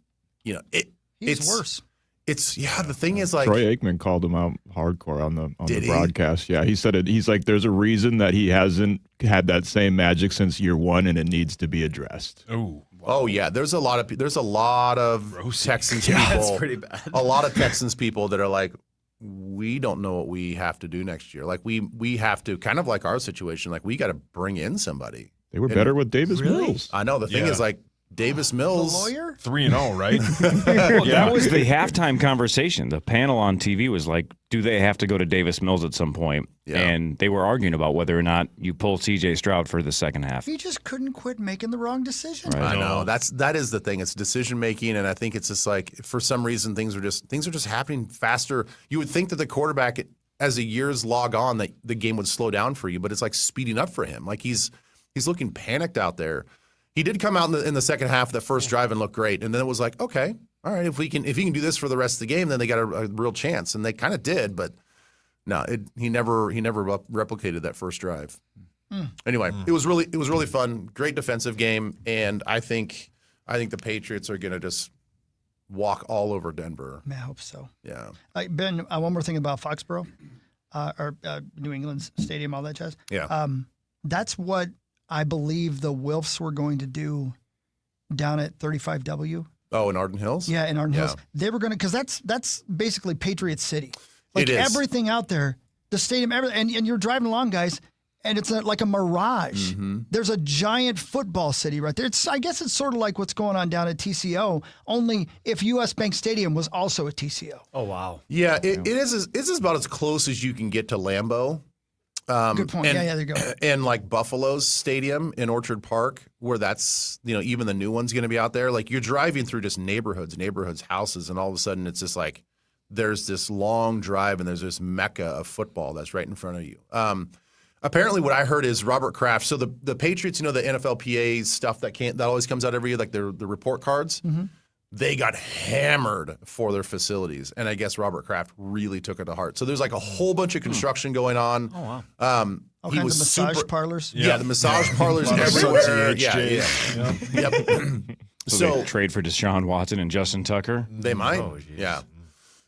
He's worse. It's the thing is like Troy Aikman called him out hardcore on the Did he? broadcast. Yeah, he said it. He's like, there's a reason that he hasn't had that same magic since year one, and it needs to be addressed. Oh yeah, there's a lot of Texans people. Yeah, that's pretty bad. A lot of Texans people that are like, we don't know what we have to do next year. Like we have to, kind of like our situation, like we got to bring in somebody. They were better with Davis Mills. I know. The thing is, like, Davis Mills, lawyer? 3-0, right? Well, that was the halftime conversation. The panel on TV was like, do they have to go to Davis Mills at some point? Yeah. And they were arguing about whether or not you pull C.J. Stroud for the second half. He just couldn't quit making the wrong decision. I know. That is the thing. It's decision making, and I think it's just like, for some reason things are just happening faster. You would think that the quarterback, as the years log on, that the game would slow down for you, but it's like speeding up for him. Like he's looking panicked out there. He did come out in the second half of the first drive and look great, and then it was like, okay, all right, if he can do this for the rest of the game, then they got a real chance, and they kind of did, but no, he never replicated that first drive. Anyway, it was really fun, great defensive game, and I think the Patriots are going to just walk all over Denver. I hope so. Yeah. Ben, one more thing about Foxborough, or New England's stadium, all that jazz. Yeah. That's what I believe the Wilfs were going to do down at 35W. Oh, in Arden Hills? Yeah, in Arden Hills. They were going to, because that's basically Patriot City. Like it is. Everything out there, the stadium, and you're driving along, guys, and it's like a mirage. Mm-hmm. There's a giant football city right there. I guess it's sort of like what's going on down at TCO, only if U.S. Bank Stadium was also at TCO. Oh, wow. Yeah, it is about as close as you can get to Lambeau. Good point. And, there you go. And like Buffalo's stadium in Orchard Park, where that's, even the new one's going to be out there. Like you're driving through just neighborhoods, houses, and all of a sudden it's just like there's this long drive and there's this mecca of football that's right in front of you. Apparently, what I heard is Robert Kraft. So the Patriots, the NFLPA stuff that always comes out every year, like the report cards. Mm-hmm. They got hammered for their facilities, and I guess Robert Kraft really took it to heart. So there's like a whole bunch of construction going on. Oh, wow. All kinds of massage parlors. Yeah, the massage parlors everywhere. Yeah. Yep. So they trade for Deshaun Watson and Justin Tucker? They might. Yeah.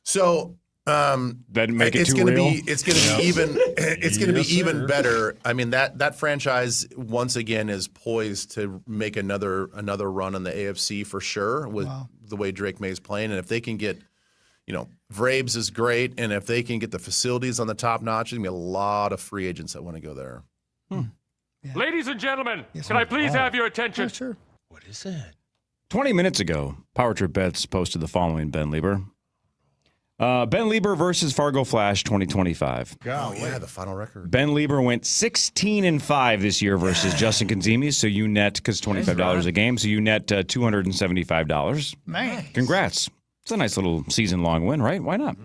So that'd make it it's too gonna real? It's going to be even. It's going to be even better. I mean, that franchise once again is poised to make another run in the AFC for sure with the way Drake May's playing, and if they can get, Vrabes is great, and if they can get the facilities on the top notch, there's going to be a lot of free agents that want to go there. Yeah. Ladies and gentlemen, can I please have your attention? Oh, sure. What is it? 20 minutes ago, Power Trip Bets posted the following, Ben Lieber. Ben Lieber versus Fargo Flash 2025. Oh, yeah, the final record. Ben Lieber went 16-5 this year versus Justin Kanzimi, so you net, because $25 a game, so you net $275. Man. Congrats. It's a nice little season-long win, right? Why not?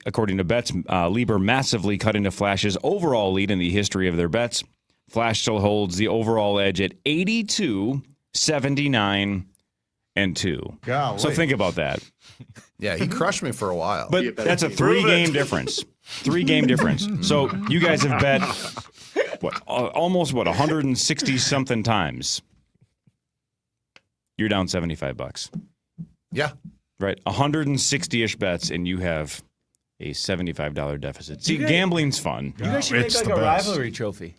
According to bets, Lieber massively cut into Flash's overall lead in the history of their bets. Flash still holds the overall edge at 82, 79, and 2. Golly. So think about that. Yeah, he crushed me for a while. But that's a 3-game difference. 3-game difference. So you guys have bet, almost 160-something times. You're down $75. Yeah. Right? 160-ish bets, and you have a $75 deficit. See, You guys- gambling's fun. You guys should make like a rivalry trophy.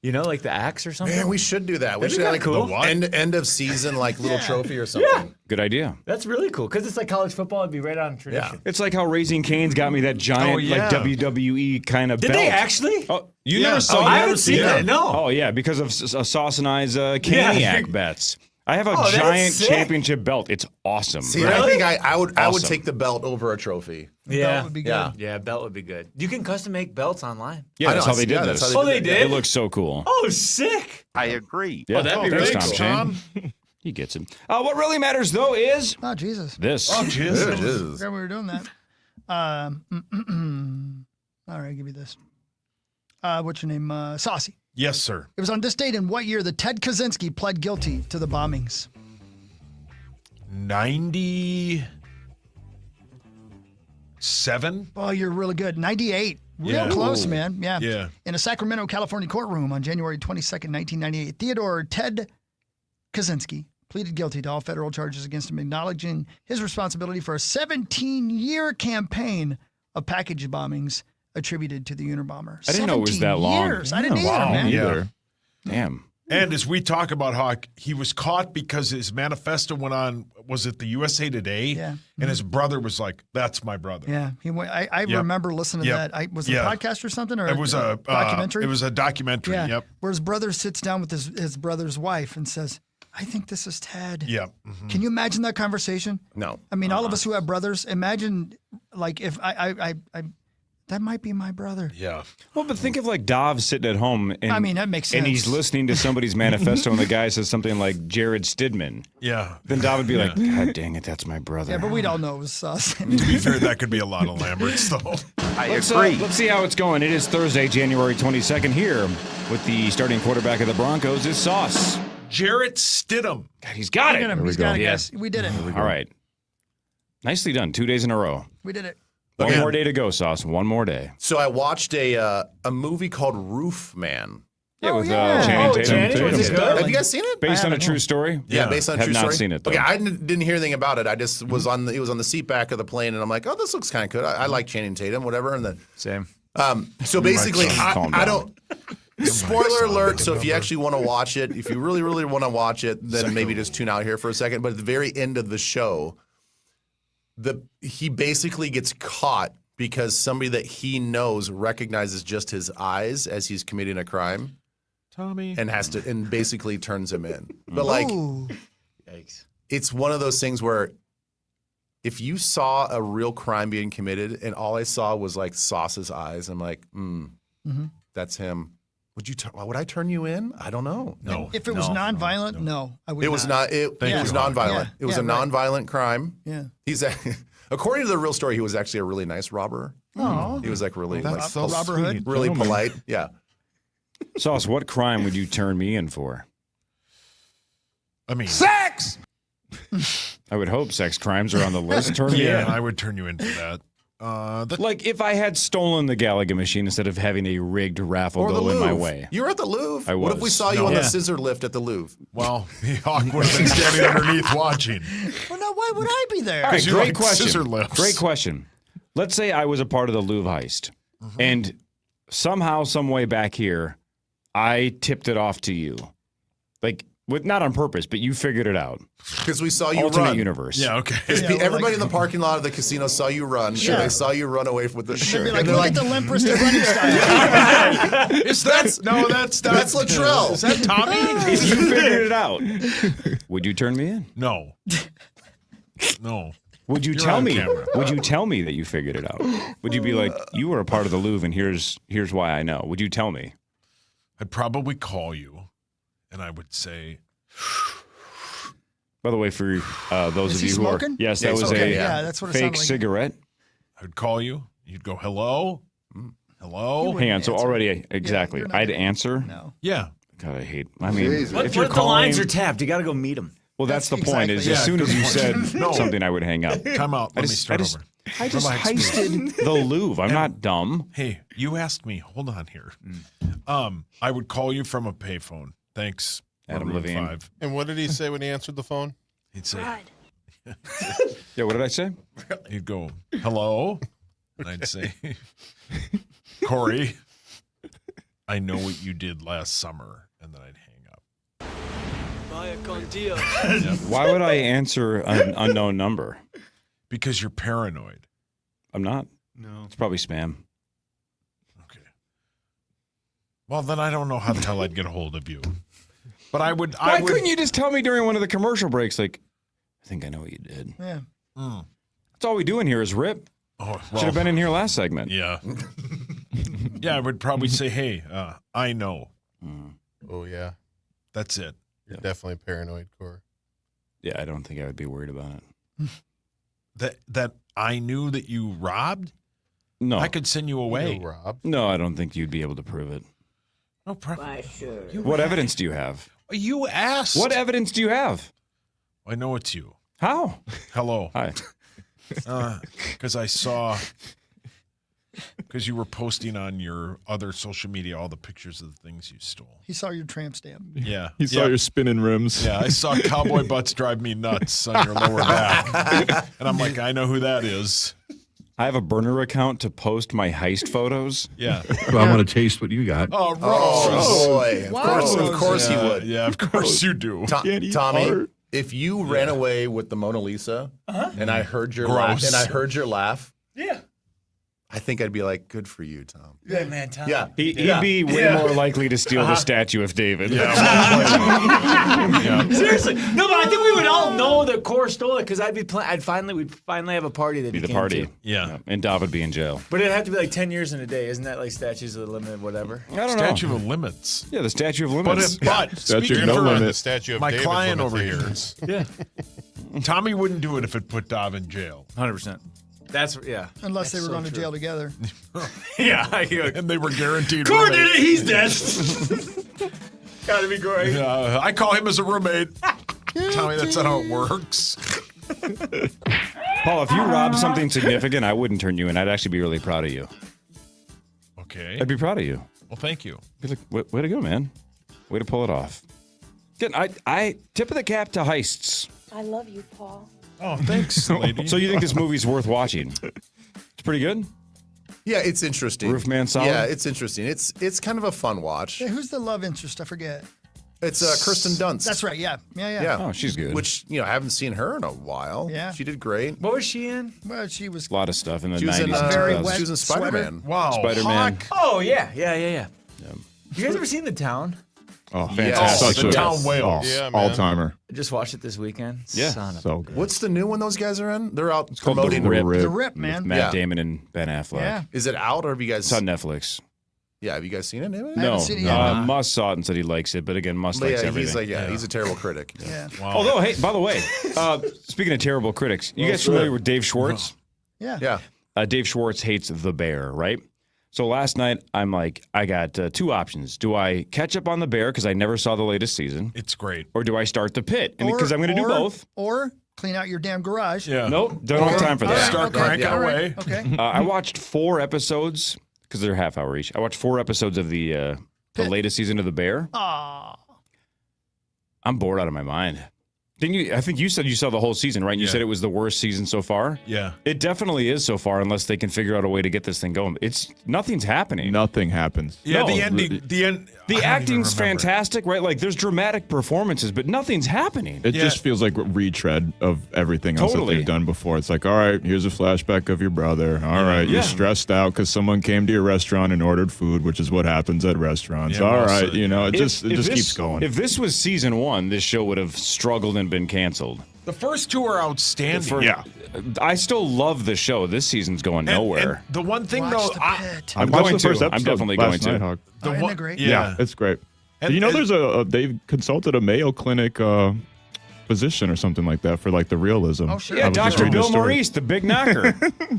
Like the axe or something? Man, we should do that. We That'd should be have kinda like cool. end of season little trophy or something. Yeah. Good idea. That's really cool because it's like college football. It'd be right on tradition. It's like how Raising Cane's got me that giant WWE kind of Did belt. they actually? Oh, you Yeah. never saw Oh, that? I haven't seen that, no. Oh, yeah, because of Sauce and I's Caniac bets. I have a giant championship belt. It's awesome. See, I think I would take the belt over a trophy. Yeah. Belt would be good. Yeah, belt would be good. You can custom make belts online. Yeah, that's how they did yeah, this. that's how they did? It looks so cool. Oh, sick. I agree. Yeah. Oh, that'd be really Thanks, cool. Tom Shane. He gets it. What really matters, though, is Oh, Jesus. this. Oh, Jesus. Forgot we were doing that. All right, I'll give you this. What's your name? Saucy. Yes, sir. It was on this date in what year that Ted Kaczynski pled guilty to the bombings? 97? Oh, you're really good. 98. Real Yeah. close, Ooh. man. Yeah. Yeah. In a Sacramento, California courtroom on January 22nd, 1998, Theodore Ted Kaczynski pleaded guilty to all federal charges against him, acknowledging his responsibility for a 17-year campaign of package bombings attributed to the Unabomber. I didn't know it was that long. Years. I didn't either, Wow. man. Either. Damn. And as we talk about Hawk, he was caught because his manifesto went on, was it the USA Today? Yeah. And his brother was like, that's my brother. Yeah, he went. I remember listening to that. Was it a podcast or something, or it was a documentary? It was a documentary. Yeah. Yep. Where his brother sits down with his brother's wife and says, "I think this is Ted." Yep. Can you imagine that conversation? No. I mean, all of us who have brothers, imagine like if I that might be my brother. Yeah. Well, but think of like Dov sitting at home. And, I mean, that makes And he's sense. listening to somebody's manifesto, and the guy says something like Jared Stidman. Yeah. Then Dov would be like, God dang it, that's my brother. Yeah, but we'd all know it was us. To be fair, that could be a lot of Lamberts, though. Let's see how it's going. It is Thursday, January 22nd here with the starting quarterback of the Broncos is Sauce. Jarrett Stidham. God, he's got it. Look at him. He's got it, guys. We did it. All right. Nicely done. 2 days in a row. We did it. One more day to go, Sauce. One more day. So I watched a movie called Roof Man. Yeah, with Channing Tatum. Is it good? Have you guys seen it? Based on a true story? Yeah, based on a true story. Have not seen it, though. Okay, I didn't hear anything about it. I just was on it was on the seat back of the plane, and I'm like, oh, this looks kind of good. I like Channing Tatum, whatever. And then same. So basically, Calm I down. don't. Spoiler alert. So if you actually want to watch it, if you really, really want to watch it, then maybe just tune out here for a second. But at the very end of the show, he basically gets caught because somebody that he knows recognizes just his eyes as he's committing a crime. Tommy. And basically turns him in. But like, Yikes. It's one of those things where if you saw a real crime being committed and all I saw was like Sauce's eyes, I'm like, that's him. Would I turn you in? I don't know. No. If it was nonviolent, no, I would. It was not. It was nonviolent. Yeah. It was a nonviolent crime. Yeah. He's according to the real story, he was actually a really nice robber. Oh. He was like really That's so Robber Hood? sweet. really polite. Yeah. Sauce, what crime would you turn me in for? I mean, Sex! I would hope sex crimes are on the list. Turn me yeah, in. I would turn you in for that. Like if I had stolen the Gallagher machine instead of having a rigged raffle Or the go in my Louvre. way. You were at the Louvre. I What if we was. saw you No. on the Yeah. scissor lift at the Louvre? Well, Hawk would have been standing underneath watching. Well, now why would I be there? All right, you great like question. scissor lifts. Great question. Let's say I was a part of the Louvre heist, and somehow, some way back here, I tipped it off to you, like not on purpose, but you figured it out. Because we saw you Alternate run. universe. Yeah, okay. Everybody in the parking lot of the casino saw you run. Sure. They saw you run away with the. They'd be like, and they're look at the limp wristed running style. That's Latrell. Is that Tommy? If you figured it out, would you turn me in? No. No. Would you You're tell on me? camera. Would you tell me that you figured it out? Would you be like, you were a part of the Louvre, and here's why I know? Would you tell me? I'd probably call you, and I would say, By the way, for those Is of he you who are, smoking? yes, Yeah, that he's was okay, a yeah. that's what it fake sounded like. cigarette. I'd call you. You'd go, hello? Hello? You Hang on. So answer. already, exactly. you're not I'd gonna- anser. No. Yeah. God, I hate. I mean, What if if you're the calling, lines are tapped? You got to go meet them. well, that's the That's point. Is exactly- as soon Yeah, as you good said point. No. something, I would hang up. Time out. Let me start over. I just Relax, please. heisted the Louvre. I'm not dumb. Hey, you asked me. Hold on here. I would call you from a payphone. Thanks, Adam Maroon Levine. 5. And what did he say when he answered the phone? He'd say, Yeah, what did I say? he'd go, hello? And I'd say, Corey, I know what you did last summer. And then I'd hang up. Why would I answer an unknown number? Because you're paranoid. I'm not. No. It's probably spam. Okay. Well, then I don't know how the hell I'd get a hold of you. But I would. Why couldn't you just tell me during one of the commercial breaks? Like, I think I know what you did. Yeah. That's all we do in here is rip. Oh, Should have been in here last segment. Yeah. Yeah, I would probably say, hey, I know. Oh, yeah. That's it. You're definitely paranoid, Corey. Yeah, I don't think I would be worried about it. That I knew that you robbed? No. I could send you away. You Rob. No, I don't think you'd be able to prove it. No problem. What evidence do you have? You asked. What evidence do you have? I know it's you. How? Hello. Hi. Because I saw, because you were posting on your other social media all the pictures of the things you stole. He saw your tramp stamp. Yeah. He saw your spinning rims. Yeah, I saw cowboy butts drive me nuts on your lower back. And I'm like, I know who that is. I have a burner account to post my heist photos. Yeah. Well, I want to taste what you got. Oh, Rose. Oh, boy. Wow. Of course you would. Yeah, of course you do. Tommy, if you ran away with the Mona Lisa and I heard your laugh, Yeah. I think I'd be like, good for you, Tom. Yeah, man, Tom. Yeah. He'd be way more likely to steal the statue of David. Seriously. No, but I think we would all know that Core stole it because we'd finally have a party that Be the came party. to. Yeah. And Dav would be in jail. But it'd have to be like 10 years in a day. Isn't that like statutes of the limit, whatever? I don't Statute know. of limits. Yeah, the statue of limits. But Statute speaking no for limit. The statue of my David's client over here, limitations. Yeah. Tommy wouldn't do it if it put Dav in jail. 100%. Unless they were going to jail together. Yeah. And they were guaranteed Core did roommates. it. He's dead. Gotta be great. I call him as a roommate. Tommy, that's not how it works. Paul, if you robbed something significant, I wouldn't turn you in. I'd actually be really proud of you. Okay. I'd be proud of you. Well, thank you. Be like, way to go, man. Way to pull it off. Good. I tip of the cap to heists. I love you, Paul. Oh, thanks, lady. So you think this movie's worth watching? It's pretty good? Yeah, it's interesting. Roofman solid? Yeah, it's interesting. It's kind of a fun watch. Yeah, who's the love interest? I forget. It's Kirsten Dunst. That's right. Yeah. Oh, she's good. Which, I haven't seen her in a while. Yeah. She did great. What was she in? Well, she was A lot of stuff in the She was 90s in, and very 2000s. wet she was in Spider-Man. Wow. Spider-Man. Hawk. Oh, yeah. You guys ever seen The Town? Oh, Yes. fantastic. The Town Whale. Yeah, man. All-timer. I just watched it this weekend. Yeah. Son of So good. What's the new one those guys are in? They're out Called The promoting. Rip. the Rip, With man. Matt Yeah. Damon and Ben Affleck. Yeah. Is it out or have you guys? It's on Netflix. Yeah, have you guys seen it? I No, haven't seen it yet. Musk saw it and said he likes it, but again, Musk But likes yeah, everything. he's a terrible critic. Yeah. Wow. Although, hey, by the way, speaking of terrible critics, you guys familiar with Dave Schwartz? Yeah. Yeah. Dave Schwartz hates The Bear, right? So last night, I'm like, I got two options. Do I catch up on The Bear because I never saw the latest season? It's great. Or do I start The Pit? And because I'm going to do both. Or clean out your damn garage. Yeah. Nope, don't have time for that. Start cranking all right, away. Okay. I watched 4 episodes because they're half hour each. I watched 4 episodes of the latest season of The Bear. Aw. I'm bored out of my mind. Didn't you? I think you said you saw the whole season, right? And you said it was the worst season so far. Yeah. It definitely is so far, unless they can figure out a way to get this thing going. Nothing's happening. Nothing happens. Yeah, No, the ending. The end. The acting's fantastic, right? Like there's dramatic performances, but nothing's happening. It just feels like a retread of everything else that Totally. they've done before. It's like, all right, here's a flashback of your brother. All right, Yeah. you're stressed out because someone came to your restaurant and ordered food, which is what happens at restaurants. Yeah, all well right, said. it If just this- keeps going. If this was season 1, this show would have struggled and been canceled. The first 2 are outstanding. For- I still love the show. This season's going nowhere. And the one thing Watch though, The Pit. I I'm watched going the first to. I'm episode definitely going last to. night, Hawk. Oh, isn't it great? Yeah, it's great. And- you know, and- there's they've consulted a Mayo Clinic physician or something like that for like the realism. Oh, sure. Yeah, I was just Dr. reading Bill a story. Maurice, the big knocker.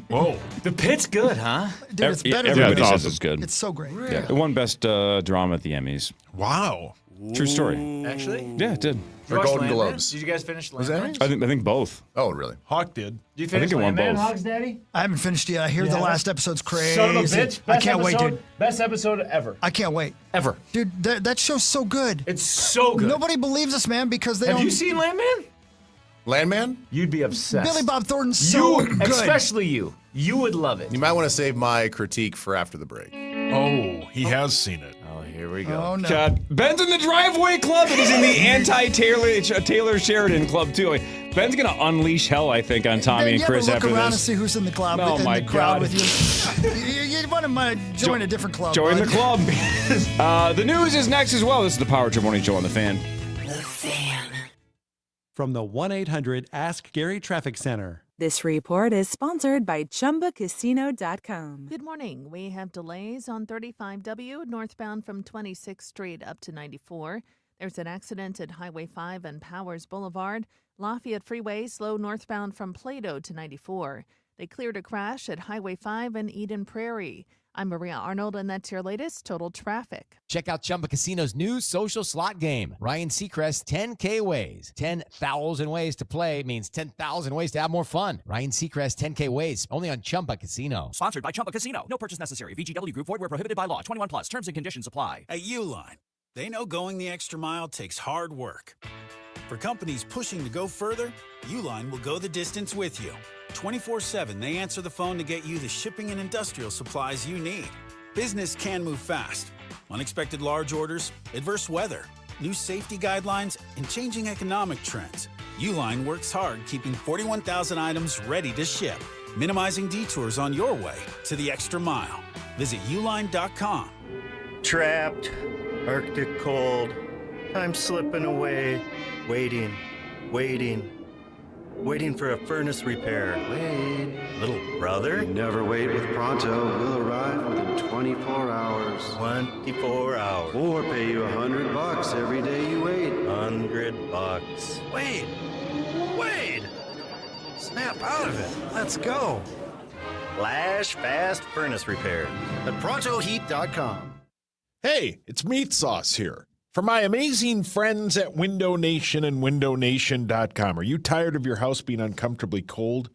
Whoa. The Pit's good, huh? Dude, it's better than Everybody it's says awesome. it's good. It's so great. Yeah, it won best drama at the Emmys. Wow. True story. Actually? Yeah, it did. For You watched Golden Landman? Globes. Did you guys finish Was that Landman? it? I think both. Oh, really? Hawk did. Did you I think finish it won Landman, both. Hogs Daddy? I haven't finished yet. I hear You the haven't? last episode's crazy. Son of a bitch. I Best can't wait, episode- dude. Best episode ever. I can't wait. Ever. Dude, that show's so good. It's so good. Nobody believes us, man, because they Have don't. you seen Landman? Landman? You'd be obsessed. Billy Bob Thornton's so You, good. especially you. You would love it. You might want to save my critique for after the break. Oh, he has seen it. Oh, here we go. Oh, no. God, Ben's in the driveway club, and he's in the anti-Taylor Sheridan club too. Ben's gonna unleash hell, I think, on Tommy Ben, and you Chris ever after look around and this. see who's in the club? Oh, in my the crowd God. with you. you want to join a different club. Join bud. the club. The news is next as well. This is the Power Trip Morning Show on the Fan. From the 1-800-ASK-GARY Traffic Center. This report is sponsored by ChumbaCasino.com. Good morning. We have delays on 35W northbound from 26th Street up to 94. There's an accident at Highway 5 and Powers Boulevard. Lafayette Freeway slow northbound from Plato to 94. They cleared a crash at Highway 5 and Eden Prairie. I'm Maria Arnold, and that's your latest total traffic. Check out Chumba Casino's new social slot game. Ryan Seacrest 10K Ways. 10,000 ways to play means 10,000 ways to have more fun. Ryan Seacrest 10K Ways, only on Chumba Casino. Sponsored by Chumba Casino. No purchase necessary. VGW Group. Void where prohibited by law. 21 plus. Terms and conditions apply. Hey, Uline. They know going the extra mile takes hard work. For companies pushing to go further, Uline will go the distance with you. 24/7, they answer the phone to get you the shipping and industrial supplies you need. Business can move fast. Unexpected large orders, adverse weather, new safety guidelines, and changing economic trends. Uline works hard keeping 41,000 items ready to ship, minimizing detours on your way to the extra mile. Visit uline.com. Trapped, Arctic cold, I'm slipping away, waiting for a furnace repair. Wait, little brother? You never wait with Pronto. We'll arrive within 24 hours. 24 hours. Or pay you $100 every day you wait. $100. Wait! Snap out of it. Let's go. Flash Fast Furnace Repair at ProntoHeat.com. Hey, it's Meat Sauce here. For my amazing friends at Window Nation and WindowNation.com. Are you tired of your house being uncomfortably cold?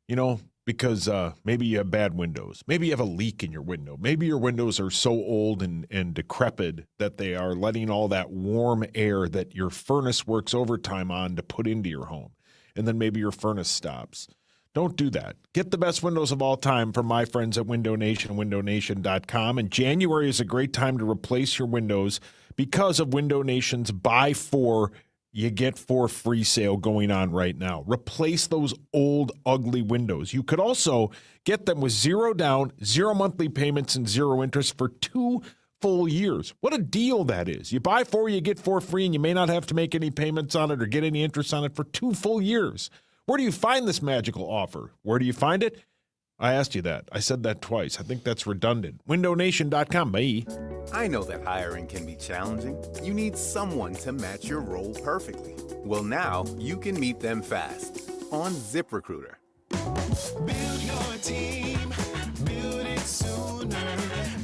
You know, because maybe you have bad windows. Maybe you have a leak in your window. Maybe your windows are so old and decrepit that they are letting all that warm air that your furnace works overtime on to put into your home. And then maybe your furnace stops. Don't do that. Get the best windows of all time from my friends at Window Nation and WindowNation.com. And January is a great time to replace your windows because of Window Nation's Buy 4, You Get 4 free sale going on right now. Replace those old, ugly windows. You could also get them with 0 down, 0 monthly payments, and 0 interest for 2 full years. What a deal that is. You buy 4, you get 4 free, and you may not have to make any payments on it or get any interest on it for 2 full years. Where do you find this magical offer? Where do you find it? I asked you that. I said that twice. I think that's redundant. WindowNation.com. Bye. I know that hiring can be challenging. You need someone to match your role perfectly. Well, now you can meet them fast on ZipRecruiter. Build your team. Build it sooner.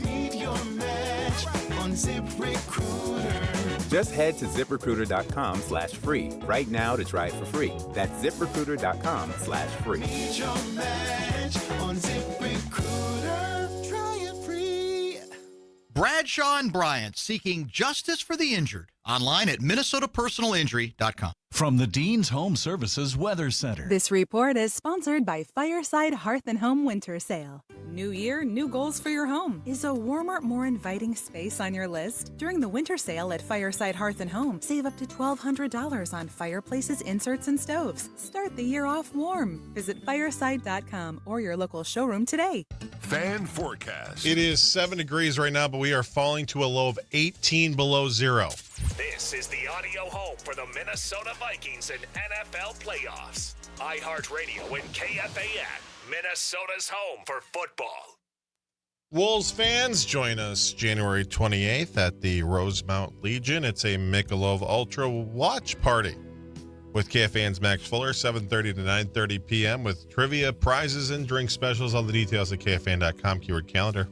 Meet your match on ZipRecruiter. Just head to ZipRecruiter.com/free right now to try it for free. That's ZipRecruiter.com/free. Meet your match on ZipRecruiter. Try it free. Bradshaw and Bryant, seeking justice for the injured. Online at MinnesotaPersonalInjury.com. From the Dean's Home Services Weather Center. This report is sponsored by Fireside Hearth and Home Winter Sale. New year, new goals for your home. Is a warmer, more inviting space on your list? During the winter sale at Fireside Hearth and Home, save up to $1,200 on fireplaces, inserts, and stoves. Start the year off warm. Visit fireside.com or your local showroom today. Fan forecast. It is 7 degrees right now, but we are falling to a low of 18 below zero. This is the audio home for the Minnesota Vikings and NFL playoffs. iHeartRadio and KFAN, Minnesota's home for football. Wolves fans, join us January 28th at the Rosemount Legion. It's a Michelob Ultra watch party with KFAN's Max Fuller, 7:30 to 9:30 p.m. with trivia, prizes, and drink specials. All the details at KFAN.com, keyword calendar.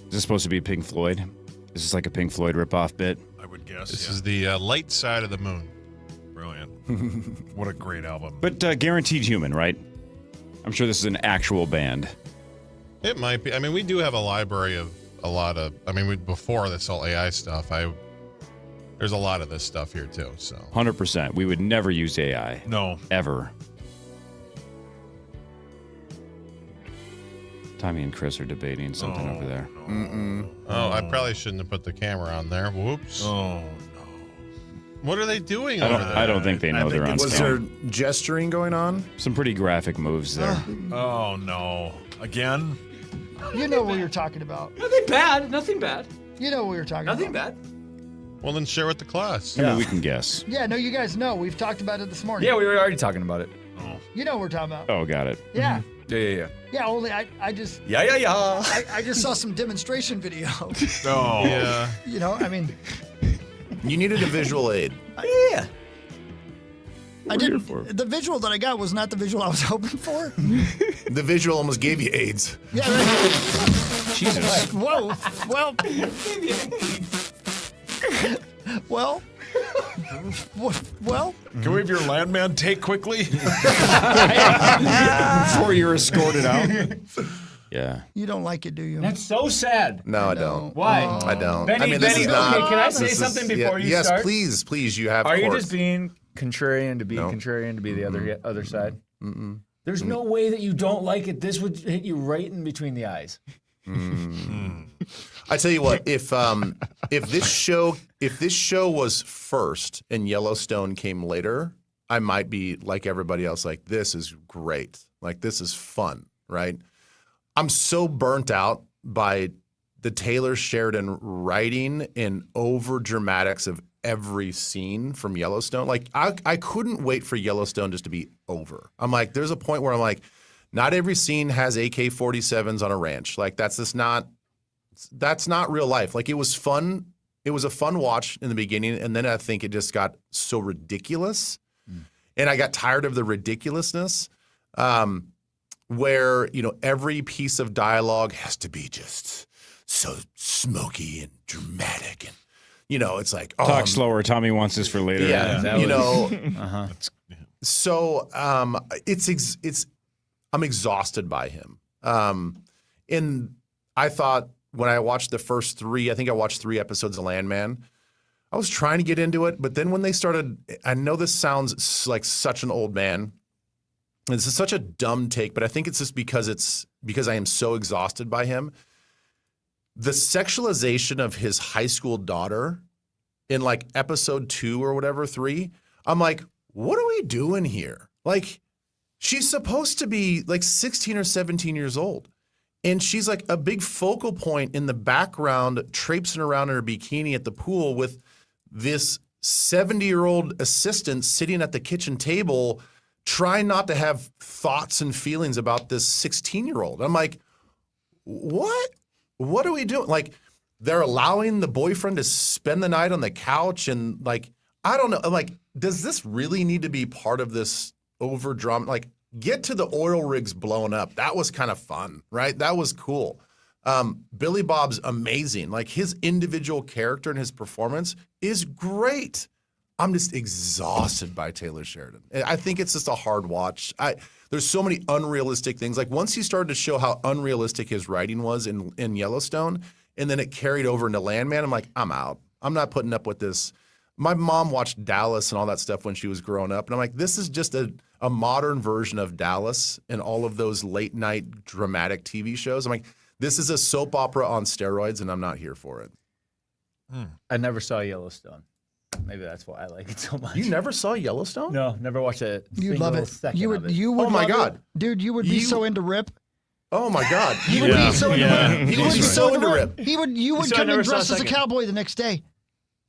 Is this supposed to be Pink Floyd? Is this like a Pink Floyd ripoff bit? I would guess. This is the light side of the moon. Brilliant. What a great album. But Guaranteed Human, right? I'm sure this is an actual band. It might be. I mean, we do have a library of a lot of, before this whole AI stuff, there's a lot of this stuff here too, so. 100%. We would never use AI. No. Ever. Tommy and Chris are debating something over there. Oh, I probably shouldn't have put the camera on there. Whoops. Oh, no. What are they doing I over there? I don't think they know they're on Was there gesturing going on? Some pretty graphic moves there. Oh, no. Again? You know what you're talking about. Nothing bad. Nothing bad. You know what you're talking Nothing about. bad. Well, then share with the class. I mean, we can guess. Yeah, no, you guys know. We've talked about it this morning. Yeah, we were already talking about it. You know what we're talking about. Oh, got it. Yeah. Yeah. Yeah, only I just... Yeah. I just saw some demonstration video. Oh. Yeah. You know, I mean... You needed a visual aid. Yeah. I didn't. The visual that I got was not the visual I was hoping for. The visual almost gave you AIDS. Yeah, right. Jesus. Whoa. Well. Well. Well, Can we have your landman take quickly? Before you're escorted out. Yeah. you don't like it, do you? That's so sad. No, I don't. Why? I don't. Benny, I mean, this Benny, is not. okay, can I say this is- something before you start? Yes, please. You have. Are you course. just being contrarian to be contrarian to be the other side? Mm-mm. There's no way that you don't like it. This would hit you right in between the eyes. I tell you what, if this show was first and Yellowstone came later, I might be like everybody else, like this is great, like this is fun, right? I'm so burnt out by the Taylor Sheridan writing and over dramatics of every scene from Yellowstone. Like I couldn't wait for Yellowstone just to be over. I'm like, there's a point where I'm like, not every scene has AK-47s on a ranch. Like that's not real life. Like it was fun. It was a fun watch in the beginning, and then I think it just got so ridiculous, and I got tired of the ridiculousness. Where every piece of dialogue has to be just so smoky and dramatic, and it's like Talk slower. Tommy wants this for later. Yeah, So I'm exhausted by him. And I thought when I watched the first three, I think I watched 3 episodes of Landman, I was trying to get into it. But then when they started, I know this sounds like such an old man. This is such a dumb take, but I think it's just because I am so exhausted by him. The sexualization of his high school daughter in like episode 2 or whatever, 3, I'm like, what are we doing here? Like, she's supposed to be like 16 or 17 years old. And she's like a big focal point in the background, traipsing around in her bikini at the pool with this 70-year-old assistant sitting at the kitchen table trying not to have thoughts and feelings about this 16-year-old. I'm like, what? What are we doing? Like, they're allowing the boyfriend to spend the night on the couch and like, I don't know. Like, does this really need to be part of this over drama? Like, get to the oil rigs blowing up. That was kind of fun, right? That was cool. Billy Bob's amazing. Like, his individual character and his performance is great. I'm just exhausted by Taylor Sheridan. I think it's just a hard watch. There's so many unrealistic things. Like, once he started to show how unrealistic his writing was in Yellowstone, and then it carried over into Landman, I'm like, I'm out. I'm not putting up with this. My mom watched Dallas and all that stuff when she was growing up, and I'm like, this is just a modern version of Dallas and all of those late night dramatic TV shows. I'm like, this is a soap opera on steroids, and I'm not here for it. I never saw Yellowstone. Maybe that's why I like it so much. You never saw Yellowstone? No, never watched it. You'd love it. You would. Oh my God, dude! You would be so into Rip. Oh my God, He would be so into Rip. He would be so into Rip. You would come and dress as a cowboy the next day.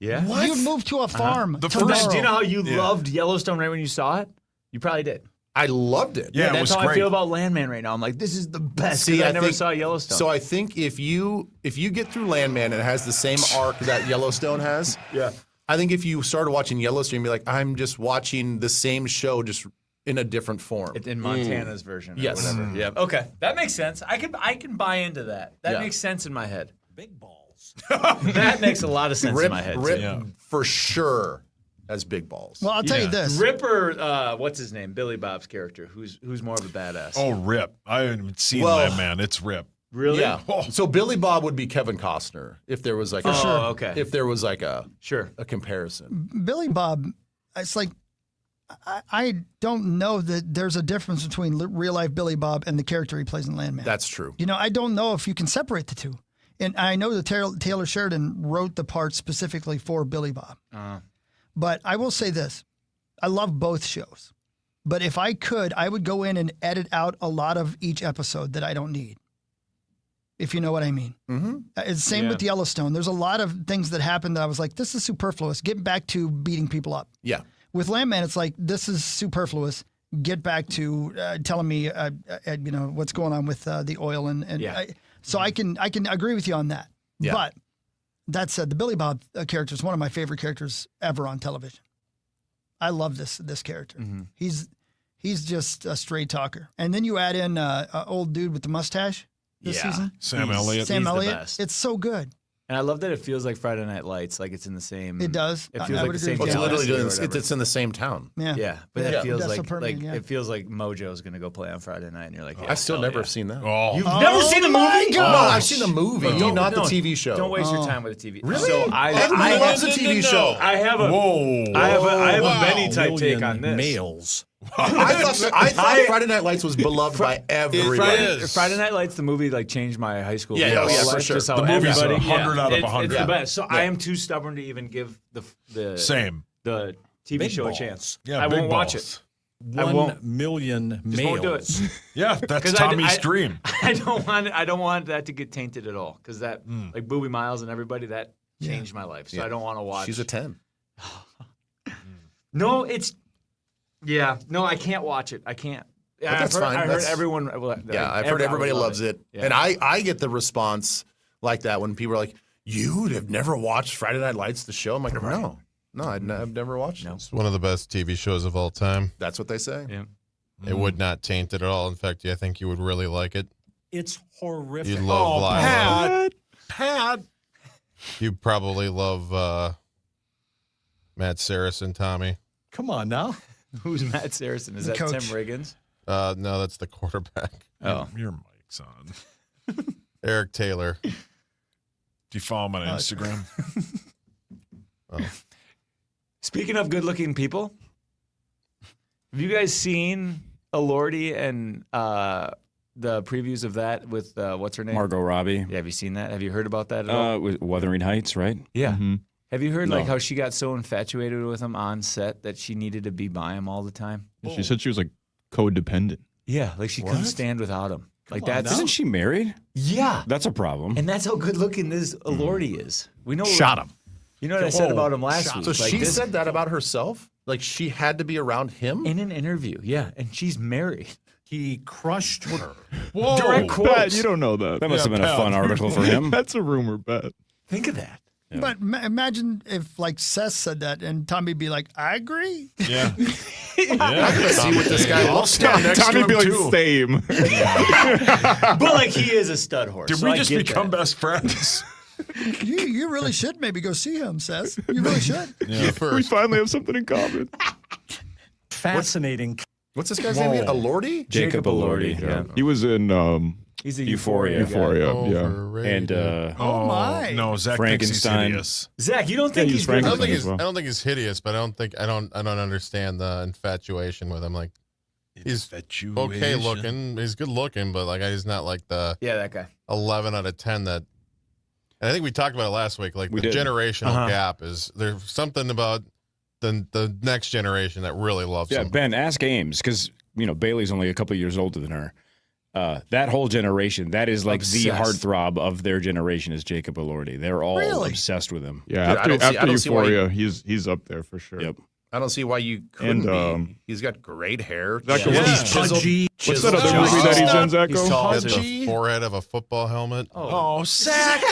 Yeah. What? You'd move to a farm. Do you know how you loved Yellowstone right when you saw it? You probably did. I loved it. Yeah, that's how I feel about Landman right now. I'm like, this is the best. See, I never saw Yellowstone. So I think if you get through Landman and it has the same arc that Yellowstone has, yeah. I think if you started watching Yellowstone, you'd be like, I'm just watching the same show, just in a different form. It's in Montana's version. Or Yes. whatever. Yeah. Okay, that makes sense. I can buy into that. That Yeah. makes sense in my head. Big balls. That makes a lot of sense in my head. Rip too. for sure has big balls. Well, I'll tell you this. Rip or what's his name? Billy Bob's character. Who's more of a badass? Oh, Rip. I haven't seen Well- Landman. It's Rip. Really? Yeah. So Billy Bob would be Kevin Costner if there was like For sure. Okay. if there was like a Sure. a comparison. Billy Bob, it's like I don't know that there's a difference between real life Billy Bob and the character he plays in Landman. That's true. I don't know if you can separate the two. And I know that Taylor Sheridan wrote the part specifically for Billy Bob. But I will say this. I love both shows. But if I could, I would go in and edit out a lot of each episode that I don't need. If you know what I mean. Mm-hmm. It's the same with Yellowstone. There's a lot of things that happened that I was like, this is superfluous. Get back to beating people up. Yeah. With Landman, it's like, this is superfluous. Get back to telling me, what's going on with the oil and so I can agree with you on that. Yeah. But that said, the Billy Bob character is one of my favorite characters ever on television. I love this character. Mm-hmm. He's just a straight talker. And then you add in an old dude with the mustache this season. Sam Elliott. Sam He's the Elliott. best. It's so good. And I love that it feels like Friday Night Lights, like it's in the same. It does. It I feels like would the same. agree with Well, it's you. literally it's in the same town. Yeah. Yeah, but Yeah. that feels Odessa, like Permian, yeah. it feels like Mojo's gonna go play on Friday night, and you're like, I still never have seen that. Oh, You've never seen the movie? No, I've seen the movie, Don't- not the don't- TV show. Don't waste your time with the TV. Really? So Everybody loves the TV show. I have a many type take on this. Males. I thought Friday Night Lights was beloved by everybody. Friday Night Lights, the movie, like changed my high school. Yeah, life, for sure. just how The movie's everybody- 100 out of it's 100. the best. So Yeah. I am too stubborn to even give the Same. the TV Big show balls. a chance. Yeah, I big won't watch balls. it. I 1 won't. million Just males. won't do it. Yeah, that's 'Cause Tommy's dream. I don't want that to get tainted at all because that like Boobie Miles and everybody that changed my life. So I don't want to watch. She's a 10. No, it's no, I can't watch it. I can't. But that's I've heard, fine. I heard That's- everyone. Yeah, I've heard everybody would love loves it. Yeah. And I get the response like that when people are like, "You have never watched Friday Night Lights, the show?" I'm like, "No, I've never watched it." It's one of the best TV shows of all time. That's what they say. Yeah. It would not taint it at all. In fact, I think you would really like it. It's horrific. You'd love Lila. Pat. You probably love Matt Saracen, Tommy. Come on now. Who's Matt Saracen? Is The that coach. Tim Riggins? No, that's the quarterback. Oh, Your mic's on. Eric Taylor. Do you follow him on Instagram? speaking of good-looking people, have you guys seen Elordi and the previews of that with what's her name? Margot Robbie. Yeah, have you seen that? Have you heard about that at all? With Wuthering Heights, right? Yeah. Mm-hmm. Have you heard like No. how she got so infatuated with him on set that she needed to be by him all the time? She said she was like codependent. Yeah, like she couldn't stand without him. Like that's Isn't she married? Yeah, That's a problem. and that's how good looking this Elordi is. We know Shot him. You know what I said about him last week? So Like she this- said that about herself? Like she had to be around him? in an interview. Yeah, and she's married. He crushed her. Whoa. Direct quotes. Bet, you don't know that. That must have been a fun article for him. That's a rumor, bet. Think of that. Yeah. But imagine if like Seth said that and Tommy'd be like, "I agree." Yeah. Let's see what this guy I'll looks stand next to Tommy'd him be like, too. same. But like he is a stud horse. Did so we I just get become that. best friends? You really should maybe go see him, Seth. You really should. Yeah, We first. finally have something in common. Fascinating. What's this guy's name again? Elordi? Jacob Elordi. Yeah. Yeah. He was in He's a Euphoria. Euphoria. Yeah. Overrated. And Oh, my. No, Zach thinks he's Frankenstein. hideous. Zach, you don't think Yeah, he's he's good? I don't Frankenstein think as he's. well. I don't think he's hideous, but I don't understand the infatuation with him. Like he's okay looking. He's good looking, but like he's not like the Yeah, that guy. 11 out of 10 that. And I think we talked about it last week. Like We the did. generational gap is there's something about the next generation that really loves Yeah, him. Ben, ask Ames because Bailey's only a couple of years older than her. That whole generation, that is like the Obsessed. heartthrob of their generation is Jacob Elordi. They're all Really? obsessed with him. Yeah, Dude, I after don't see why Euphoria, he's up there for sure. Yep. I don't see why you couldn't And, be. He's got great hair. Zach, Yeah. what's- He's chiseled. What's that other chiseled movie that he's in, Zacho? He's tall, Has too. the forehead of a football helmet. Oh, Zach.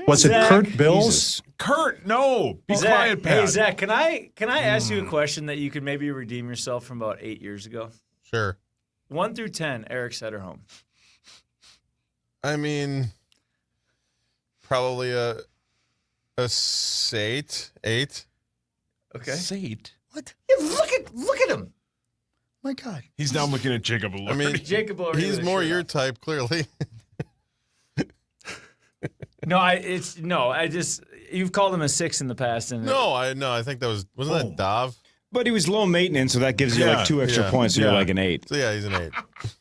Was it Zach, Kurt Bills? Jesus. Kurt, no. Be Zach, quiet, Pat. hey Zach, can I ask you a question that you could maybe redeem yourself from about 8 years ago? Sure. 1 through 10, Eric Sederholm. I mean, probably a 8. Okay. Sate. What? Yeah, look at him. My God. He's now looking at Jacob Elordi. I mean, Jacob Elordi he's with a more shirt your on. type, clearly. You've called him a 6 in the past, and No, I think that wasn't that Dov? But he was low maintenance, so that gives you Yeah, like 2 extra yeah, points, so you're yeah. like an 8. So yeah, he's an 8. It's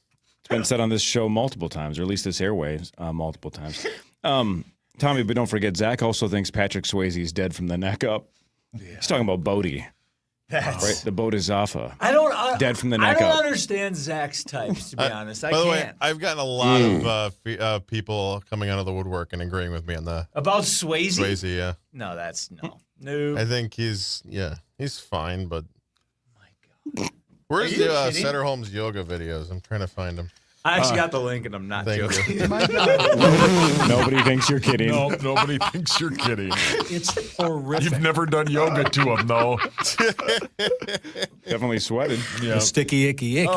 been said on this show multiple times, or at least this airwaves multiple times. Tommy, but don't forget, Zach also thinks Patrick Swayze is dead from the neck up. He's talking about Bodie. Right? The Bodhisattva. I don't Dead from the I neck don't up. understand Zach's types, to be honest. I By the can't. way, I've gotten a lot of people coming out of the woodwork and agreeing with me on the About Swayze? Swayze. Yeah, No, that's no. I think he's fine, but where's Are you the kidding? Sederholm's yoga videos? I'm trying to find them. I actually got the link, and I'm not Thank joking. you. My God. Nobody thinks you're kidding. No, nobody thinks you're kidding. It's horrific. You've never done yoga to him, though. Definitely sweated. Yeah. The sticky, icky, icky.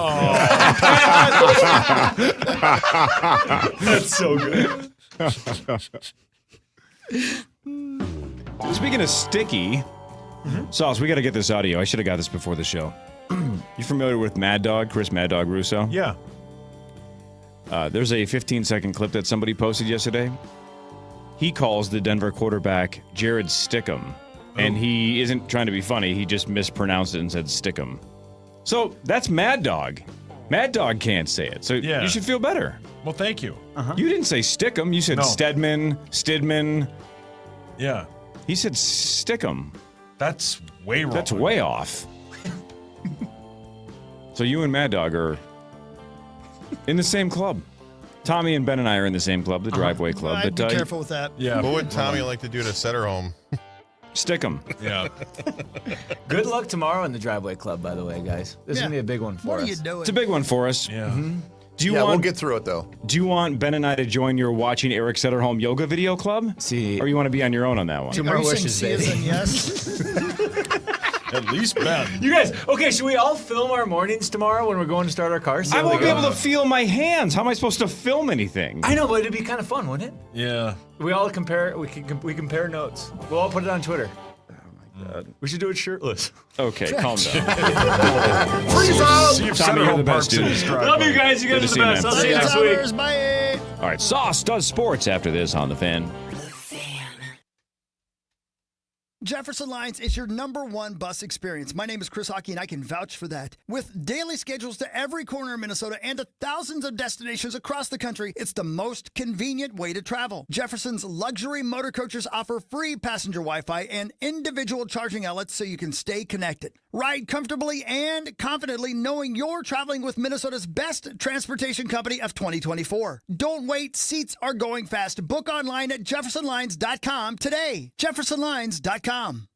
That's so good. Speaking of sticky, Sauce, we got to get this audio. I should have got this before the show. You familiar with Mad Dog, Chris Mad Dog Russo? Yeah. There's a 15-second clip that somebody posted yesterday. He calls the Denver quarterback Jared Stickum, and he isn't trying to be funny. He just mispronounced it and said Stickum. So that's Mad Dog. Mad Dog can't say it, so you should feel better. Well, thank you. You didn't say Stickum. You said Stidman. Yeah. He said Stickum. That's way wrong. That's way off. So you and Mad Dog are in the same club. Tommy and Ben and I are in the same club, the Driveway Club. I'd be careful with that. Yeah. What would Tommy like to do to set her home? Stick 'em. Yeah. Good luck tomorrow in the Driveway Club, by the way, guys. This is going to be a big one for us. What are you doing? It's a big one for us. Yeah. Do you want, we'll get through it, though. Do you want Ben and I to join your Watching Eric Setterholm Yoga Video Club? See. Or you want to be on your own on that one? Two more wishes, baby. Yes. At least Ben. You guys, okay, should we all film our mornings tomorrow when we're going to start our cars? I won't be able to feel my hands. How am I supposed to film anything? I know, but it'd be kind of fun, wouldn't it? Yeah. We all compare. We compare notes. We'll all put it on Twitter. We should do it shirtless. Okay, calm down. Freeze up! See if Tommy, you're the best, Center dude. Love you guys. You guys are the best. I'll see you next week. Bye. All right, Sauce does sports after this on The Fan. Jefferson Lines is your #1 bus experience. My name is Chris Hockey, and I can vouch for that. With daily schedules to every corner of Minnesota and to thousands of destinations across the country, it's the most convenient way to travel. Jefferson's luxury motor coaches offer free passenger Wi-Fi and individual charging outlets so you can stay connected. Ride comfortably and confidently knowing you're traveling with Minnesota's best transportation company of 2024. Don't wait. Seats are going fast. Book online at jeffersonlines.com today. jeffersonlines.com.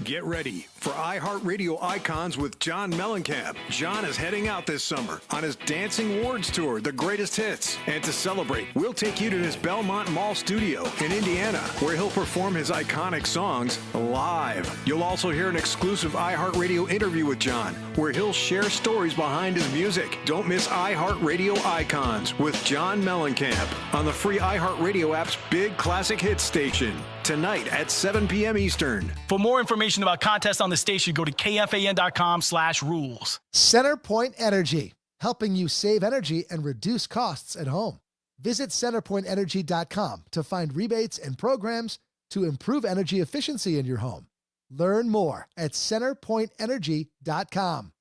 Get ready for iHeartRadio Icons with John Mellencamp. John is heading out this summer on his Dancing Awards Tour, The Greatest Hits. And to celebrate, we'll take you to his Belmont Mall studio in Indiana, where he'll perform his iconic songs live. You'll also hear an exclusive iHeartRadio interview with John, where he'll share stories behind his music. Don't miss iHeartRadio Icons with John Mellencamp on the free iHeartRadio app's Big Classic Hits station. Tonight at 7 p.m. Eastern. For more information about contests on the station, go to kfan.com/rules. CenterPoint Energy, helping you save energy and reduce costs at home. Visit centerpointenergy.com to find rebates and programs to improve energy efficiency in your home. Learn more at centerpointenergy.com.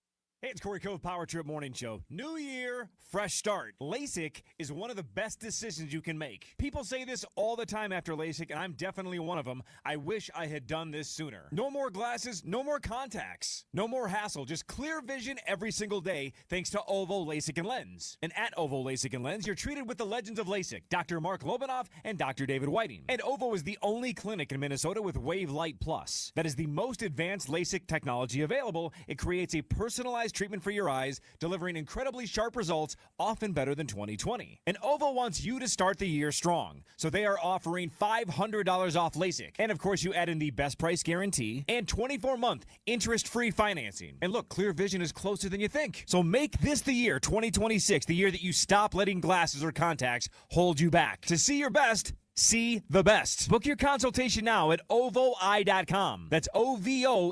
Hey, it's Corey Cove, Power Trip Morning Show. New year, fresh start. LASIK is one of the best decisions you can make. People say this all the time after LASIK, and I'm definitely one of them. I wish I had done this sooner. No more glasses, no more contacts, no more hassle. Just clear vision every single day thanks to Ovo LASIK and Lens. And at Ovo LASIK and Lens, you're treated with the legends of LASIK, Dr. Mark Lobanoff and Dr. David Whiting. And Ovo is the only clinic in Minnesota with Wave Light Plus. That is the most advanced LASIK technology available. It creates a personalized treatment for your eyes, delivering incredibly sharp results, often better than 20/20. And Ovo wants you to start the year strong, so they are offering $500 off LASIK. And of course, you add in the best price guarantee and 24-month interest-free financing. And look, clear vision is closer than you think. So make this the year 2026, the year that you stop letting glasses or contacts hold you back. To see your best, see the best. Book your consultation now at ovoi.com. That's OVOEYE.com.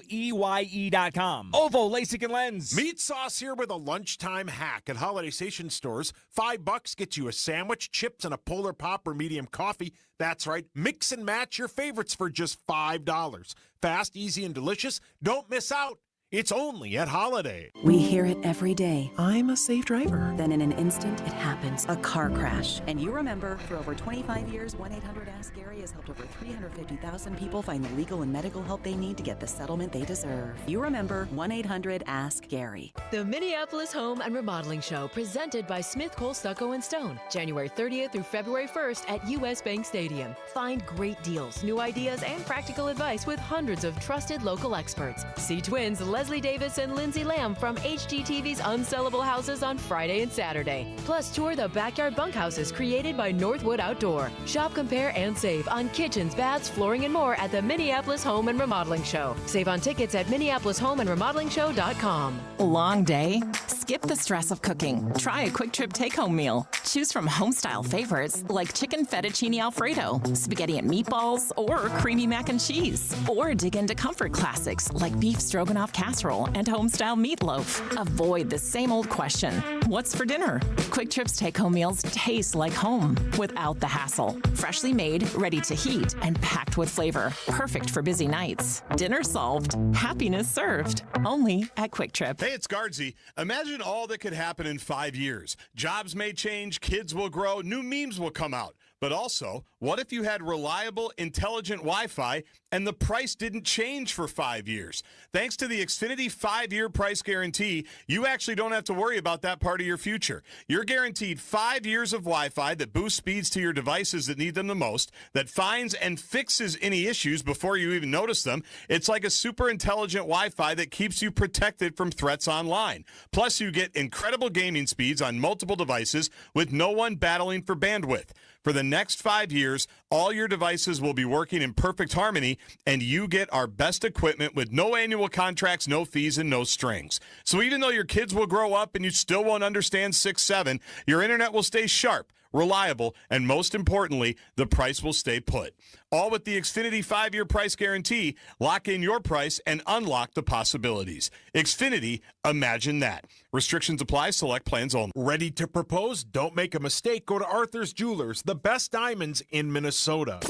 Ovo LASIK and Lens. Meat Sauce here with a lunchtime hack at Holiday Station stores. $5 gets you a sandwich, chips, and a Polar Pop or medium coffee. That's right. Mix and match your favorites for just $5. Fast, easy, and delicious. Don't miss out. It's only at Holiday. We hear it every day. I'm a safe driver. Then in an instant, it happens. A car crash. And you remember, for over 25 years, 1-800-ASK-GARY has helped over 350,000 people find the legal and medical help they need to get the settlement they deserve. You remember 1-800-ASK-GARY. The Minneapolis Home and Remodeling Show, presented by Smith Cole Stucco and Stone, January 30th through February 1st at US Bank Stadium. Find great deals, new ideas, and practical advice with hundreds of trusted local experts. See twins Leslie Davis and Lindsay Lamb from HGTV's Unsellable Houses on Friday and Saturday. Plus, tour the backyard bunkhouses created by Northwood Outdoor. Shop, compare, and save on kitchens, baths, flooring, and more at the Minneapolis Home and Remodeling Show. Save on tickets at minneapolishomeandremodelingshow.com. Long day? Skip the stress of cooking. Try a Quick Trip take-home meal. Choose from home-style favorites like chicken fettuccine Alfredo, spaghetti and meatballs, or creamy mac and cheese. Or dig into comfort classics like beef stroganoff casserole and home-style meatloaf. Avoid the same old question, what's for dinner? Quick Trip's take-home meals taste like home without the hassle. Freshly made, ready to heat, and packed with flavor. Perfect for busy nights. Dinner solved. Happiness served. Only at Quick Trip. Hey, it's Guardsy. Imagine all that could happen in 5 years. Jobs may change, kids will grow, new memes will come out. But also, what if you had reliable, intelligent Wi-Fi and the price didn't change for 5 years? Thanks to the Xfinity 5-year price guarantee, you actually don't have to worry about that part of your future. You're guaranteed 5 years of Wi-Fi that boosts speeds to your devices that need them the most, that finds and fixes any issues before you even notice them. It's like a super intelligent Wi-Fi that keeps you protected from threats online. Plus, you get incredible gaming speeds on multiple devices with no one battling for bandwidth. For the next 5 years, all your devices will be working in perfect harmony, and you get our best equipment with no annual contracts, no fees, and no strings. So even though your kids will grow up and you still won't understand 6-7, your internet will stay sharp, reliable, and most importantly, the price will stay put. All with the Xfinity 5-year price guarantee. Lock in your price and unlock the possibilities. Xfinity, imagine that. Restrictions apply. Select plans only. Ready to propose? Don't make a mistake. Go to Arthur's Jewelers, the best diamonds in Minnesota.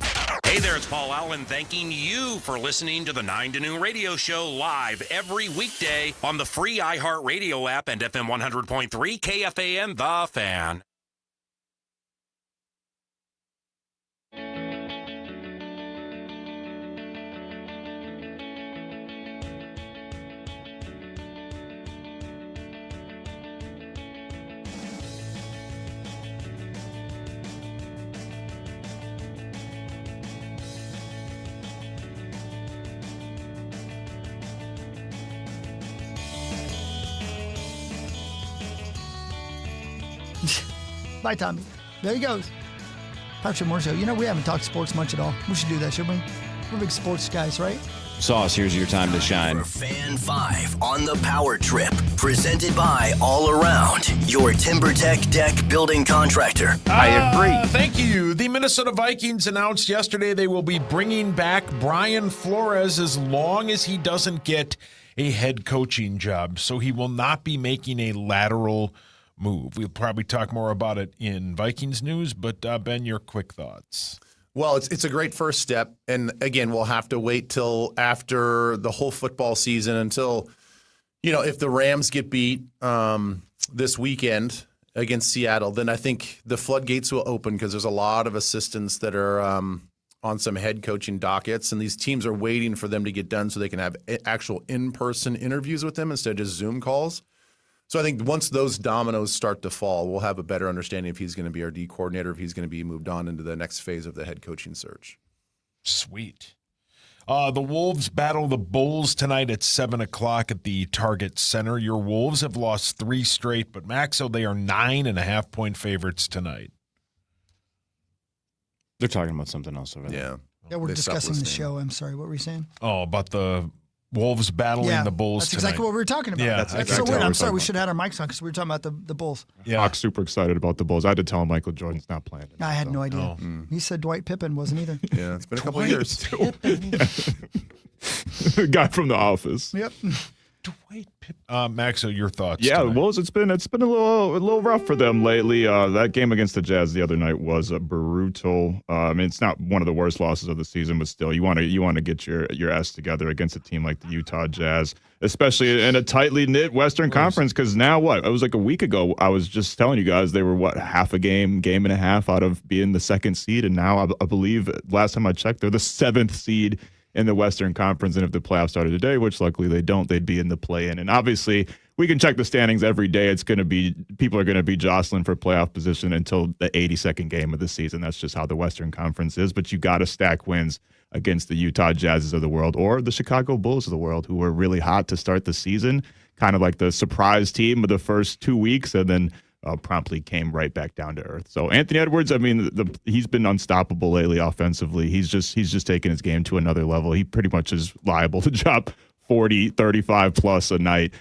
Hey there, it's Paul Allen thanking you for listening to the 9 to Noon radio show live every weekday on the free iHeartRadio app and FM 100.3 KFAN, The Fan. Bye, Tommy. There he goes. Patrick Moore Show. You know, we haven't talked sports much at all. We should do that, shouldn't we? We're big sports guys, right? Sauce, here's your time to shine. Fan 5 on the Power Trip. Presented by All Around, your TimberTech deck building contractor. I agree. Thank you. The Minnesota Vikings announced yesterday they will be bringing back Brian Flores as long as he doesn't get a head coaching job. So he will not be making a lateral move. We'll probably talk more about it in Vikings news, but Ben, your quick thoughts. Well, it's a great first step. And again, we'll have to wait till after the whole football season until, if the Rams get beat this weekend against Seattle, then I think the floodgates will open because there's a lot of assistants that are on some head coaching dockets, and these teams are waiting for them to get done so they can have actual in-person interviews with them instead of just Zoom calls. So I think once those dominoes start to fall, we'll have a better understanding if he's going to be our D coordinator, if he's going to be moved on into the next phase of the head coaching search. Sweet. The Wolves battle the Bulls tonight at 7 o'clock at the Target Center. Your Wolves have lost 3 straight, but Maxo, they are 9.5-point favorites tonight. They're talking about something else over there. Yeah. Yeah, we're discussing the show. I'm sorry. What were you saying? Oh, about the Wolves battling the Bulls That's tonight. exactly what we were talking about. Yeah, that's exactly so what weird. we're I'm sorry. talking We about. should have had our mics on because we were talking about the Bulls. Yeah. Fox super excited about the Bulls. I had to tell him Michael Jordan's not playing. I had no idea. He said Dwight Pippen wasn't either. Yeah, it's been a couple of years. Guy from The Office. Yep. Maxo, your thoughts? Yeah, tonight? Wolves. It's been a little rough for them lately. That game against the Jazz the other night was brutal. I mean, it's not one of the worst losses of the season, but still, you want to get your ass together against a team like the Utah Jazz, especially in a tightly knit Western Conference. Because now it was like a week ago. I was just telling you guys they were half a game and a half out of being the 2nd seed, and now I believe last time I checked they're the 7th seed in the Western Conference, and if the playoffs started today, which luckily they don't, they'd be in the play-in. And obviously, we can check the standings every day. It's going to be people are going to be jostling for playoff position until the 82nd game of the season. That's just how the Western Conference is. But you got to stack wins against the Utah Jazzes of the world or the Chicago Bulls of the world, who were really hot to start the season, kind of like the surprise team of the first 2 weeks, and then promptly came right back down to earth. So Anthony Edwards, I mean, he's been unstoppable lately offensively. He's just taken his game to another level. He pretty much is liable to drop 40, 35 plus a night.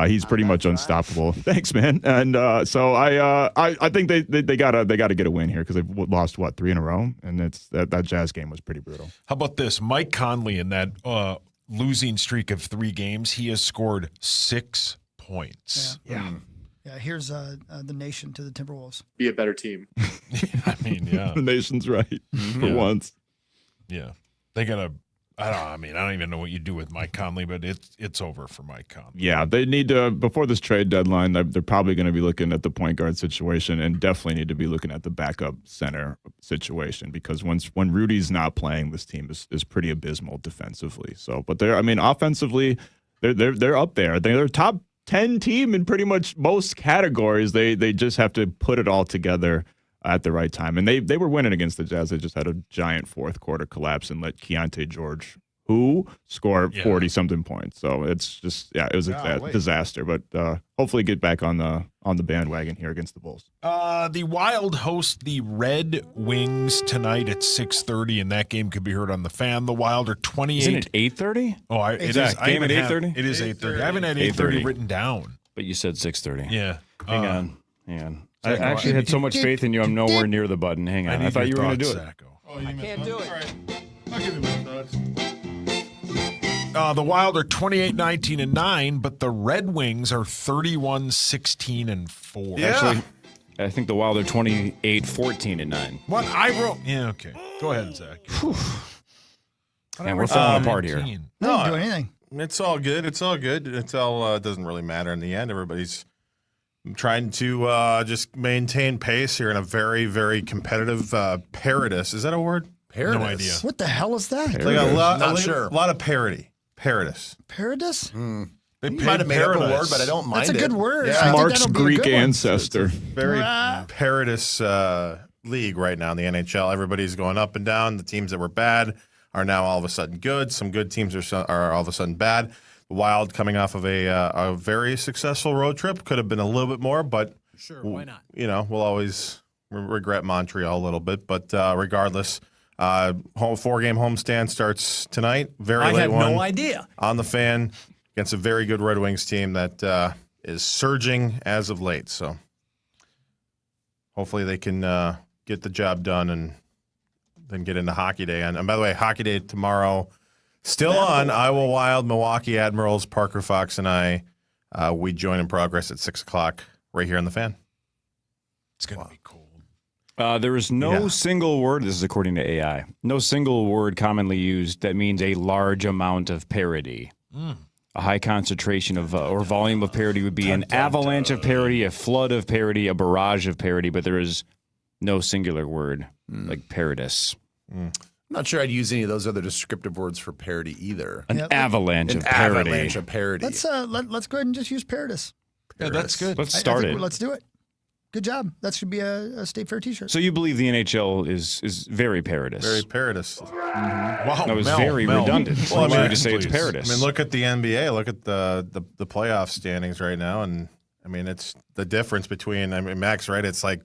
He's pretty much unstoppable. Thanks, man. And so I think they gotta get a win here because they've lost 3 in a row, and that Jazz game was pretty brutal. How about this? Mike Conley in that losing streak of 3 games, he has scored 6 points. Yeah. Here's the nation to the Timberwolves. Be a better team. I mean, yeah. The nation's right for once. Yeah. They gotta. I don't even know what you do with Mike Conley, but it's over for Mike Conley. Yeah, they need to, before this trade deadline, they're probably going to be looking at the point guard situation and definitely need to be looking at the backup center situation because when Rudy's not playing, this team is pretty abysmal defensively. So, but offensively, they're up there. They're a top 10 team in pretty much most categories. They just have to put it all together at the right time. And they were winning against the Jazz. They just had a giant fourth quarter collapse and let Keontae George, score 40-something points. So it's just, it was a disaster. But hopefully get back on the bandwagon here against the Bulls. The Wild host the Red Wings tonight at 6:30, and that game could be heard on the Fan. The Wild are 28. Isn't it 8:30? Oh, it is. Game at 8:30? It is 8:30. I haven't had 8:30 written down. But you said 6:30. Yeah. Hang on. I actually had so much faith in you. I'm nowhere near the button. Hang on. I thought you were going to do it. I can't do it. All right. I'll give you my thoughts. The Wild are 28-19-9, but the Red Wings are 31-16-4. Yeah. Actually, I think the Wild are 28-14-9. What I wrote? Yeah, okay. Go ahead, Zach. And we're falling apart here. No, didn't do anything. It's all good. It's all good. It's all doesn't really matter in the end. Everybody's trying to just maintain pace here in a very, very competitive paradis. Is that a word? No idea. What the hell is that? Like a lot of parody. Paradis. Paradis? They might have made up a word, but I don't mind it. That's a good word. Yeah. I think Mark's that'll be a Greek good one. ancestor. Very paradis league right now in the NHL. Everybody's going up and down. The teams that were bad are now all of a sudden good. Some good teams are all of a sudden bad. The Wild coming off of a very successful road trip. Could have been a little bit more, but sure, why not? We'll always regret Montreal a little bit. But regardless, 4-game homestand starts tonight. Very late one. I had no idea. On the Fan against a very good Red Wings team that is surging as of late. So hopefully they can get the job done and then get into Hockey Day. And by the way, Hockey Day tomorrow, still on. Iowa Wild, Milwaukee Admirals, Parker Fox, and I. We join in progress at 6 o'clock right here on the Fan. It's going to be cold. There is no single word, this is according to AI, no single word commonly used that means a large amount of parody. A high concentration of or volume of parody would be an avalanche of parody, a flood of parody, a barrage of parody, but there is no singular word like paradis. I'm not sure I'd use any of those other descriptive words for parody either. An avalanche of parody. Avalanche of parody. Let's go ahead and just use paradis. Yeah, that's good. Let's start it. Let's do it. Good job. That should be a State Fair T-shirt. So you believe the NHL is very paradis? Very paradis. Wow, that was very redundant. Well, Why would you say it's paradis? I mean, look at the NBA. Look at the playoff standings right now, and I mean, it's the difference between. I mean, Max, right? It's like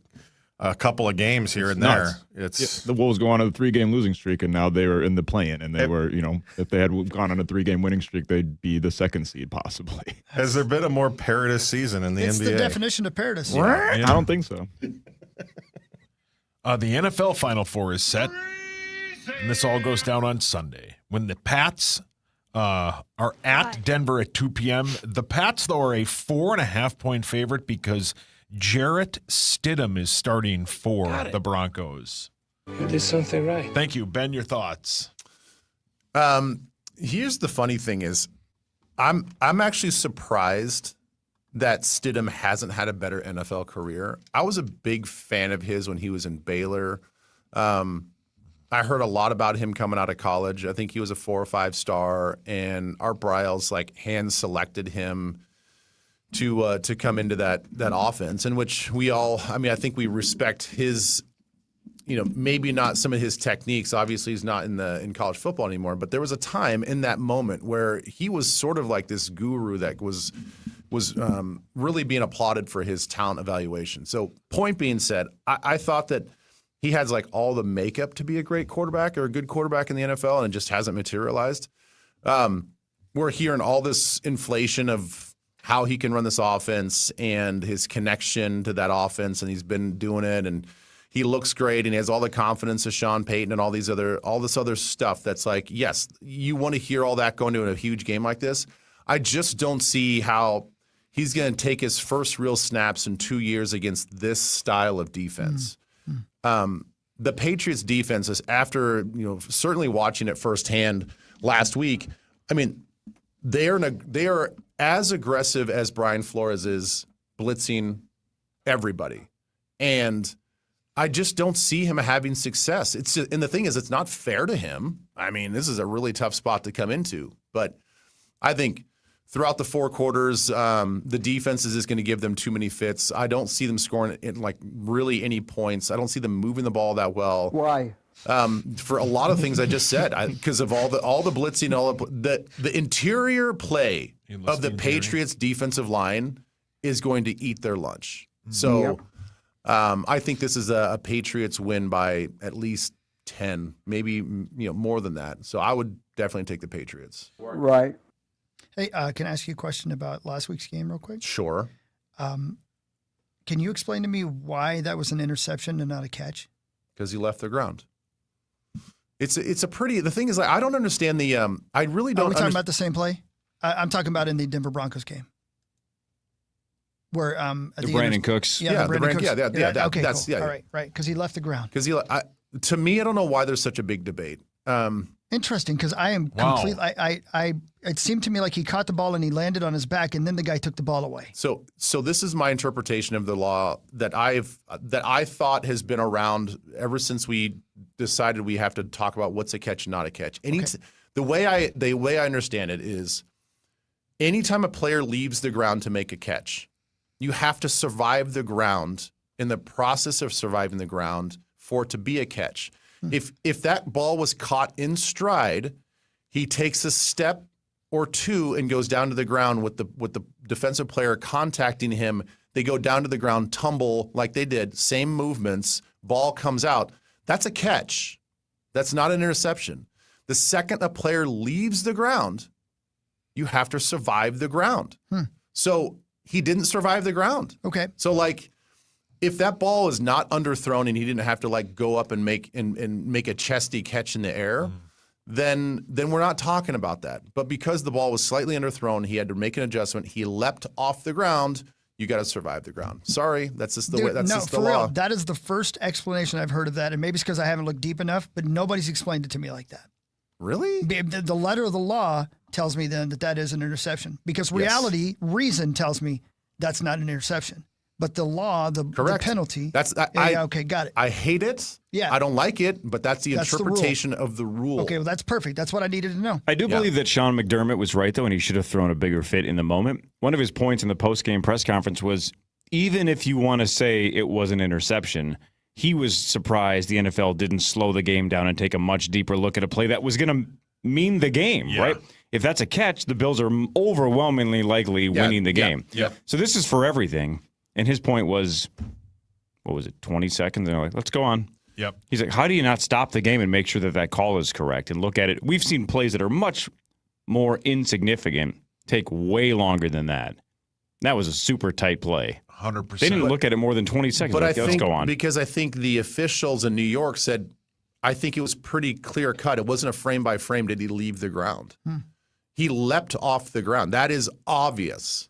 a couple of games here and there. It's the Wolves go on a 3-game losing streak, and now they were in the play-in, and they were, if they had gone on a 3-game winning streak, they'd be the 2nd seed possibly. Has there been a more paradis season in the NBA? It's the definition of paradis. I don't think so. The NFL Final Four is set, and this all goes down on Sunday when the Pats are at Denver at 2 p.m. The Pats, though, are a 4.5-point favorite because Jarrett Stidham is starting for the Broncos. You did something right. Thank you. Ben, your thoughts? Here's the funny thing is I'm actually surprised that Stidham hasn't had a better NFL career. I was a big fan of his when he was in Baylor. I heard a lot about him coming out of college. I think he was a 4 or 5 star, and Art Briles hand selected him to come into that offense, in which I think we respect his, maybe not some of his techniques. Obviously, he's not in college football anymore, but there was a time in that moment where he was sort of like this guru that was really being applauded for his talent evaluation. So, point being said, I thought that he has all the makeup to be a great quarterback or a good quarterback in the NFL, and it just hasn't materialized. We're hearing all this inflation of how he can run this offense and his connection to that offense, and he's been doing it, and he looks great, and he has all the confidence of Sean Payton and all this other stuff that's like, yes, you want to hear all that going into a huge game like this. I just don't see how he's going to take his first real snaps in 2 years against this style of defense. The Patriots defense is, after certainly watching it firsthand last week, I mean, they are as aggressive as Brian Flores is blitzing everybody. And I just don't see him having success. And the thing is, it's not fair to him. I mean, this is a really tough spot to come into. But I think throughout the 4 quarters, the defense is just going to give them too many fits. I don't see them scoring really any points. I don't see them moving the ball that well. Why? For a lot of things I just said, because of all the blitzing, the interior play of the Patriots defensive line is going to eat their lunch. So I think this is a Patriots win by at least 10, maybe more than that. So I would definitely take the Patriots. Right. Hey, can I ask you a question about last week's game real quick? Sure. Can you explain to me why that was an interception and not a catch? Because he left the ground. The thing is, I don't understand I really don't. Are we talking about the same play? I'm talking about in the Denver Broncos game. Where the Brandon Cooks. Yeah, the Brandon Cooks. Yeah. Okay, that's, cool. yeah. All right. Because he left the ground. Because to me, I don't know why there's such a big debate. Interesting, because I am completely. It seemed to me like he caught the ball and he landed on his back, and then the guy took the ball away. So this is my interpretation of the law that I thought has been around ever since we decided we have to talk about what's a catch and not a catch. The way I understand it is, anytime a player leaves the ground to make a catch, you have to survive the ground in the process of surviving the ground for it to be a catch. If that ball was caught in stride, he takes a step or two and goes down to the ground with the defensive player contacting him. They go down to the ground, tumble like they did, same movements, ball comes out. That's a catch. That's not an interception. The second a player leaves the ground, you have to survive the ground. So he didn't survive the ground. Okay. So if that ball is not underthrown and he didn't have to go up and make a chesty catch in the air, then we're not talking about that. But because the ball was slightly underthrown, he had to make an adjustment. He leapt off the ground. You got to survive the ground. Sorry, that's just the way. That's just the law. Real, that is the first explanation I've heard of that, and maybe it's because I haven't looked deep enough. But nobody's explained it to me like that. Really? The letter of the law tells me then that is an interception, because reason tells me that's not an interception. But the law, the penalty. Okay, got it. I hate it. Yeah. I don't like it, but that's the interpretation of the rule. Okay, well, that's perfect. That's what I needed to know. I do believe that Sean McDermott was right, though, and he should have thrown a bigger fit in the moment. One of his points in the post-game press conference was, even if you want to say it was an interception, he was surprised the NFL didn't slow the game down and take a much deeper look at a play that was going to mean the game, right? If that's a catch, the Bills are overwhelmingly likely winning the game. Yeah. So this is for everything. And his point was, 20 seconds? And they're like, let's go on. Yep. He's like, how do you not stop the game and make sure that call is correct and look at it? We've seen plays that are much more insignificant take way longer than that. That was a super tight play. 100%. They didn't look at it more than 20 seconds. But let's go on. Because I think the officials in New York said, I think it was pretty clear cut. It wasn't a frame by frame. Did he leave the ground? He leapt off the ground. That is obvious.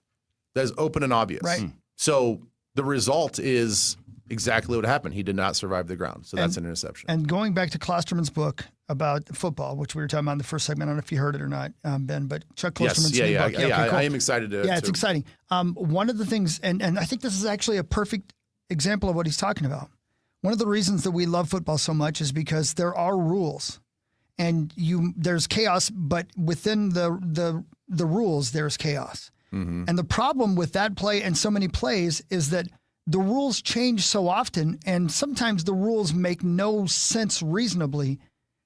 That is open and obvious. Right. So the result is exactly what happened. He did not survive the ground. So that's an interception. And going back to Klosterman's book about football, which we were talking about in the first segment, I don't know if you heard it or not, Ben, but Chuck Klosterman's new book. Okay, cool. I am excited to. Yeah, it's exciting. One of the things, and I think this is actually a perfect example of what he's talking about. One of the reasons that we love football so much is because there are rules, and there's chaos, but within the rules, there's chaos. And the problem with that play and so many plays is that the rules change so often, and sometimes the rules make no sense reasonably,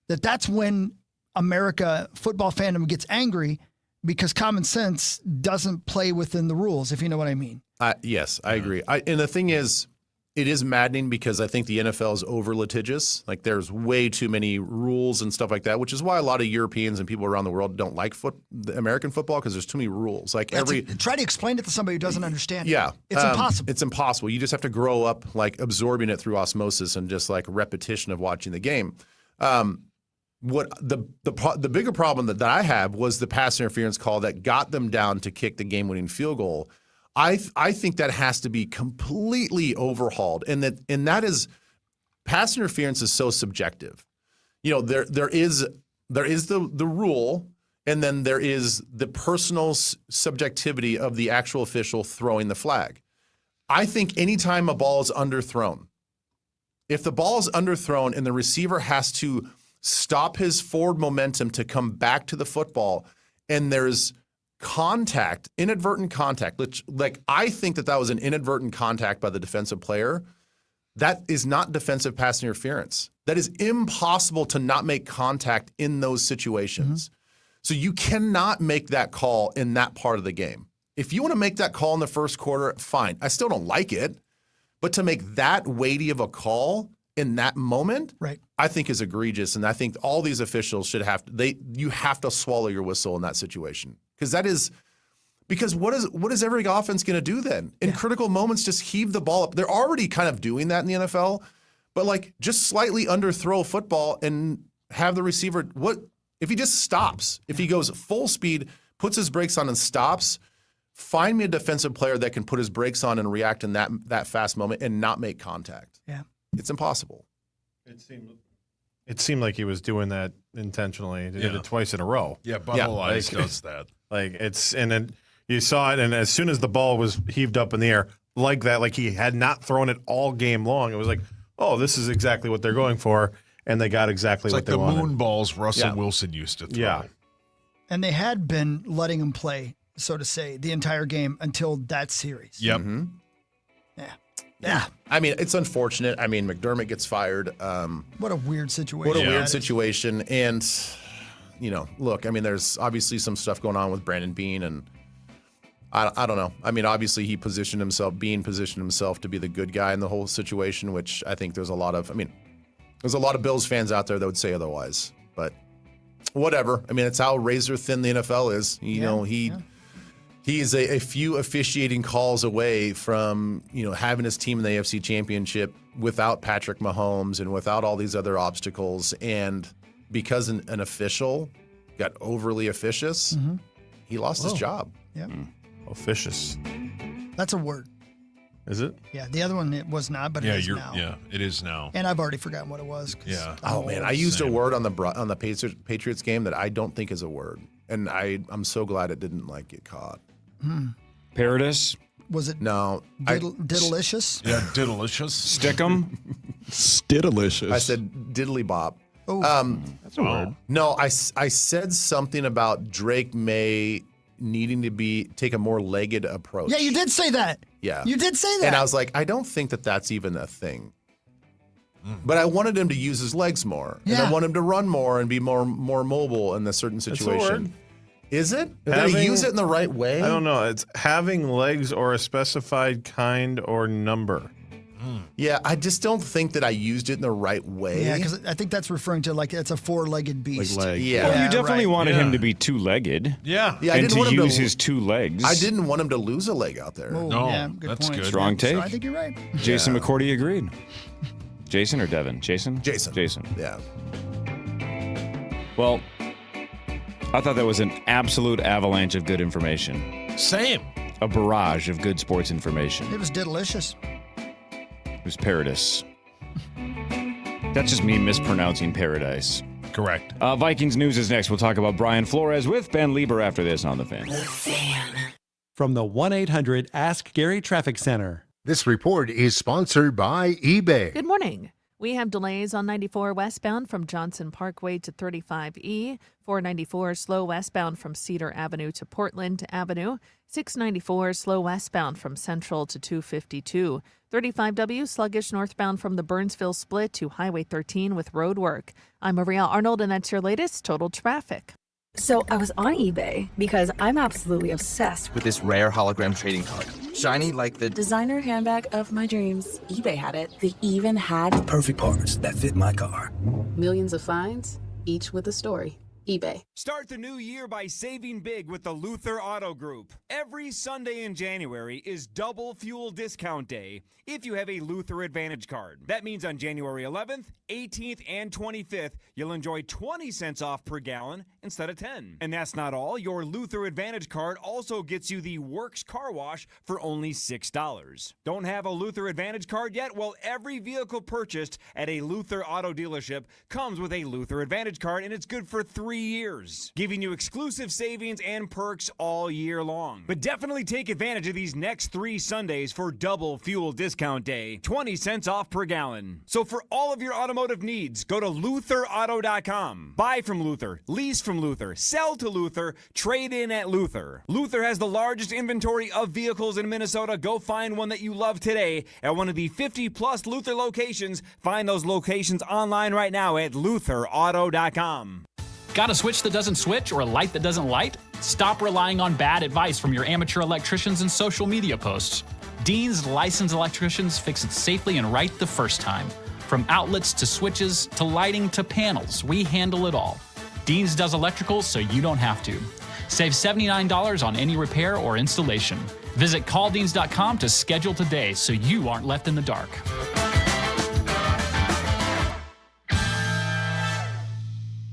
that's when America football fandom gets angry, because common sense doesn't play within the rules, if you know what I mean. Yes, I agree. And the thing is, it is maddening because I think the NFL is over litigious. Like there's way too many rules and stuff like that, which is why a lot of Europeans and people around the world don't like American football because there's too many rules. Like try to explain it to somebody who doesn't understand it. Yeah. It's impossible. It's impossible. You just have to grow up like absorbing it through osmosis and just like repetition of watching the game. What the bigger problem that I have was the pass interference call that got them down to kick the game-winning field goal. I think that has to be completely overhauled, and that is pass interference is so subjective. You know, there is the rule, and then there is the personal subjectivity of the actual official throwing the flag. I think anytime a ball is underthrown, if the ball is underthrown and the receiver has to stop his forward momentum to come back to the football, and there's contact, inadvertent contact, which, like, I think that was an inadvertent contact by the defensive player. That is not defensive pass interference. That is impossible to not make contact in those situations. Mm-hmm. So you cannot make that call in that part of the game. If you want to make that call in the first quarter, fine. I still don't like it, but to make that weighty of a call in that moment, right, I think is egregious, and I think all these officials should have to. You have to swallow your whistle in that situation because what is every offense going to do then in critical moments? Just heave the ball up. They're already kind of doing that in the NFL, but like just slightly underthrow football and have the receiver. What if he just stops? If he goes full speed, puts his brakes on, and stops? Find me a defensive player that can put his brakes on and react in that fast moment and not make contact. Yeah. It's impossible. It seemed like he was doing that intentionally. He did it twice in a row. Yeah, Butthole Eyes does that. And then you saw it, and as soon as the ball was heaved up in the air like that, like he had not thrown it all game long, it was like, oh, this is exactly what they're going for, and they got exactly what they wanted. It's like the moon balls Russell Wilson used to throw. Yeah. And they had been letting him play, so to say, the entire game until that series. Yep. Mm-hmm. Yeah. I mean, it's unfortunate. I mean, McDermott gets fired. What a weird situation. What a weird situation. And, you know, look, I mean, there's obviously some stuff going on with Brandon Beane, and I don't know. I mean, obviously he positioned himself to be the good guy in the whole situation, which I think there's a lot of Bills fans out there that would say otherwise. But whatever. I mean, it's how razor thin the NFL is. He is a few officiating calls away from, having his team in the AFC Championship without Patrick Mahomes and without all these other obstacles. And because an official got overly officious, he lost his job. Yeah. Officious. That's a word. Is it? Yeah. The other one, it was not, but it is now. Yeah, it is now. And I've already forgotten what it was. Yeah. Oh, man. I used a word on the Patriots game that I don't think is a word. And I'm so glad it didn't get caught. Paradise? Was it? No. Diddlicious? Yeah, diddlicious. Stickum? Stiddelicious. I said diddly bop. Oh, that's a word. No, I said something about Drake May needing to take a more legged approach. Yeah, you did say that. Yeah. You did say that. And I was like, I don't think that that's even a thing. But I wanted him to use his legs more. Yeah. And I want him to run more and be more mobile in a certain situation. That's a word. Is it? Did I use it in the right way? I don't know. It's having legs or a specified kind or number. Yeah, I just don't think that I used it in the right way. Yeah, because I think that's referring to it's a four-legged beast. Yeah. Well, you definitely wanted him to be two-legged. Yeah. Yeah, I and didn't want to him use his two legs. I didn't want him to lose a leg out there. Oh, No, yeah, good that's point. good. Strong take. So I think you're right. Jason McCourty agreed. Jason or Devin? Jason? Jason. Yeah. Well, I thought that was an absolute avalanche of good information. Same. A barrage of good sports information. It was delicious. It was paradise. That's just me mispronouncing paradise. Correct. Vikings news is next. We'll talk about Brian Flores with Ben Lieber after this on The Fan. From the 1-800-ASK-GARY Traffic Center. This report is sponsored by eBay. Good morning. We have delays on 94 westbound from Johnson Parkway to 35E, 494 slow westbound from Cedar Avenue to Portland Avenue, 694 slow westbound from Central to 252, 35W sluggish northbound from the Burnsville split to Highway 13 with road work. I'm Maria Arnold, and that's your latest total traffic. So I was on eBay because I'm absolutely obsessed with this rare hologram trading card. Shiny like the designer handbag of my dreams. eBay had it. They even had perfect parts that fit my car. Millions of finds, each with a story. eBay. Start the new year by saving big with the Luther Auto Group. Every Sunday in January is double fuel discount day if you have a Luther Advantage card. That means on January 11th, 18th, and 25th, you'll enjoy 20 cents off per gallon instead of 10. And that's not all. Your Luther Advantage card also gets you the Works Car Wash for only $6. Don't have a Luther Advantage card yet? Well, every vehicle purchased at a Luther auto dealership comes with a Luther Advantage card, and it's good for 3 years, giving you exclusive savings and perks all year long. But definitely take advantage of these next 3 Sundays for double fuel discount day, 20 cents off per gallon. So for all of your automotive needs, go to LutherAuto.com. Buy from Luther, lease from Luther, sell to Luther, trade in at Luther. Luther has the largest inventory of vehicles in Minnesota. Go find one that you love today at one of the 50-plus Luther locations. Find those locations online right now at LutherAuto.com. Got a switch that doesn't switch or a light that doesn't light? Stop relying on bad advice from your amateur electricians and social media posts. Dean's licensed electricians fix it safely and right the first time. From outlets to switches to lighting to panels, we handle it all. Dean's does electrical so you don't have to. Save $79 on any repair or installation. Visit calldeans.com to schedule today so you aren't left in the dark.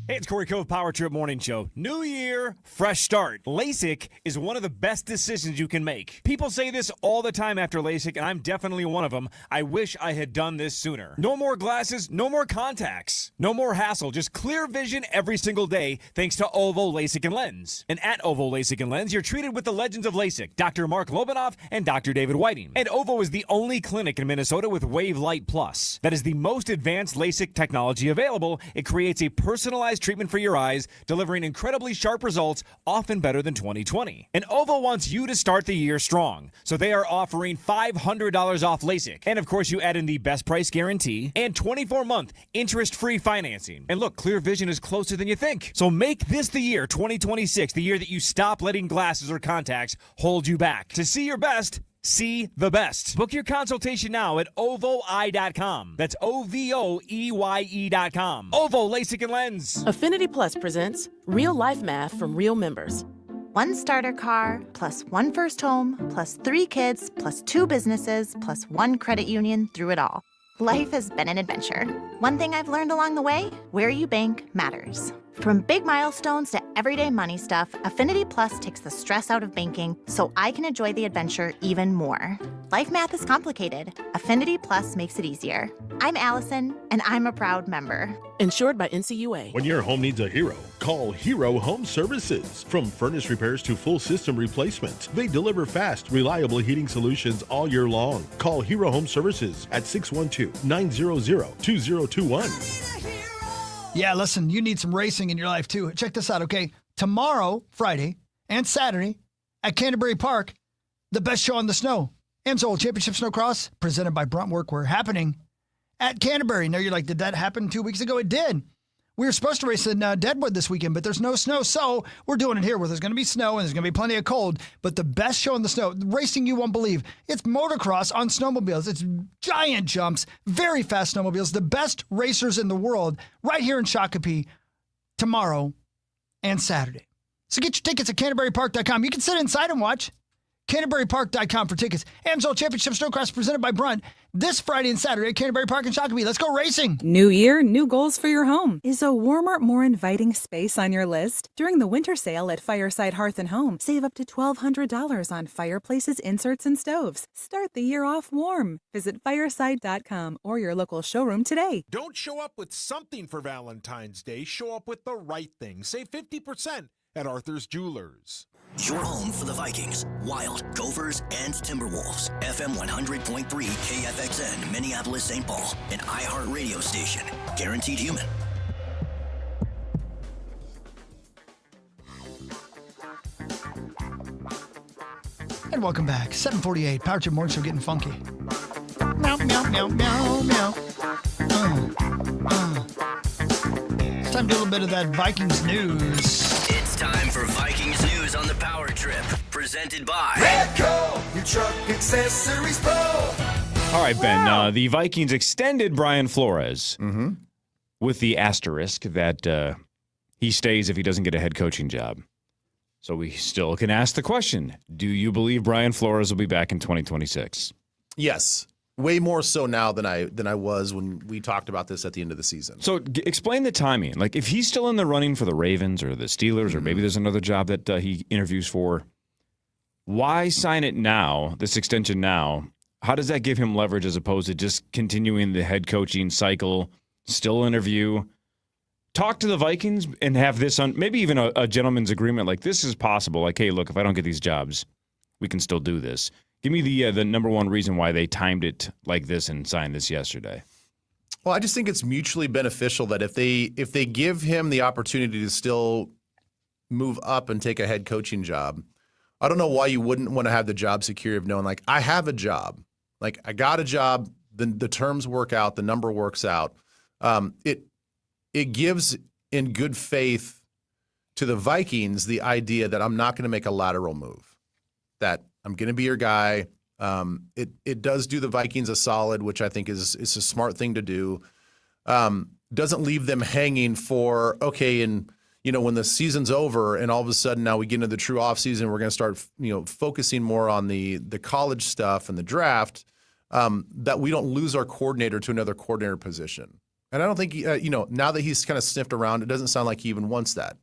Hey, it's Corey Cove Power Trip Morning Show. New year, fresh start. LASIK is one of the best decisions you can make. People say this all the time after LASIK, and I'm definitely one of them. I wish I had done this sooner. No more glasses, no more contacts, no more hassle. Just clear vision every single day thanks to Ovo LASIK and Lens. And at Ovo LASIK and Lens, you're treated with the legends of LASIK, Dr. Mark Lobanoff and Dr. David Whiting. And Ovo is the only clinic in Minnesota with Wave Light Plus. That is the most advanced LASIK technology available. It creates a personalized treatment for your eyes, delivering incredibly sharp results, often better than 20/20. And Ovo wants you to start the year strong, so they are offering $500 off LASIK. And of course, you add in the best price guarantee and 24-month interest-free financing. And look, clear vision is closer than you think. So make this the year 2026, the year that you stop letting glasses or contacts hold you back. To see your best, see the best. Book your consultation now at OVOeye.com. That's OVOEYE.com. Ovo LASIK and Lens. Affinity Plus presents Real Life Math from Real Members. 1 starter car, plus 1 first home, plus 3 kids, plus 2 businesses, plus 1 credit union through it all. Life has been an adventure. One thing I've learned along the way, where you bank matters. From big milestones to everyday money stuff, Affinity Plus takes the stress out of banking so I can enjoy the adventure even more. Life math is complicated. Affinity Plus makes it easier. I'm Allison, and I'm a proud member. Insured by NCUA. When your home needs a hero, call Hero Home Services. From furnace repairs to full system replacement, they deliver fast, reliable heating solutions all year long. Call Hero Home Services at 612-900-2021. Yeah, listen, you need some racing in your life, too. Check this out, okay? Tomorrow, Friday, and Saturday at Canterbury Park, the best show on the snow. AMSOIL Championship Snowcross, presented by Brunt Workwear, happening at Canterbury. Now, you're like, did that happen 2 weeks ago? It did. We were supposed to race in Deadwood this weekend, but there's no snow, so we're doing it here where there's going to be snow and there's going to be plenty of cold, but the best show in the snow, racing you won't believe. It's motocross on snowmobiles. It's giant jumps, very fast snowmobiles, the best racers in the world right here in Shakopee tomorrow and Saturday. So get your tickets at CanterburyPark.com. You can sit inside and watch. CanterburyPark.com for tickets. AMSOIL Championship Snowcross presented by Brunt this Friday and Saturday at Canterbury Park in Shakopee. Let's go racing. New year, new goals for your home. Is a warmer, more inviting space on your list? During the winter sale at Fireside Hearth & Home, save up to $1,200 on fireplaces, inserts, and stoves. Start the year off warm. Visit fireside.com or your local showroom today. Don't show up with something for Valentine's Day. Show up with the right thing. Save 50% at Arthur's Jewelers. Your home for the Vikings, Wild, Gophers, and Timberwolves. FM 100.3 KFXN, Minneapolis, St. Paul, an iHeartRadio station. Guaranteed human. And welcome back. 748, Power Trip Morning Show getting funky. Meow, meow, meow, meow, meow. It's time to do a little bit of that Vikings news. It's time for Vikings news on the Power Trip, presented by Redco. You Truck Accessories Pro. All right, Ben. The Vikings extended Brian Flores with the asterisk that he stays if he doesn't get a head coaching job. So we still can ask the question, do you believe Brian Flores will be back in 2026? Yes. Way more so now than I was when we talked about this at the end of the season. So explain the timing. Like if he's still in the running for the Ravens or the Steelers or maybe there's another job that he interviews for, why sign it now, this extension now? How does that give him leverage as opposed to just continuing the head coaching cycle, still interview? Talk to the Vikings and have this on maybe even a gentleman's agreement like this is possible. Like, hey, look, if I don't get these jobs, we can still do this. Give me the number one reason why they timed it like this and signed this yesterday. Well, I just think it's mutually beneficial that if they give him the opportunity to still move up and take a head coaching job, I don't know why you wouldn't want to have the job security of knowing, like, I have a job. Like, I got a job, the terms work out, the number works out. It gives, in good faith, to the Vikings the idea that I'm not going to make a lateral move, that I'm going to be your guy. It does do the Vikings a solid, which I think is a smart thing to do. Doesn't leave them hanging for, okay, and when the season's over and all of a sudden now we get into the true offseason, we're going to start focusing more on the college stuff and the draft, that we don't lose our coordinator to another coordinator position. And I don't think, now that he's kind of sniffed around, it doesn't sound like he even wants that.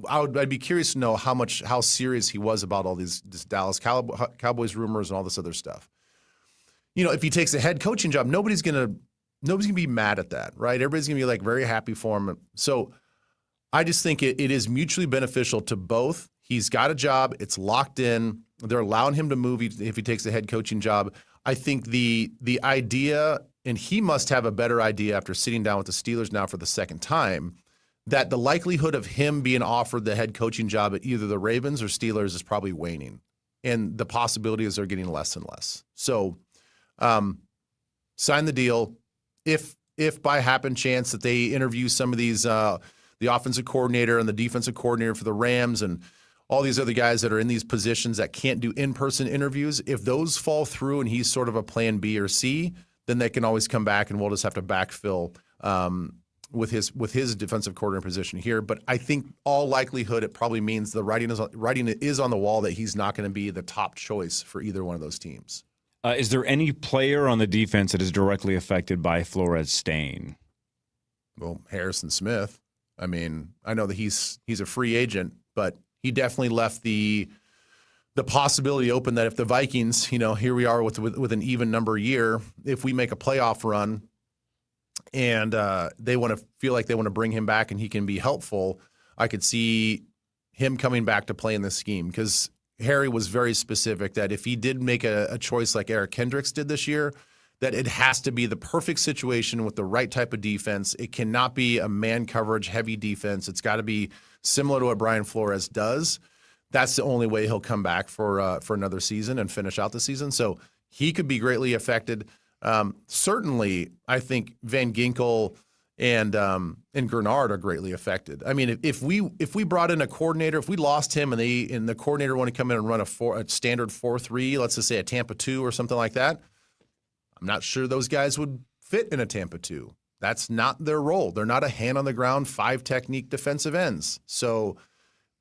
I'd be curious to know how serious he was about all this Dallas Cowboys rumors and all this other stuff. If he takes a head coaching job, nobody's gonna be mad at that, right? Everybody's gonna be like very happy for him. So I just think it is mutually beneficial to both. He's got a job; it's locked in. They're allowing him to move if he takes a head coaching job. I think the idea, and he must have a better idea after sitting down with the Steelers now for the second time, that the likelihood of him being offered the head coaching job at either the Ravens or Steelers is probably waning. And the possibilities are getting less and less. So sign the deal. If by happen chance that they interview some of these, the offensive coordinator and the defensive coordinator for the Rams and all these other guys that are in these positions that can't do in-person interviews, if those fall through and he's sort of a plan B or C, then they can always come back and we'll just have to backfill with his defensive coordinator position here. But I think all likelihood it probably means the writing is on the wall that he's not going to be the top choice for either one of those teams. Is there any player on the defense that is directly affected by Flores staying? Well, Harrison Smith. I mean, I know that he's a free agent, but he definitely left the possibility open that if the Vikings, here we are with an even number year, if we make a playoff run and they want to feel like they want to bring him back and he can be helpful, I could see him coming back to play in this scheme because Harry was very specific that if he did make a choice like Eric Kendricks did this year, that it has to be the perfect situation with the right type of defense. It cannot be a man coverage heavy defense. It's got to be similar to what Brian Flores does. That's the only way he'll come back for another season and finish out the season. So he could be greatly affected. Certainly, I think Van Ginkel and Grenard are greatly affected. I mean, if we brought in a coordinator, if we lost him and the coordinator wanted to come in and run a standard 4-3, let's just say a Tampa 2 or something like that, I'm not sure those guys would fit in a Tampa 2. That's not their role. They're not a hand-on-the-ground, 5-technique defensive ends. So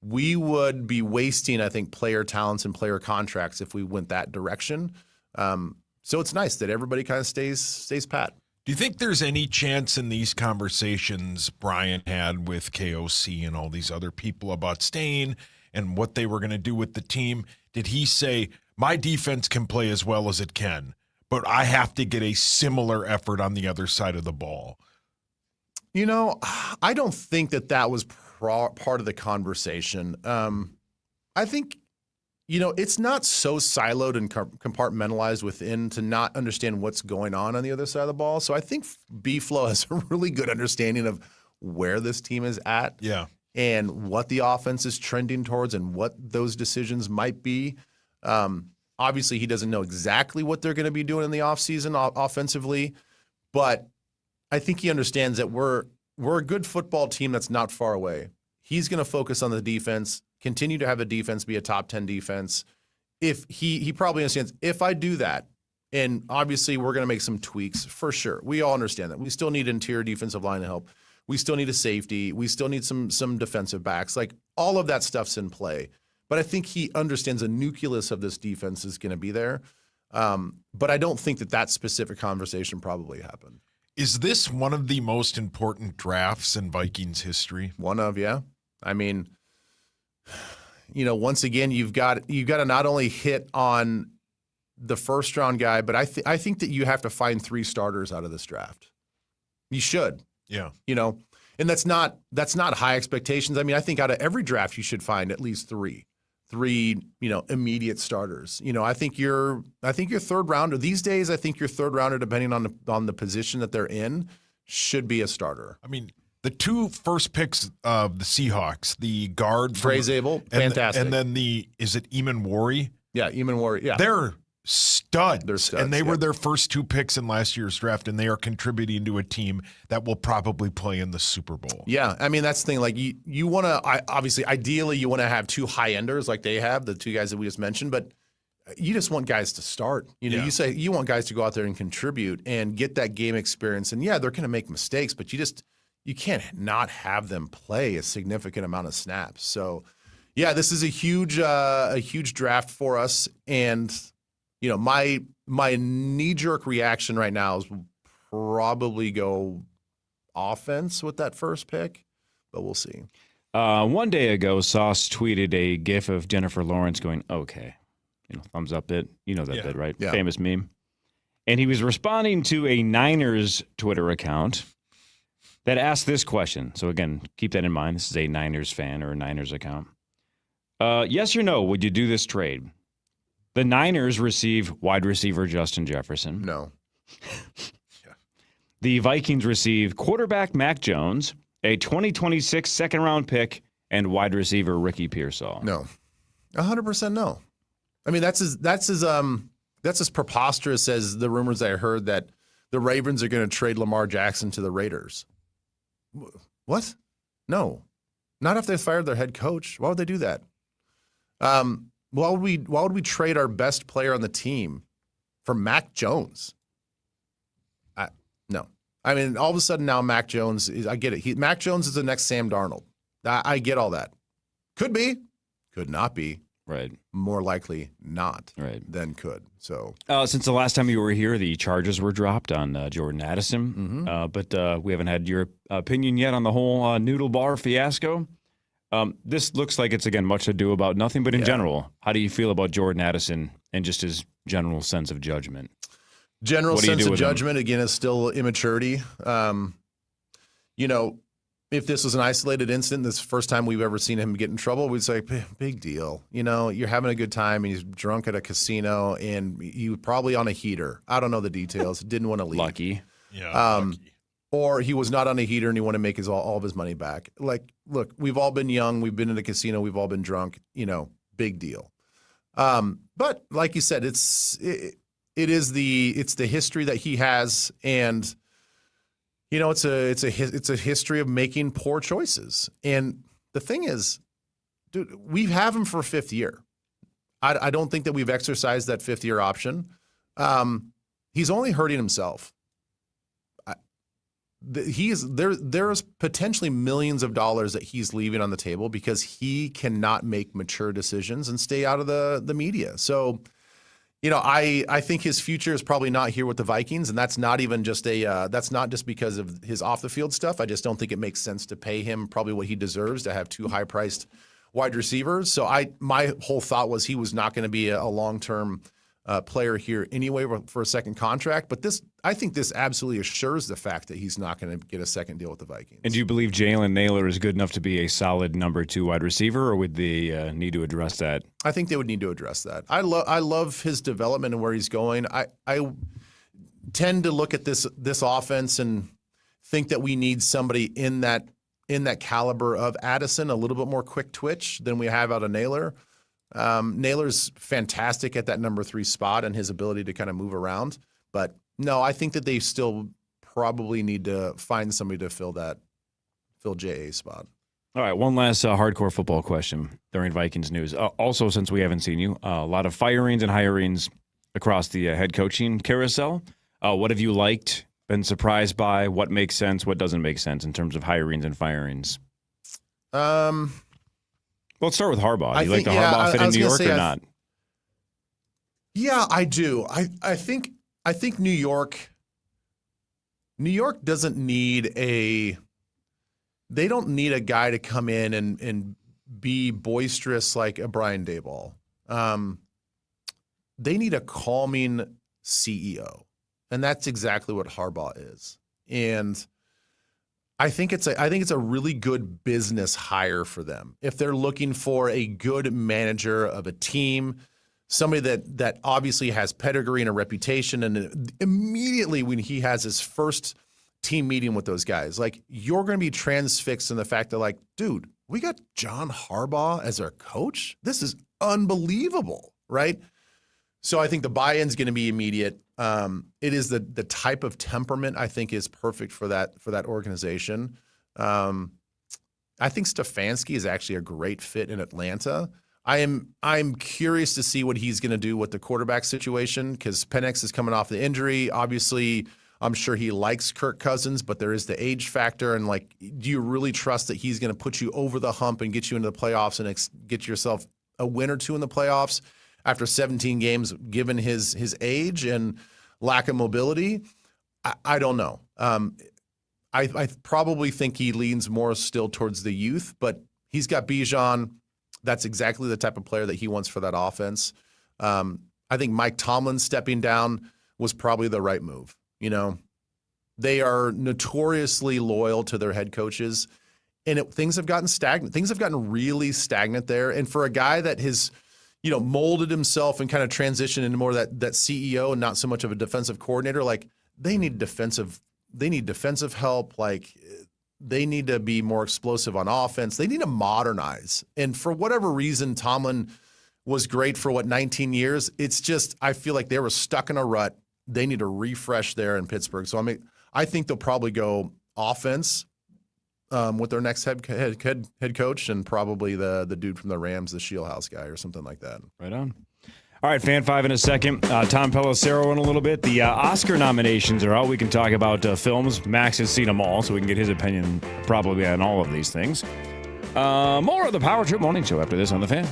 we would be wasting, I think, player talents and player contracts if we went that direction. So it's nice that everybody kind of stays pat. Do you think there's any chance in these conversations Brian had with KOC and all these other people about staying and what they were going to do with the team? Did he say, my defense can play as well as it can, but I have to get a similar effort on the other side of the ball? I don't think that was part of the conversation. I think, it's not so siloed and compartmentalized within to not understand what's going on the other side of the ball. So I think B-Flow has a really good understanding of where this team is at. Yeah. And what the offense is trending towards and what those decisions might be. Obviously, he doesn't know exactly what they're going to be doing in the offseason offensively, but I think he understands that we're a good football team that's not far away. He's going to focus on the defense, continue to have a defense be a top 10 defense. if he probably understands, if I do that, and obviously we're going to make some tweaks for sure. We all understand that. We still need interior defensive line help. We still need a safety. We still need some defensive backs. Like, all of that stuff's in play. But I think he understands the nucleus of this defense is going to be there. But I don't think that specific conversation probably happened. Is this one of the most important drafts in Vikings history? One of, yeah. I mean, once again, you've got to not only hit on the first round guy, but I think that you have to find 3 starters out of this draft. You should. Yeah. And that's not high expectations. I mean, I think out of every draft you should find at least 3 immediate starters. I think your third rounder these days, I think your third rounder, depending on the position that they're in, should be a starter. I mean, the 2 first picks of the Seahawks, the guard Abel, fantastic. And then is it Eamon Worry? Yeah, Eamon Worry. Yeah. They're studs. They're studs. And they were their first 2 picks in last year's draft, and they are contributing to a team that will probably play in the Super Bowl. Yeah, I mean, that's the thing. Like, you want to, obviously, ideally, you want to have 2 high-enders like they have, the 2 guys that we just mentioned, but you just want guys to start. You say you want guys to go out there and contribute and get that game experience. And, yeah, they're going to make mistakes, but you can't not have them play a significant amount of snaps. So, yeah, this is a huge draft for us. And my knee-jerk reaction right now is we'll probably go offense with that first pick, but we'll see. One day ago, Sauce tweeted a GIF of Jennifer Lawrence going, okay, thumbs up bit. You know that bit, right? Yeah. Famous meme. And he was responding to a Niners Twitter account that asked this question. So again, keep that in mind. This is a Niners fan or a Niners account. Yes or no, would you do this trade? The Niners receive wide receiver Justin Jefferson. No. The Vikings receive quarterback Mac Jones, a 2026 second-round pick, and wide receiver Ricky Pearsall. No. 100% no. I mean, that's as preposterous as the rumors I heard that the Ravens are going to trade Lamar Jackson to the Raiders. What? No. Not if they fired their head coach. Why would they do that? Why would we trade our best player on the team for Mac Jones? No. I mean, all of a sudden now Mac Jones is, I get it. Mac Jones is the next Sam Darnold. I get all that. Could be, could not be. Right. More likely not. Right. Than could. So since the last time you were here, the charges were dropped on Jordan Addison. But we haven't had your opinion yet on the whole noodle bar fiasco. This looks like it's, again, much ado about nothing. But in general, how do you feel about Jordan Addison and just his general sense of judgment? General sense of judgment, again, is still immaturity. If this was an isolated incident, this is the first time we've ever seen him get in trouble, we'd say, big deal. You're having a good time, and he's drunk at a casino, and he was probably on a heater. I don't know the details. Didn't want to leave. Lucky. Yeah. Lucky. Or he was not on a heater, and he wanted to make all of his money back. Like, look, we've all been young. We've been in a casino. We've all been drunk. Big deal. But like you said, it's the history that he has, and it's a history of making poor choices. And the thing is, dude, we have him for a 5th year. I don't think that we've exercised that 5th year option. He's only hurting himself. There's potentially millions of dollars that he's leaving on the table because he cannot make mature decisions and stay out of the media. So, I think his future is probably not here with the Vikings, and that's not even just that's not just because of his off the field stuff. I just don't think it makes sense to pay him probably what he deserves to have 2 high priced wide receivers. So my whole thought was he was not going to be a long term player here anyway for a second contract. But I think this absolutely assures the fact that he's not going to get a second deal with the Vikings. And do you believe Jalen Naylor is good enough to be a solid number 2 wide receiver, or would they need to address that? I think they would need to address that. I love his development and where he's going. I tend to look at this offense and think that we need somebody in that caliber of Addison, a little bit more quick twitch than we have out of Naylor. Naylor's fantastic at that number 3 spot and his ability to kind of move around. But no, I think that they still probably need to find somebody to fill J.A.'s spot. All right, one last hardcore football question during Vikings news. Also, since we haven't seen you, a lot of firings and hirings across the head coaching carousel. What have you liked, been surprised by? What makes sense? What doesn't make sense in terms of hirings and firings? Let's start with Harbaugh. Do you like the Harbaugh fit in New York or not? Yeah, I do. I think New York doesn't need they don't need a guy to come in and be boisterous like a Brian Daboll. They need a calming CEO. And that's exactly what Harbaugh is. And I think it's a really good business hire for them. If they're looking for a good manager of a team, somebody that obviously has pedigree and a reputation, and immediately when he has his first team meeting with those guys, like, you're going to be transfixed in the fact that, like, dude, we got John Harbaugh as our coach? This is unbelievable, right? So I think the buy-in's going to be immediate. It is the type of temperament I think is perfect for that organization. I think Stefanski is actually a great fit in Atlanta. I'm curious to see what he's going to do with the quarterback situation, because Penix is coming off the injury. Obviously, I'm sure he likes Kirk Cousins, but there is the age factor. And, like, do you really trust that he's going to put you over the hump and get you into the playoffs and get yourself a win or two in the playoffs after 17 games, given his age and lack of mobility? I don't know. I probably think he leans more still towards the youth, but he's got Bijan. That's exactly the type of player that he wants for that offense. I think Mike Tomlin stepping down was probably the right move. You know, they are notoriously loyal to their head coaches, and things have gotten stagnant. Things have gotten really stagnant there. And for a guy that has, molded himself and kind of transitioned into more that CEO and not so much of a defensive coordinator, like, they need defensive help. Like, they need to be more explosive on offense. They need to modernize. And for whatever reason, Tomlin was great for 19 years. It's just, I feel like they were stuck in a rut. They need to refresh there in Pittsburgh. So I think they'll probably go offense with their next head coach, and probably the dude from the Rams, the Shieldhouse guy or something like that. Right on. All right, Fan 5 in a second. Tom Pelissero in a little bit. The Oscar nominations are out. We can talk about films. Max has seen them all, so we can get his opinion probably on all of these things. More of the Power Trip Morning Show after this on The Fan.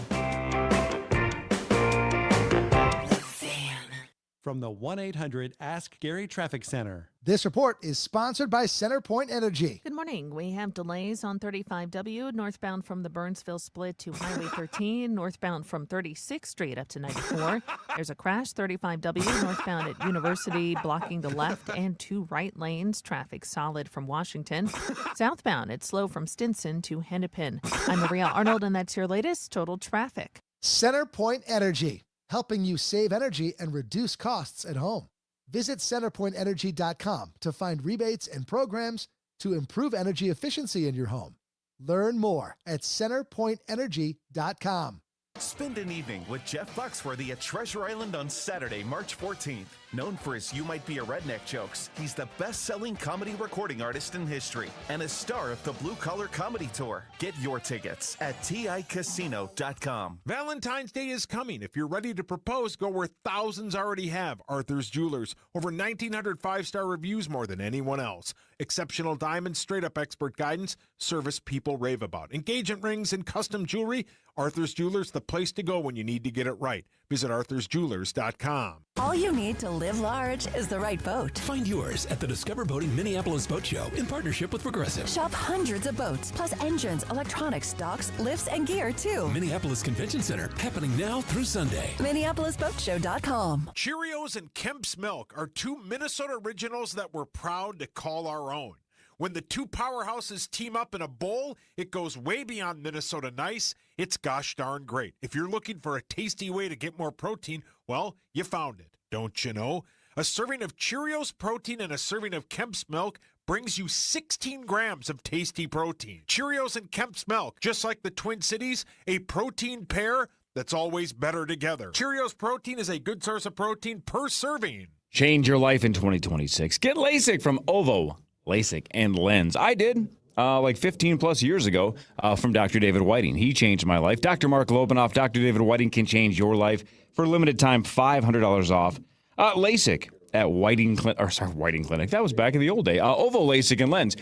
From the 1-800-ASK-GARY Traffic Center. This report is sponsored by CenterPoint Energy. Good morning. We have delays on 35W northbound from the Burnsville split to Highway 13, northbound from 36th Street up to 94. There's a crash, 35W northbound at University, blocking the left and two right lanes. Traffic solid from Washington. Southbound, it's slow from Stinson to Hennepin. I'm Maria Arnold, and that's your latest total traffic. CenterPoint Energy, helping you save energy and reduce costs at home. Visit centerpointenergy.com to find rebates and programs to improve energy efficiency in your home. Learn more at centerpointenergy.com. Spend an evening with Jeff Foxworthy at Treasure Island on Saturday, March 14th. Known for his You Might Be a Redneck jokes, he's the best-selling comedy recording artist in history and a star of the Blue Collar Comedy Tour. Get your tickets at TICasino.com. Valentine's Day is coming. If you're ready to propose, go where thousands already have. Arthur's Jewelers. Over 1,900 five-star reviews, more than anyone else. Exceptional diamonds, straight-up expert guidance, service people rave about. Engagement rings and custom jewelry. Arthur's Jewelers, the place to go when you need to get it right. Visit arthursjewelers.com. All you need to live large is the right boat. Find yours at the Discover Boating Minneapolis Boat Show in partnership with Progressive. Shop hundreds of boats, plus engines, electronics, docks, lifts, and gear, too. Minneapolis Convention Center, happening now through Sunday. MinneapolisBoatShow.com. Cheerios and Kemp's Milk are two Minnesota originals that we're proud to call our own. When the two powerhouses team up in a bowl, it goes way beyond Minnesota nice. It's gosh darn great. If you're looking for a tasty way to get more protein, well, you found it, don't you know? A serving of Cheerios protein and a serving of Kemp's Milk brings you 16 grams of tasty protein. Cheerios and Kemp's Milk, just like the Twin Cities, a protein pair that's always better together. Cheerios protein is a good source of protein per serving. Change your life in 2026. Get LASIK from OVO LASIK and Lens. I did. like 15 plus years ago from Dr. David Whiting. He changed my life. Dr. Mark Lobanoff, Dr. David Whiting can change your life for a limited time, $500 off. LASIK at Whiting Clinic. That was back in the old day. Ovo LASIK and Lens.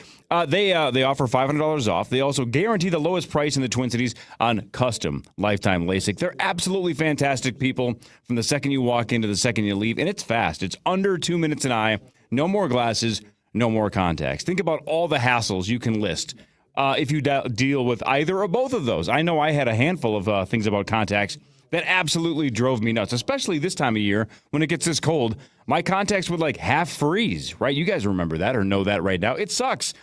They offer $500 off. They also guarantee the lowest price in the Twin Cities on custom lifetime LASIK. They're absolutely fantastic people from the second you walk in to the second you leave, and it's fast. It's under 2 minutes an eye. No more glasses, no more contacts. Think about all the hassles you can list if you deal with either or both of those. I know I had a handful of things about contacts that absolutely drove me nuts, especially this time of year when it gets this cold. My contacts would like half freeze, right? You guys remember that or know that right now. It sucks.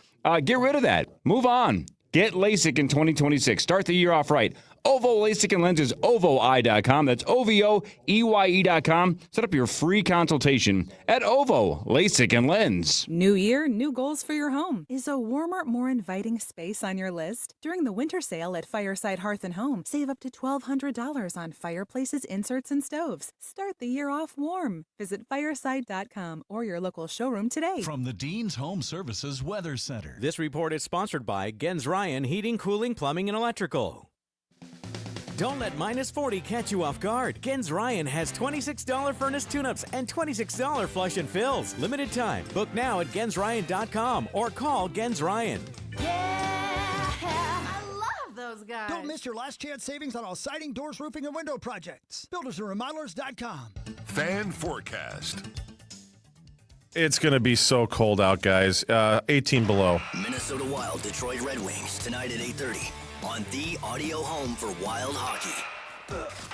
Get rid of that. Move on. Get LASIK in 2026. Start the year off right. Ovo LASIK and Lenses, OVOeye.com. That's OVOEYE.com. Set up your free consultation at Ovo LASIK and Lens. New year, new goals for your home. Is a warmer, more inviting space on your list? During the winter sale at Fireside Hearth and Home, save up to $1,200 on fireplaces, inserts, and stoves. Start the year off warm. Visit fireside.com or your local showroom today. From the Dean's Home Services Weather Center. This report is sponsored by Gens Ryan Heating, Cooling, Plumbing, and Electrical. Don't let minus 40 catch you off guard. Gens Ryan has $26 furnace tune-ups and $26 flush and fills. Limited time. Book now at GensRyan.com or call Gens Ryan. I love those guys. Don't miss your last chance savings on all siding, doors, roofing, and window projects. BuildersandRemodelers.com. Fan forecast. It's going to be so cold out, guys. 18 below. Minnesota Wild, Detroit Red Wings, tonight at 8:30 on the audio home for Wild Hockey.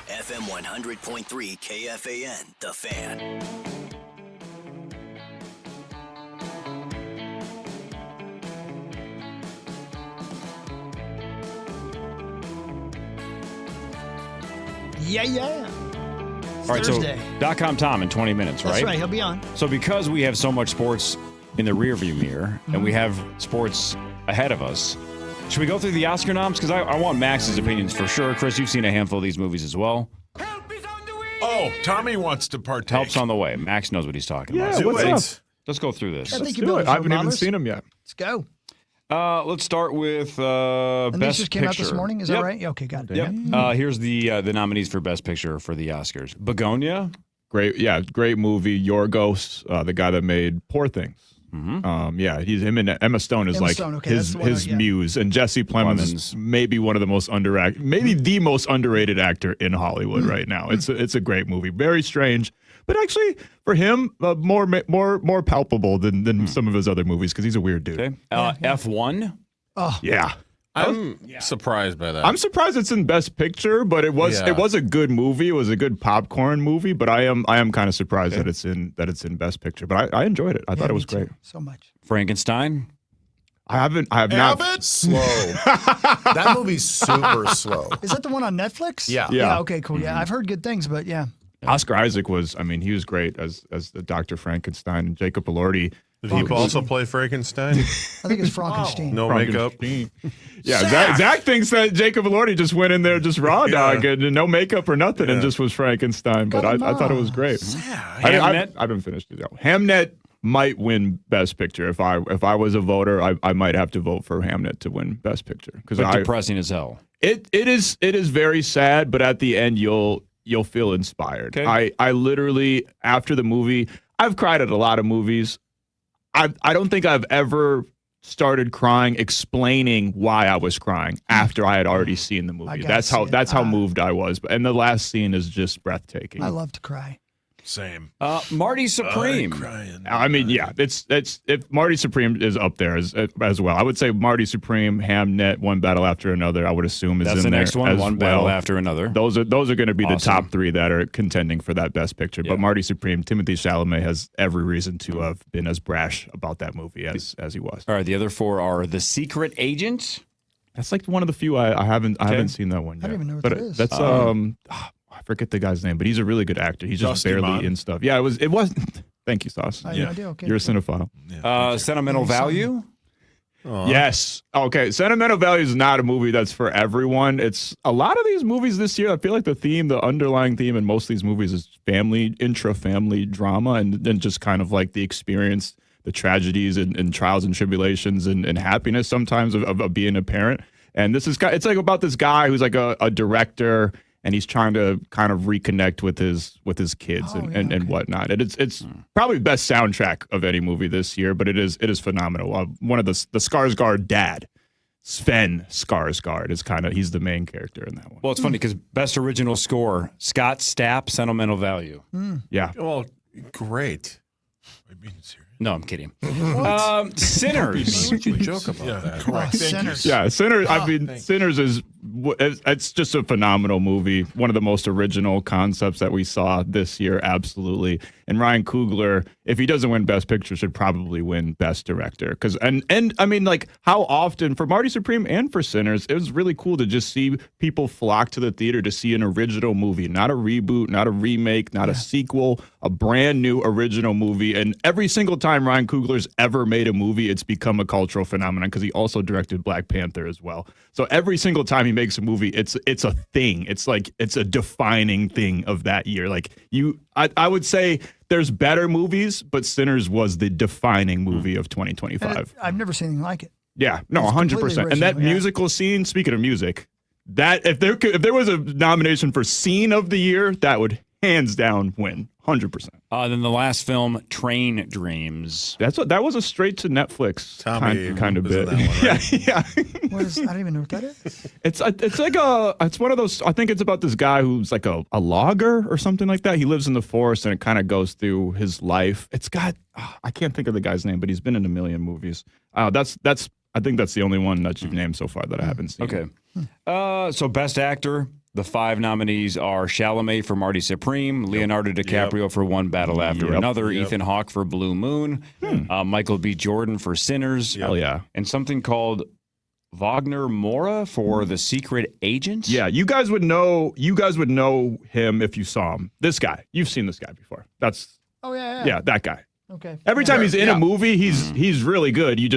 FM 100.3 KFAN, The Fan. Yeah. All right, Thursday. so .com Tom in 20 minutes, right? That's right, he'll be on. So because we have so much sports in the rearview mirror and we have sports ahead of us, should we go through the Oscar noms? Because I want Max's opinions for sure. Chris, you've seen a handful of these movies as well. Oh, Tommy wants to partake. Help's on the way. Max knows what he's talking about. Yeah, what's up? Let's go through this. I think Let's you do built it. I haven't even remodelers. seen them yet. Let's go. Let's start with And Best these just came out this Picture. morning, is Yep. that right? Yeah, okay, got it. Yep. Here's the nominees for Best Picture for the Oscars. Begonia. Great movie. Yorgos, the guy that made Poor Things. He's him and Emma Stone is Emma like Stone, okay, that's his the one, yeah. muse, and Jesse Plemons is maybe one of the most maybe the most underrated actor in Hollywood right now. It's a great movie, very strange, but actually for him more palpable than some of his other movies because he's a weird dude. Okay. F1. Oh yeah. I'm surprised by that. I'm surprised it's in Best Picture, but it was a good movie. It was a good popcorn movie, but I am kind of surprised that it's in Best Picture. But I enjoyed it. I thought it was great. So much. Frankenstein. I have not. Slow. That movie's super slow. Is that the one on Netflix? Yeah. Yeah, okay, cool. Yeah, I've heard good things, but yeah. Oscar Isaac he was great as the Dr. Frankenstein, and Jacob Elordi. Did he also play Frankenstein? I think it's Frankenstein. No makeup. Yeah, Zach thinks that Jacob Elordi just went in there just raw dog and no makeup or nothing and just was Frankenstein. But I thought it was great. I haven't finished it though. Hamnet might win Best Picture. If I was a voter, I might have to vote for Hamnet to win Best Picture because depressing as hell. It is very sad, but at the end you'll feel inspired. Okay. I literally after the movie, I've cried at a lot of movies. I don't think I've ever started crying explaining why I was crying after I had already seen the movie. That's how moved I was. And the last scene is just breathtaking. I love to cry. Same. Marty Supreme. I mean, yeah, it's if Marty Supreme is up there as well. I would say Marty Supreme, Hamnet, One Battle After Another. I would assume is That's in the there next one. as One well. Battle After Another. Those are going to be the Awesome. top three that are contending for that Best Picture. But Marty Supreme, Timothée Chalamet has every reason to have been as brash about that movie as he was. All right, the other four are The Secret Agent. That's like one of the few I haven't seen that one yet. I don't even know what but that is. That's I forget the guy's name, but he's a really good actor. He's just Dusty barely Bond? in stuff. Yeah, it was. Thank you, Sauce. I had no idea. Okay, You're a cool. cinephile. Sentimental Value. Yes. Okay. Sentimental Value is not a movie that's for everyone. It's a lot of these movies this year. I feel like the underlying theme in most of these movies is intra-family drama, and then just kind of like the experience the tragedies and trials and tribulations and happiness sometimes of being a parent. And it's like about this guy who's like a director, and he's trying to kind of reconnect with his kids and whatnot. And it's probably the best soundtrack of any movie this year, but it is phenomenal. One of the Skarsgård dad, Sven Skarsgård, he's the main character in that one. Well, it's funny because best original score, Scott Stapp, Sentimental Value. Yeah. Well, great. No, I'm kidding. Sinners. You joke about that. Correct. Sinners. Yeah, Sinners. Sinners it's just a phenomenal movie. One of the most original concepts that we saw this year, absolutely. And Ryan Coogler, if he doesn't win Best Picture, should probably win Best Director. And I mean, like, how often for Marty Supreme and for Sinners, it was really cool to just see people flock to the theater to see an original movie, not a reboot, not a remake, not a sequel, a brand new original movie. And every single time Ryan Coogler's ever made a movie, it's become a cultural phenomenon because he also directed Black Panther as well. So every single time he makes a movie, it's a thing. It's a defining thing of that year. Like I would say there's better movies, but Sinners was the defining movie of 2025. I've never seen anything like it. Yeah, no, 100%. And that musical scene, speaking of music, that if there was a nomination for scene of the year, that would hands down win. 100%. Then the last film, Train Dreams. That was a straight to Netflix kind of bit. That one, right? Yeah. I don't even know what that is. It's one of those. I think it's about this guy who's like a logger or something like that. He lives in the forest and it kind of goes through his life. It's got I can't think of the guy's name, but he's been in a million movies. I think that's the only one that you've named so far that I haven't seen. Okay. So Best Actor. The 5 nominees are Chalamet for Marty Supreme, Leonardo DiCaprio for One Battle After Another, Ethan Hawke for Blue Moon, Michael B. Jordan for Sinners, Hell yeah, and something called Wagner Moura for The Secret Agent. Yeah, you guys would know him if you saw him. This guy, you've seen this guy before. Yeah, that guy. Okay. Every time he's in a movie, he's really good. He's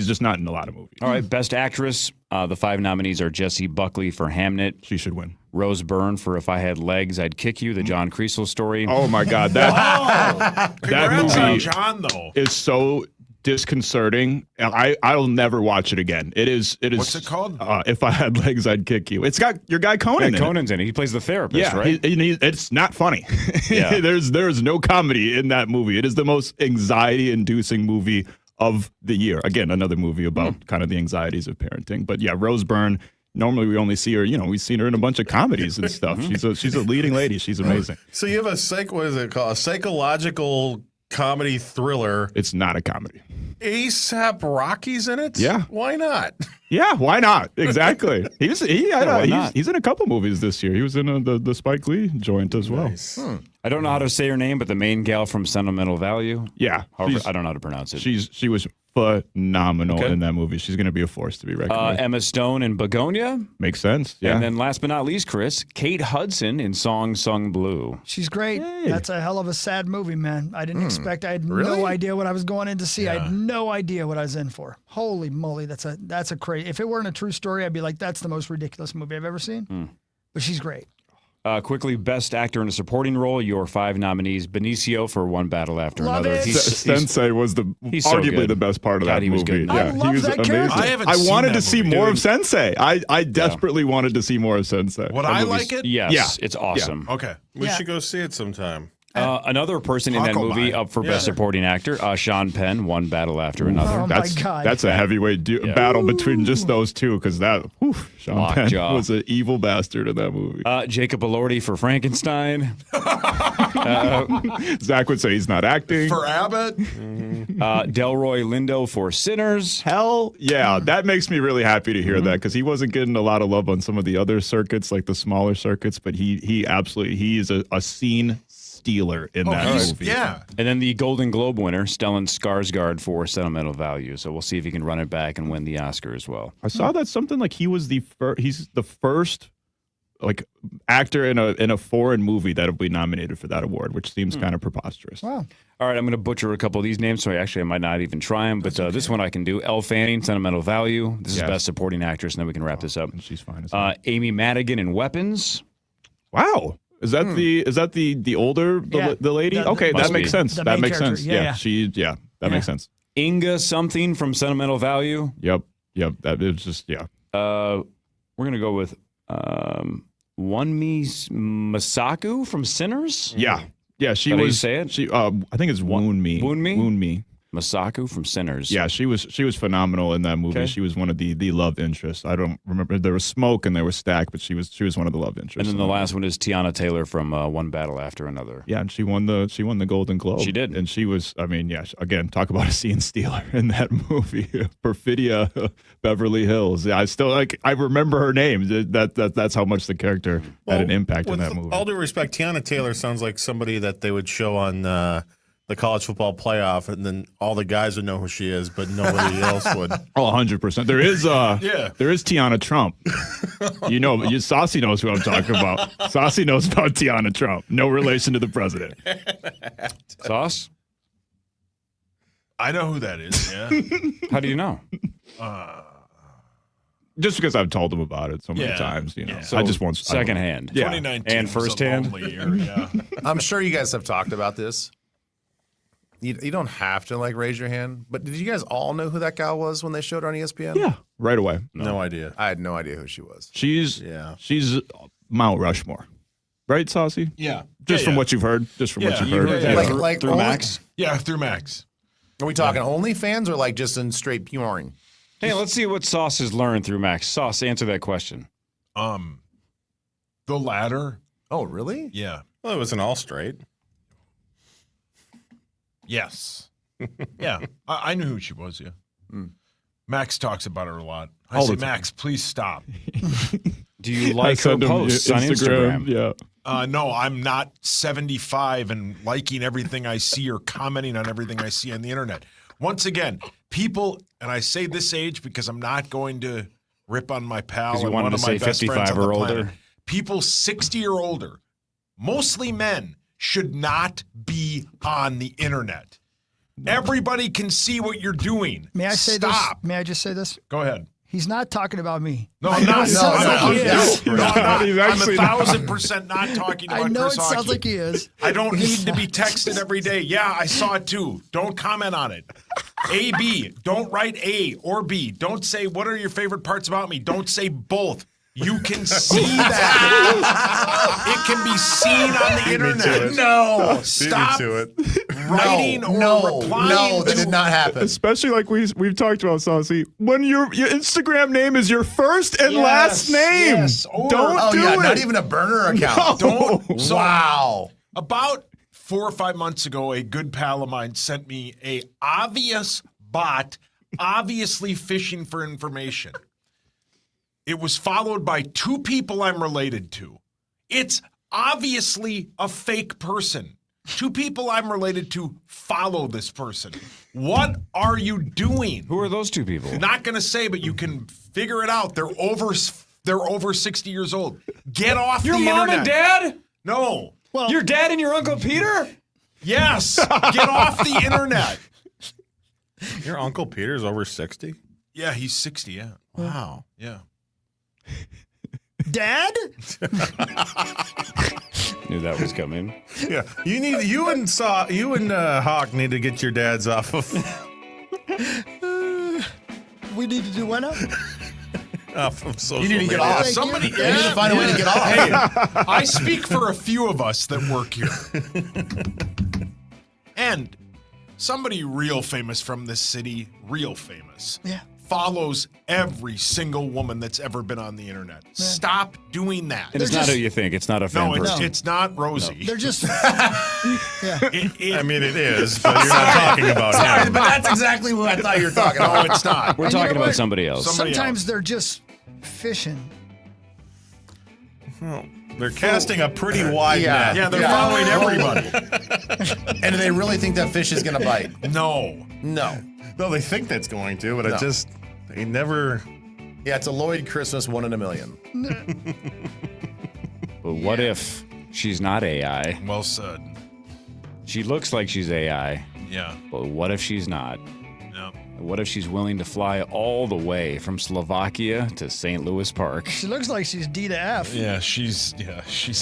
just not in a lot of movies. All right, Best Actress. The 5 nominees are Jessie Buckley for Hamnet. She should win. Rose Byrne for If I Had Legs, I'd Kick You, the John Kreisel story. Oh my God, that movie John, though, is so disconcerting. I'll never watch it again. It is. What's it called? If I Had Legs, I'd Kick You. It's got your guy Conan. Yeah, Conan's in it. He plays the therapist, yeah, right? It's not funny. Yeah. There's no comedy in that movie. It is the most anxiety-inducing movie of the year. Again, another movie about kind of the anxieties of parenting. But yeah, Rose Byrne. Normally we only see her, we've seen her in a bunch of comedies and stuff. She's a leading lady. She's amazing. So you have what is it called? A psychological comedy thriller. It's not a comedy. A$AP Rocky's in it? Yeah. Why not? Yeah, why not? Exactly. He's in a couple movies this year. He was in the Spike Lee joint as well. Nice. I don't know how to say her name, but the main gal from Sentimental Value. Yeah. However, I don't know how to pronounce it. She was phenomenal in that movie. She's going to be a force to be reckoned with. Emma Stone in Begonia. Makes sense. Yeah. And then last but not least, Chris, Kate Hudson in Song Sung Blue. She's great. Hey. That's a hell of a sad movie, man. I didn't expect. I had Really? no idea what I was going in to see. I had no idea what I was in for. Holy moly, that's a crazy. If it weren't a true story, I'd be like, that's the most ridiculous movie I've ever seen. But she's great. Quickly, Best Actor in a Supporting Role, your 5 nominees. Benicio for One Battle After Love Another. it. Sensei was arguably the best part of God, that he was movie. good in that. Yeah, he was that amazing. character. I haven't I seen wanted that to see movie, more dude. of Sensei. I desperately wanted to see more of Sensei. Would That I movie's- like it? Yes, Yeah. it's awesome. Okay. We should go see it sometime. Another person in that Huckleberry. movie up for Best Supporting Actor, Sean Penn, One Battle After Another. Oh my God. That's a heavyweight battle between just those two because Sean Penn Lockjaw. was an evil bastard in that movie. Jacob Elordi for Frankenstein. Zach would say he's not acting. For Abbott? Delroy Lindo for Sinners. Hell yeah, that makes me really happy to hear that because he wasn't getting a lot of love on some of the other circuits, like the smaller circuits, but he absolutely is a scene stealer in that movie. Yeah. And then the Golden Globe winner, Stellan Skarsgård for Sentimental Value. So we'll see if he can run it back and win the Oscar as well. I saw that something like he's the first like actor in a foreign movie that will be nominated for that award, which seems kind of preposterous. Wow. All right, I'm going to butcher a couple of these names, so I might not even try them, but this one I can do. Elle Fanning, Sentimental Value. This is Best Supporting Actress, and then we can wrap this up. And she's fine as well. Amy Madigan in Weapons. Wow. Is that the older the lady? Yeah. Okay, Must that makes be. sense. The That main makes character. sense. Yeah, Yeah, That makes sense. Inga something from Sentimental Value. Yep. That is just We're gonna go with Wunmi Masaku from Sinners. Yeah. She How do you was. say it? She. I think it's Wunmi Masaku from Sinners. Yeah, she was phenomenal in that movie. Okay. She was one of the love interests. I don't remember. There was Smoke and there was Stack, but she was one of the love interests. And then the last one is Tiana Taylor from One Battle After Another. Yeah, and she won the Golden Globe. She did, and she was. I mean, again, talk about a scene stealer in that movie, Perfidia, Beverly Hills. Yeah, I remember her name. That's how much the character had an impact in that movie. All due respect, Tiana Taylor sounds like somebody that they would show on the college football playoff, and then all the guys would know who she is, but nobody else would. Oh, 100%. There is Tiana Trump. Saucy knows who I'm talking about. Saucy knows about Tiana Trump. No relation to the president. Sauce? I know who that is, yeah. How do you know? Just because I've told him about it so many times, So I just want secondhand. Yeah. 2019 and firsthand. Yeah. I'm sure you guys have talked about this. You don't have to raise your hand, but did you guys all know who that gal was when they showed her on ESPN? Yeah, right away. No idea. I had no idea who she was. She's Mount Rushmore, right, Saucy? Yeah. Just from what you've heard. Just from what you've heard. Yeah. Through Max. Yeah, through Max. Are we talking OnlyFans or just in straight porn? Hey, let's see what Sauce has learned through Max. Sauce, answer that question. The latter. Oh, really? Yeah. Well, it wasn't all straight. Yes. Yeah. I knew who she was, yeah. Max talks about her a lot. I All say, the time. Max, please stop. Do you like her posts on Instagram? Yeah. No, I'm not 75 and liking everything I see or commenting on everything I see on the internet. Once again, people, and I say this age because I'm not going to rip on my pal you and wanted one of to my say best friends 55 on the or older? planet. People 60 or older, mostly men, should not be on the internet. Everybody can see what you're doing. May I say Stop. this? May I just say this? Go ahead. He's not talking about me. No, I'm not. I'm 1,000% not talking about I know Chris it sounds Hockey. like he is. I don't need to be texted every day. Yeah, I saw it too. Don't comment on it. A, B. Don't write A or B. Don't say, what are your favorite parts about me? Don't say both. You can see that. It can be seen on the internet. No. Stop to it. writing or replying. No, that did not happen. Especially like we've talked about, Saucy. When your Instagram name is your first and last name. Yes. Or, Don't do it. Not even a burner account. Don't. So, wow. About 4 or 5 months ago, a good pal of mine sent me a obvious bot, obviously fishing for information. It was followed by 2 people I'm related to. It's obviously a fake person. 2 people I'm related to follow this person. What are you doing? Who are those 2 people? Not going to say, but you can figure it out. They're over 60 years old. Get off Your the mom internet. and dad? No. Well, your dad and your Uncle Peter? Yes. Get off the internet. Your Uncle Peter's over 60? Yeah, he's 60, yeah. Wow. Yeah. Dad? Knew that was coming. Yeah. You and Hawk need to get your dads off of We need to do what now? off of social You need to media. get off. Thank Somebody you. You need to find a way to get off. Hey, I speak for a few of us that work here. And somebody real famous from this city, real famous, follows every single woman that's ever been on the internet. Stop doing that. And it's not who you think. It's not a fan No, person. it's not Rosie. They're just. I mean, it is, but you're not talking about Sorry, him. but that's exactly what I thought you were talking about. No, it's not. We're And you talking know about what? somebody else. Sometimes they're just fishing. Well, they're casting a pretty wide net. Yeah, they're following everybody. And do they really think that fish is going to bite? No. No, they think that's going to, but they never. Yeah, it's a Lloyd Christmas 1 in a million. But what if she's not AI? Well said. She looks like she's AI. Yeah. But what if she's not? No. What if she's willing to fly all the way from Slovakia to St. Louis Park? She looks like she's D to F. Yeah, she's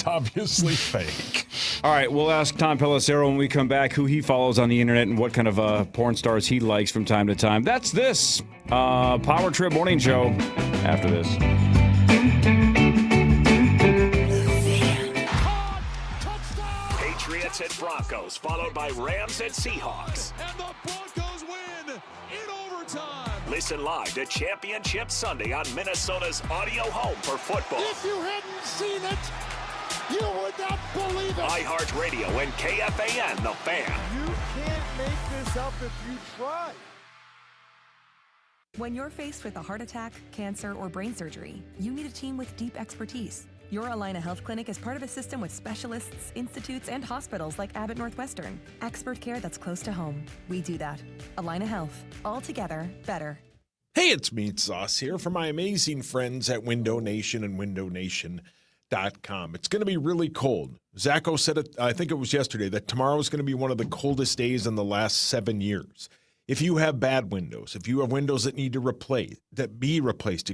obviously fake. All right, we'll ask Tom Pelissero when we come back who he follows on the internet and what kind of porn stars he likes from time to time. That's this Power Trip Morning Show after this. Patriots and Broncos, followed by Rams and Seahawks. And the Broncos win in overtime. Listen live to Championship Sunday on Minnesota's audio home for football. If you hadn't seen it, you would not believe it. iHeartRadio and KFAN, The Fan. You can't make this up if you try. When you're faced with a heart attack, cancer, or brain surgery, you need a team with deep expertise. Your Allina Health Clinic is part of a system with specialists, institutes, and hospitals like Abbott Northwestern. Expert care that's close to home. We do that. Allina Health. All together, better. Hey, it's Meat Sauce here for my amazing friends at Window Nation and WindowNation.com. It's going to be really cold. Zacho said it, I think it was yesterday, that tomorrow is going to be one of the coldest days in the last 7 years. If you have bad windows, if you have windows that need to be replaced,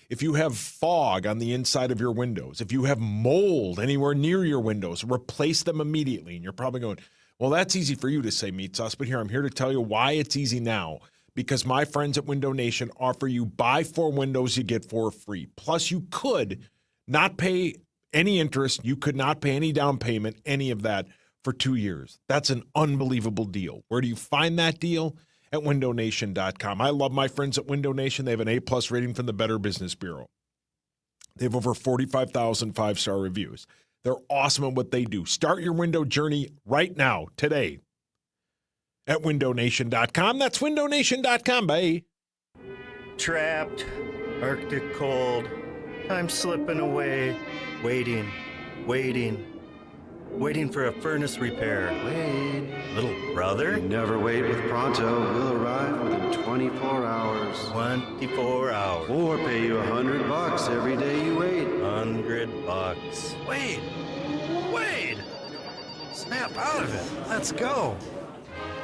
if you have fog on the inside of your windows, if you have mold anywhere near your windows, replace them immediately. And you're probably going, well, that's easy for you to say, Meat Sauce, but here, I'm here to tell you why it's easy now. Because my friends at Window Nation offer you buy 4 windows, you get 4 free. Plus, you could not pay any interest. You could not pay any down payment, any of that, for 2 years. That's an unbelievable deal. Where do you find that deal? At WindowNation.com. I love my friends at Window Nation. They have an A+ rating from the Better Business Bureau. They have over 45,000 5-star reviews. They're awesome at what they do. Start your window journey right now, today, at WindowNation.com. That's WindowNation.com, bye. Trapped, Arctic cold. I'm slipping away, waiting for a furnace repair. Wait. Little brother? You never wait with Pronto. We'll arrive within 24 hours. 24 hours. Or pay you $100 every day you wait. $100. Wait! Snap out of it. Let's go.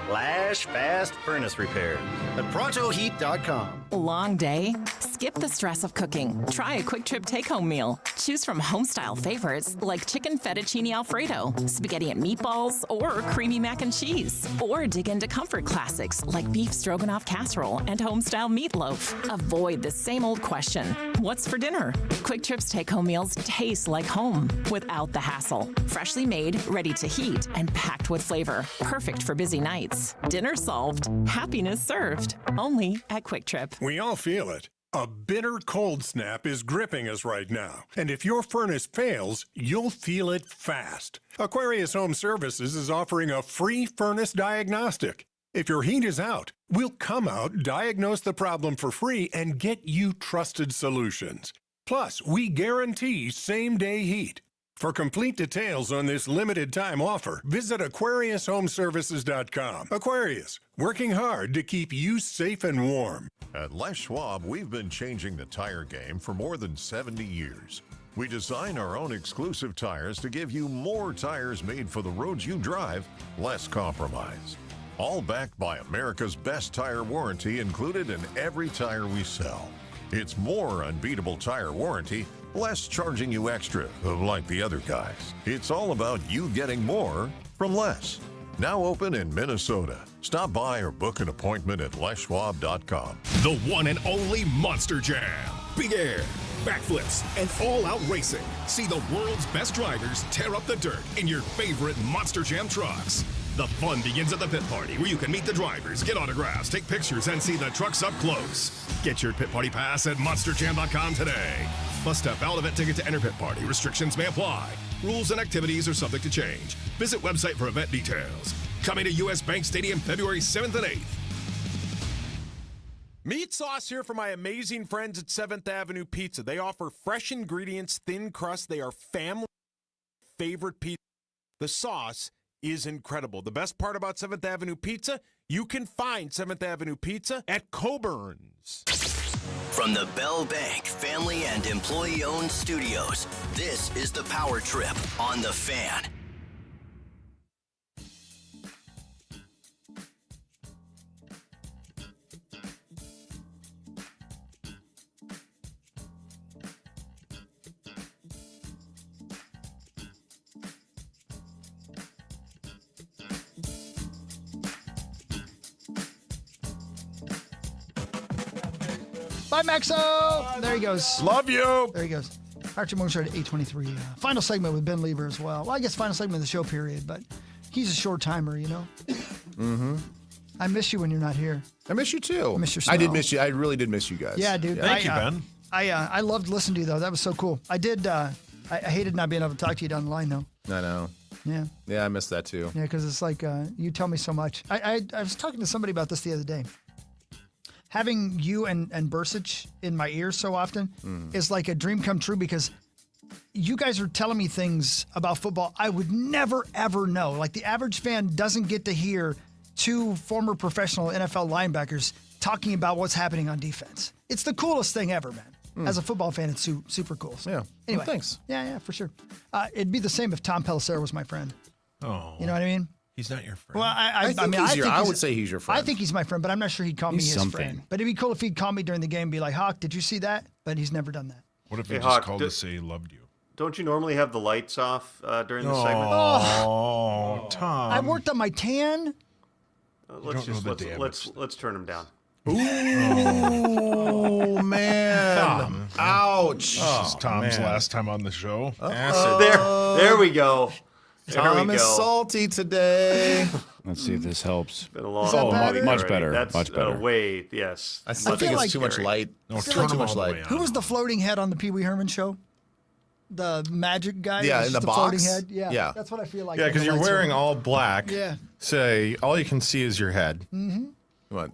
Flash Fast Furnace Repair at ProntoHeat.com. Long day? Skip the stress of cooking. Try a quick trip take-home meal. Choose from home-style favorites like chicken fettuccine Alfredo, spaghetti and meatballs, or creamy mac and cheese. Or dig into comfort classics like beef stroganoff casserole and home-style meatloaf. Avoid the same old question, what's for dinner? Quick Trip's take-home meals taste like home without the hassle. Freshly made, ready to heat, and packed with flavor. Perfect for busy nights. Dinner solved, happiness served. Only at Quick Trip. We all feel it. A bitter cold snap is gripping us right now. And if your furnace fails, you'll feel it fast. Aquarius Home Services is offering a free furnace diagnostic. If your heat is out, we'll come out, diagnose the problem for free, and get you trusted solutions. Plus, we guarantee same-day heat. For complete details on this limited time offer, visit AquariusHomeservices.com. Aquarius, working hard to keep you safe and warm. At Les Schwab, we've been changing the tire game for more than 70 years. We design our own exclusive tires to give you more tires made for the roads you drive, less compromise. All backed by America's best tire warranty included in every tire we sell. It's more unbeatable tire warranty, less charging you extra, like the other guys. It's all about you getting more from less. Now open in Minnesota. Stop by or book an appointment at leschwab.com. The one and only Monster Jam. Big air, backflips, and all-out racing. See the world's best drivers tear up the dirt in your favorite Monster Jam trucks. The fun begins at the pit party, where you can meet the drivers, get autographs, take pictures, and see the trucks up close. Get your pit party pass at monsterjam.com today. Must have valid event ticket to enter pit party. Restrictions may apply. Rules and activities are subject to change. Visit website for event details. Coming to U.S. Bank Stadium February 7th and 8th. Meat Sauce here for my amazing friends at 7th Avenue Pizza. They offer fresh ingredients, thin crust. They are family favorite pizza. The sauce is incredible. The best part about 7th Avenue Pizza, you can find 7th Avenue Pizza at Coburn's. From the Bell Bank family and employee-owned studios, this is the Power Trip on The Fan. Bye, Maxo. There he goes. Love you. There he goes. Archer Morning Show at 8:23. Final segment with Ben Lieber as well. Well, I guess final segment of the show, period. But he's a short timer, you know. Mm-hmm. I miss you when you're not here. I miss you too. I miss your I did smell. miss you. I really did miss you guys. Yeah, dude. Thank you, Ben. I loved listening to you, though. That was so cool. I did. I hated not being able to talk to you down the line, though. I know. Yeah. Yeah, I missed that too. Yeah, because it's like you tell me so much. I was talking to somebody about this the other day. Having you and Bursich in my ears so often is like a dream come true because you guys are telling me things about football I would never, ever know. Like the average fan doesn't get to hear two former professional NFL linebackers talking about what's happening on defense. It's the coolest thing ever, man. As a football fan, it's super cool. So, yeah. Anyway, Well, thanks. Yeah, for sure. It'd be the same if Tom Pelissero was my friend. Oh. You know what I mean? He's not your friend. Well, I would say he's your friend. I think he's my friend, but I'm not sure he'd call me He's his something. friend. But it'd be cool if he'd call me during the game and be like, Hawk, did you see that? But he's never done that. What if he Hey, just Hawk, called to say he loved you? Don't you normally have the lights off during the segment? Oh, Tom. I worked on my tan. Let's turn them down. Oh, man. Ouch. This is Tom's man. last time on the show. There we go. Tom is salty today. Let's see if this helps. Been a long Is that better? Much better. That's much better. Yes. I still I think feel it's too much light. No, Still turn too them much all the light. way Who was the floating head on the Pee Wee Herman show? The magic guy? Yeah, It was in just the a floating box? head? Yeah. Yeah. That's what I feel like. Yeah, when because the you're lights are wearing on. all black. Yeah. Say all you can see is your head. Come on.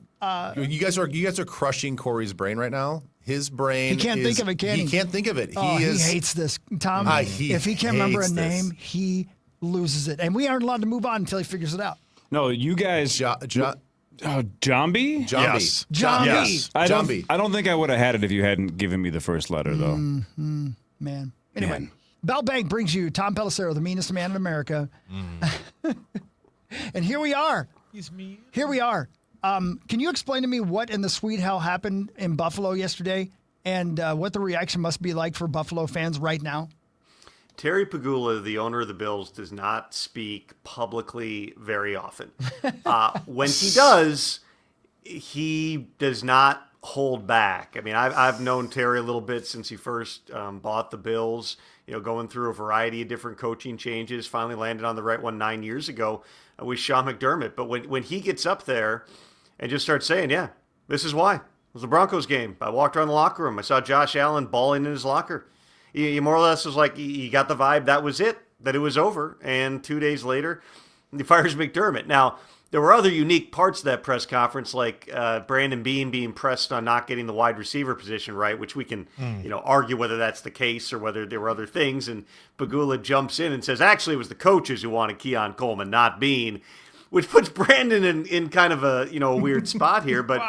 You guys are crushing Corey's brain right now. His brain. He can't think of it, can he? He can't think of it. Oh, he hates this. Tom, he if he can't remember a hates this. name, he loses it. And we aren't allowed to move on until he figures it out. No, you guys. Jambi? Jambi? Yes. Jambi. Yes. I Jambi. don't think I would have had it if you hadn't given me the first letter, though. Man. Anyway, Man. Bell Bank brings you Tom Pelissero, the meanest man in America. And here we are. He's mean. Here we are. Can you explain to me what in the sweet hell happened in Buffalo yesterday and what the reaction must be like for Buffalo fans right now? Terry Pagula, the owner of the Bills, does not speak publicly very often. When he does not hold back. I mean, I've known Terry a little bit since he first bought the Bills, going through a variety of different coaching changes, finally landed on the right one 9 years ago with Sean McDermott. But when he gets up there and just starts saying, yeah, this is why. It was the Broncos game. I walked around the locker room. I saw Josh Allen bawling in his locker. He more or less was like, he got the vibe that was it, that it was over. And 2 days later, he fires McDermott. Now, there were other unique parts of that press conference, like Brandon Beane being pressed on not getting the wide receiver position right, which we can, argue whether that's the case or whether there were other things. And Pagula jumps in and says, actually, it was the coaches who wanted Keon Coleman, not Beane, which puts Brandon in kind of a weird spot here. But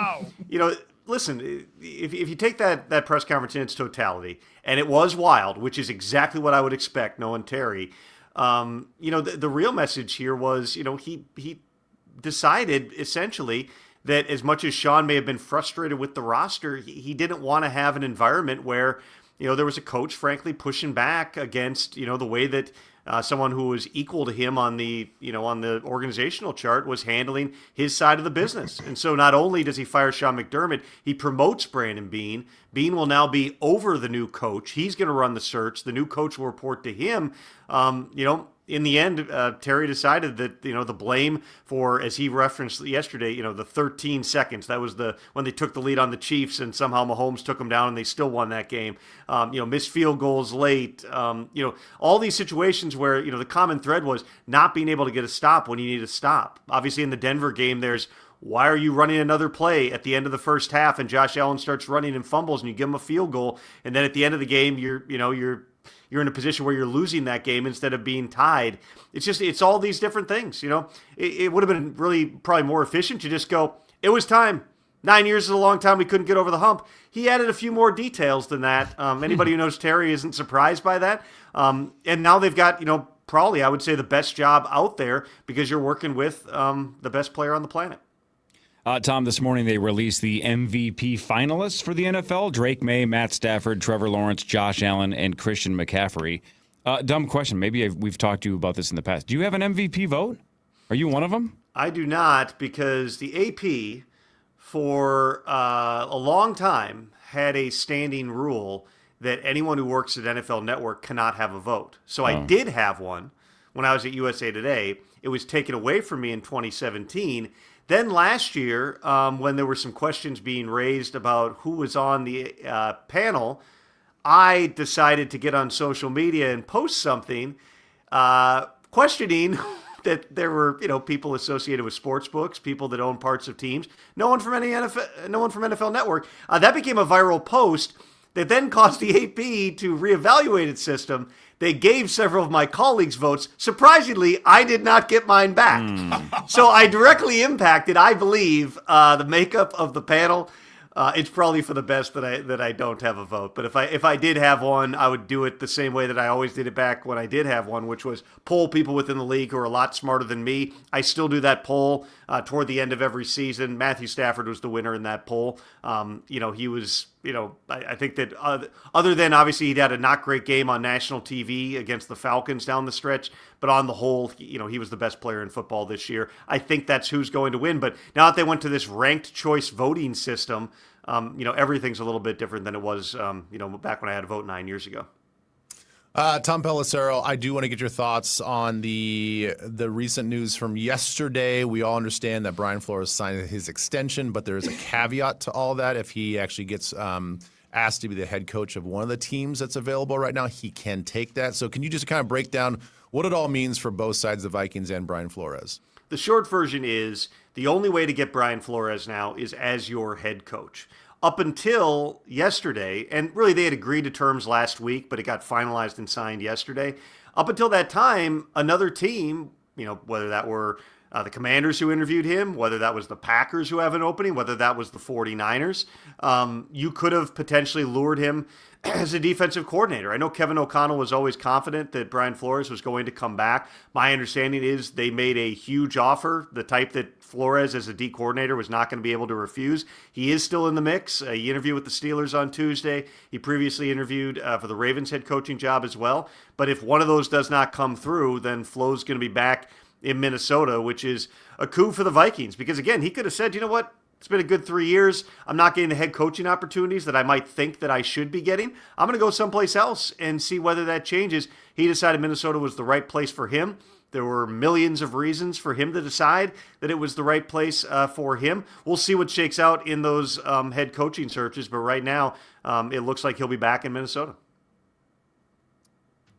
listen, if you take that press conference in its totality, and it was wild, which is exactly what I would expect, knowing Terry. The real message here was, he decided essentially that as much as Sean may have been frustrated with the roster, he didn't want to have an environment where, there was a coach, frankly, pushing back against, the way that someone who was equal to him on the organizational chart was handling his side of the business. And so not only does he fire Sean McDermott, he promotes Brandon Beane. Beane will now be over the new coach. He's going to run the search. The new coach will report to him. In the end, Terry decided that, the blame for, as he referenced yesterday, the 13 seconds, that was when they took the lead on the Chiefs and somehow Mahomes took them down and they still won that game. Missed field goals late, all these situations where, the common thread was not being able to get a stop when you need a stop. Obviously in the Denver game, there's, why are you running another play at the end of the first half and Josh Allen starts running and fumbles and you give him a field goal. And then at the end of the game, you're in a position where you're losing that game instead of being tied. It's all these different things, It would have been really probably more efficient to just go, it was time. 9 years is a long time. We couldn't get over the hump. He added a few more details than that. Anybody who knows Terry isn't surprised by that. And now they've got, probably I would say the best job out there because you're working with the best player on the planet. Tom, this morning they released the MVP finalists for the NFL. Drake May, Matt Stafford, Trevor Lawrence, Josh Allen, and Christian McCaffrey. Dumb question. Maybe we've talked to you about this in the past. Do you have an MVP vote? Are you one of them? I do not, because the AP for a long time had a standing rule that anyone who works at NFL Network cannot have a vote. So I did have one when I was at USA Today. It was taken away from me in 2017. Then last year, when there were some questions being raised about who was on the panel, I decided to get on social media and post something questioning that there were, people associated with sports books, people that own parts of teams, no one from NFL Network. That became a viral post that then caused the AP to reevaluate its system. They gave several of my colleagues votes. Surprisingly, I did not get mine back. So I directly impacted, I believe, the makeup of the panel. It's probably for the best that I don't have a vote. But if I did have one, I would do it the same way that I always did it back when I did have one, which was poll people within the league who are a lot smarter than me. I still do that poll toward the end of every season. Matthew Stafford was the winner in that poll. He was, I think that other than obviously he'd had a not great game on national TV against the Falcons down the stretch, but on the whole, he was the best player in football this year. I think that's who's going to win. But now that they went to this ranked choice voting system, everything's a little bit different than it was, back when I had a vote 9 years ago. Tom Pelissero, I do want to get your thoughts on the recent news from yesterday. We all understand that Brian Flores signed his extension, but there is a caveat to all that. If he actually gets asked to be the head coach of one of the teams that's available right now, he can take that. So can you just kind of break down what it all means for both sides, the Vikings and Brian Flores? The short version is the only way to get Brian Flores now is as your head coach. Up until yesterday, and really they had agreed to terms last week, but it got finalized and signed yesterday. Up until that time, another team, whether that were the Commanders who interviewed him, whether that was the Packers who have an opening, whether that was the 49ers, you could have potentially lured him as a defensive coordinator. I know Kevin O'Connell was always confident that Brian Flores was going to come back. My understanding is they made a huge offer, the type that Flores as a D coordinator was not going to be able to refuse. He is still in the mix. He interviewed with the Steelers on Tuesday. He previously interviewed for the Ravens head coaching job as well. But if one of those does not come through, then Flo's going to be back in Minnesota, which is a coup for the Vikings. Because again, he could have said, you know what? It's been a good 3 years. I'm not getting the head coaching opportunities that I might think that I should be getting. I'm going to go someplace else and see whether that changes. He decided Minnesota was the right place for him. There were millions of reasons for him to decide that it was the right place for him. We'll see what shakes out in those head coaching searches. But right now, it looks like he'll be back in Minnesota.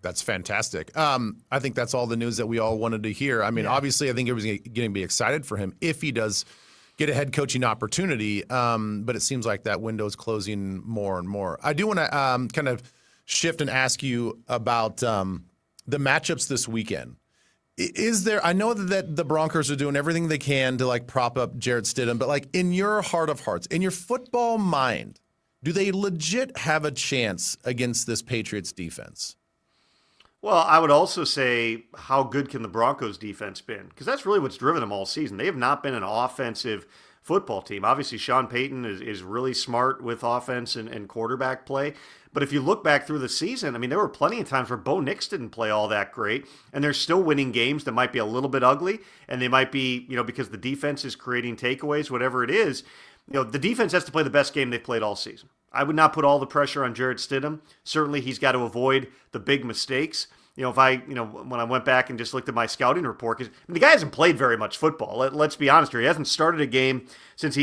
That's fantastic. I think that's all the news that we all wanted to hear. I mean, obviously, I think everybody's going to be excited for him if he does get a head coaching opportunity, but it seems like that window is closing more and more. I do want to kind of shift and ask you about the matchups this weekend. Is there? I know that the Broncos are doing everything they can to prop up Jarrett Stidham, but in your heart of hearts, in your football mind, do they legit have a chance against this Patriots defense? Well, I would also say, how good can the Broncos defense been? Because that's really what's driven them all season. They have not been an offensive football team. Obviously, Sean Payton is really smart with offense and quarterback play. But if you look back through the season, I mean, there were plenty of times where Bo Nix didn't play all that great, and they're still winning games that might be a little bit ugly, and they might be, because the defense is creating takeaways, whatever it is. The defense has to play the best game they've played all season. I would not put all the pressure on Jarrett Stidham. Certainly, he's got to avoid the big mistakes. If I, when I went back and just looked at my scouting report, because the guy hasn't played very much football. Let's be honest here. He hasn't started a game since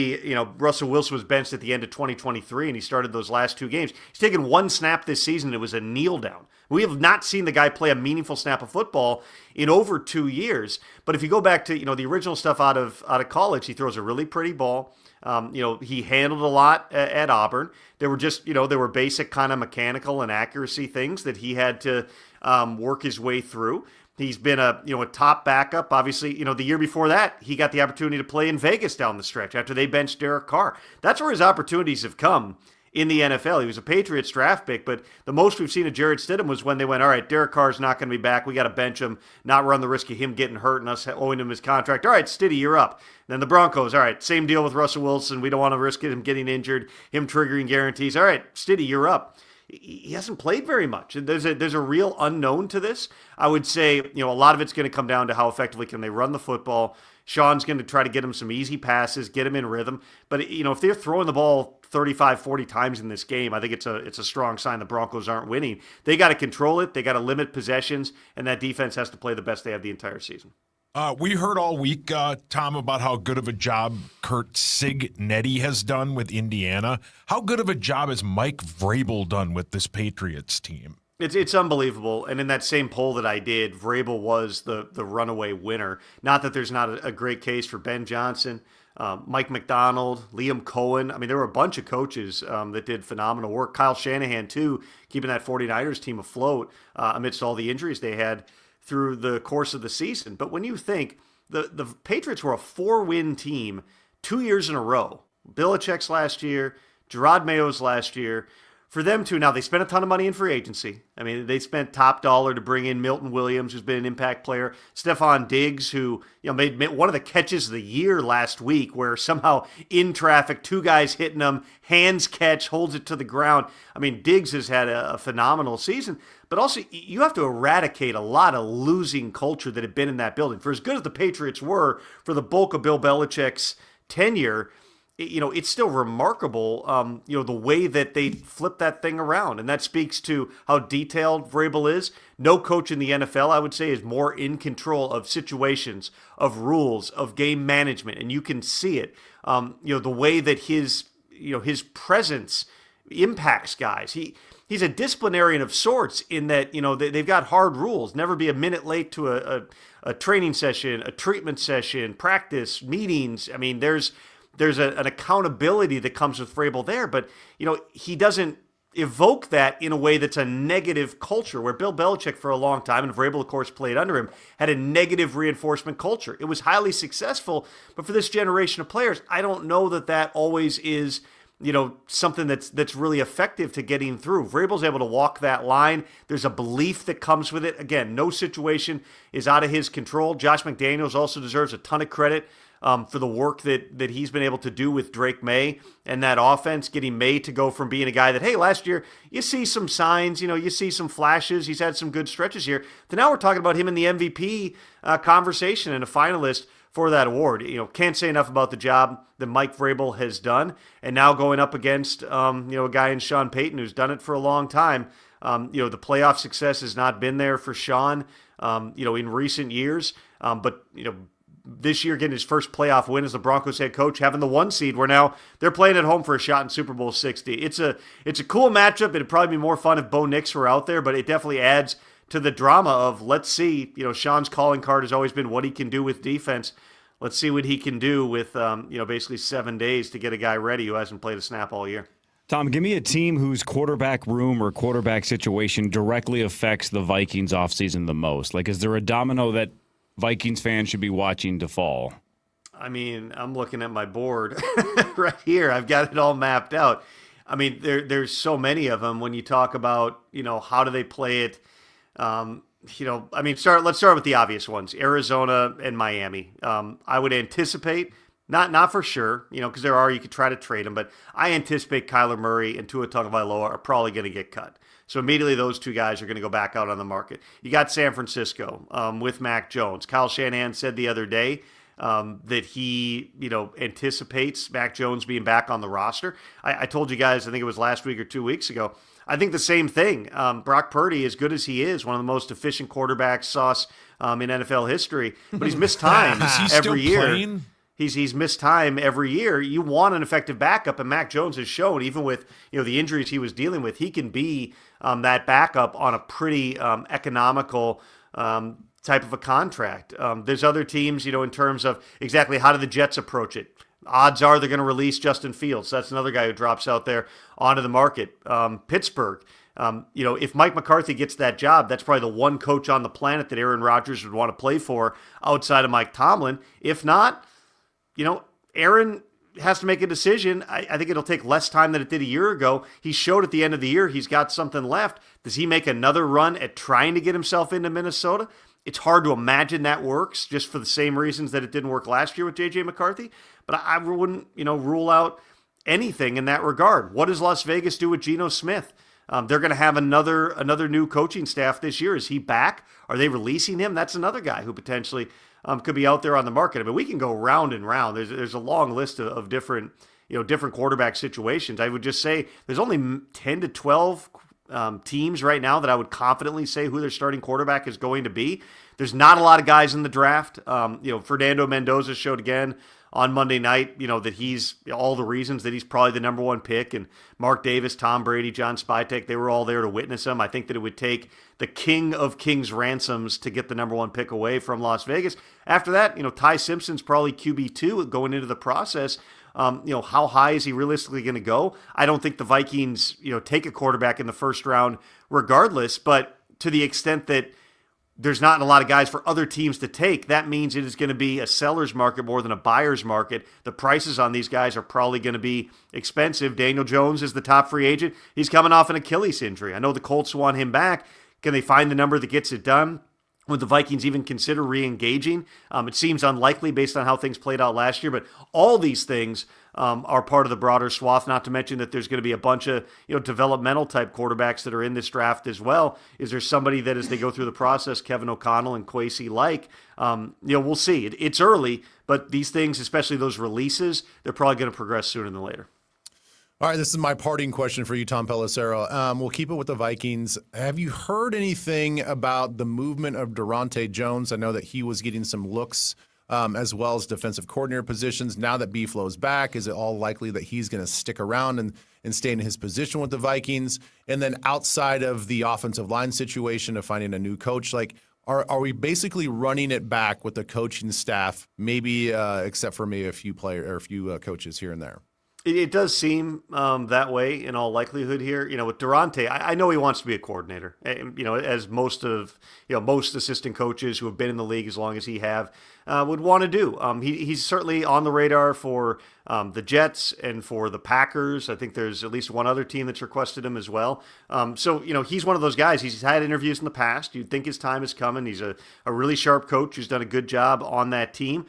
Russell Wilson was benched at the end of 2023, and he started those last two games. He's taken one snap this season. It was a kneel down. We have not seen the guy play a meaningful snap of football in over 2 years. But if you go back to, the original stuff out of college, he throws a really pretty ball. He handled a lot at Auburn. There were just, there were basic kind of mechanical and accuracy things that he had to work his way through. He's been a top backup. Obviously, the year before that, he got the opportunity to play in Vegas down the stretch after they benched Derek Carr. That's where his opportunities have come in the NFL. He was a Patriots draft pick, but the most we've seen of Jarrett Stidham was when they went, all right, Derek Carr's not going to be back. We got to bench him, not run the risk of him getting hurt and us owing him his contract. All right, Stiddy, you're up. And then the Broncos, all right, same deal with Russell Wilson. We don't want to risk him getting injured, him triggering guarantees. All right, Stiddy, you're up. He hasn't played very much. There's a real unknown to this. I would say, a lot of it's going to come down to how effectively can they run the football. Sean's going to try to get him some easy passes, get him in rhythm. But, if they're throwing the ball 35, 40 times in this game. I think it's a strong sign the Broncos aren't winning. They got to control it. They got to limit possessions, and that defense has to play the best they have the entire season. We heard all week, Tom, about how good of a job Kurt Cignetti has done with Indiana. How good of a job has Mike Vrabel done with this Patriots team? It's unbelievable. And in that same poll that I did, Vrabel was the runaway winner. Not that there's not a great case for Ben Johnson, Mike McDonald, Liam Cohen. I mean, there were a bunch of coaches that did phenomenal work. Kyle Shanahan, too, keeping that 49ers team afloat amidst all the injuries they had through the course of the season. But when you think the Patriots were a 4-win team 2 years in a row, Belichick's last year, Gerard Mayo's last year, for them to, now they spent a ton of money in free agency. I mean, they spent top dollar to bring in Milton Williams, who's been an impact player, Stephon Diggs, who made one of the catches of the year last week, where somehow in traffic, 2 guys hitting him, hands catch, holds it to the ground. I mean, Diggs has had a phenomenal season, but also you have to eradicate a lot of losing culture that had been in that building. For as good as the Patriots were for the bulk of Bill Belichick's tenure, it's still remarkable, the way that they flipped that thing around. And that speaks to how detailed Vrabel is. No coach in the NFL, I would say, is more in control of situations, of rules, of game management. And you can see it, the way that his presence impacts guys. He's a disciplinarian of sorts in that, they've got hard rules. Never be a minute late to a training session, a treatment session, practice, meetings. I mean, there's an accountability that comes with Vrabel there, but he doesn't evoke that in a way that's a negative culture, where Bill Belichick for a long time, and Vrabel of course played under him, had a negative reinforcement culture. It was highly successful, but for this generation of players, I don't know that always is something that's really effective to getting through. Vrabel's able to walk that line. There's a belief that comes with it. Again, no situation is out of his control. Josh McDaniels also deserves a ton of credit for the work that he's been able to do with Drake May and that offense, getting May to go from being a guy that, hey, last year you see some signs, you see some flashes, he's had some good stretches here, to now we're talking about him in the MVP conversation and a finalist for that award. Can't say enough about the job that Mike Vrabel has done, and now going up against a guy in Sean Payton who's done it for a long time. The playoff success has not been there for Sean, in recent years, but this year getting his first playoff win as the Broncos head coach, having the 1 seed, where now they're playing at home for a shot in Super Bowl 60. It's a cool matchup. It'd probably be more fun if Bo Nix were out there, but it definitely adds to the drama of, let's see, Sean's calling card has always been what he can do with defense. Let's see what he can do with, basically 7 days to get a guy ready who hasn't played a snap all year. Tom, give me a team whose quarterback room or quarterback situation directly affects the Vikings offseason the most. Like, is there a domino that Vikings fans should be watching to fall? I mean, I'm looking at my board right here. I've got it all mapped out. I mean, there's so many of them when you talk about, how do they play it? Let's start with the obvious ones, Arizona and Miami. I would anticipate, not for sure, because you could try to trade them, but I anticipate Kyler Murray and Tua Tagovailoa are probably going to get cut. So immediately those 2 guys are going to go back out on the market. You got San Francisco with Mac Jones. Kyle Shanahan said the other day that he, anticipates Mac Jones being back on the roster. I told you guys, I think it was last week or 2 weeks ago, I think the same thing. Brock Purdy, as good as he is, one of the most efficient quarterbacks sauce in NFL history, but he's missed time every year. Playing? He's missed time every year. You want an effective backup, and Mac Jones has shown, even with the injuries he was dealing with, he can be that backup on a pretty economical type of a contract. There's other teams, in terms of exactly how do the Jets approach it. Odds are they're going to release Justin Fields. That's another guy who drops out there onto the market. Pittsburgh. If Mike McCarthy gets that job, that's probably the one coach on the planet that Aaron Rodgers would want to play for outside of Mike Tomlin. If not, Aaron has to make a decision. I think it'll take less time than it did a year ago. He showed at the end of the year he's got something left. Does he make another run at trying to get himself into Minnesota? It's hard to imagine that works, just for the same reasons that it didn't work last year with J.J. McCarthy. But I wouldn't, rule out anything in that regard. What does Las Vegas do with Geno Smith? They're going to have another new coaching staff this year. Is he back? Are they releasing him? That's another guy who potentially could be out there on the market. I mean, we can go round and round. There's a long list of different different quarterback situations. I would just say there's only 10 to 12 teams right now that I would confidently say who their starting quarterback is going to be. There's not a lot of guys in the draft. Fernando Mendoza showed again on Monday night, that he's all the reasons that he's probably the number one pick. And Mark Davis, Tom Brady, John Spytek, they were all there to witness him. I think that it would take the king of kings ransoms to get the number one pick away from Las Vegas. After that, Ty Simpson's probably QB2 going into the process. How high is he realistically going to go? I don't think the Vikings, take a quarterback in the first round regardless, but to the extent that there's not a lot of guys for other teams to take, that means it is going to be a seller's market more than a buyer's market. The prices on these guys are probably going to be expensive. Daniel Jones is the top free agent. He's coming off an Achilles injury. I know the Colts want him back. Can they find the number that gets it done? Would the Vikings even consider re-engaging? It seems unlikely based on how things played out last year, but all these things are part of the broader swath, not to mention that there's going to be a bunch of developmental type quarterbacks that are in this draft as well. Is there somebody that as they go through the process, Kevin O'Connell and Kwesi like? We'll see. It's early, but these things, especially those releases, they're probably going to progress sooner than later. All right, this is my parting question for you, Tom Pelissero. We'll keep it with the Vikings. Have you heard anything about the movement of Durante Jones? I know that he was getting some looks as well as defensive coordinator positions. Now that B-Flow's back, is it all likely that he's going to stick around and stay in his position with the Vikings? And then outside of the offensive line situation of finding a new coach, are we basically running it back with the coaching staff, maybe except for maybe a few coaches here and there? It does seem that way in all likelihood here. With Durante, I know he wants to be a coordinator. As most assistant coaches who have been in the league as long as he have would want to do. He's certainly on the radar for the Jets and for the Packers. I think there's at least one other team that's requested him as well. So he's one of those guys. He's had interviews in the past. You'd think his time is coming. He's a really sharp coach who's done a good job on that team.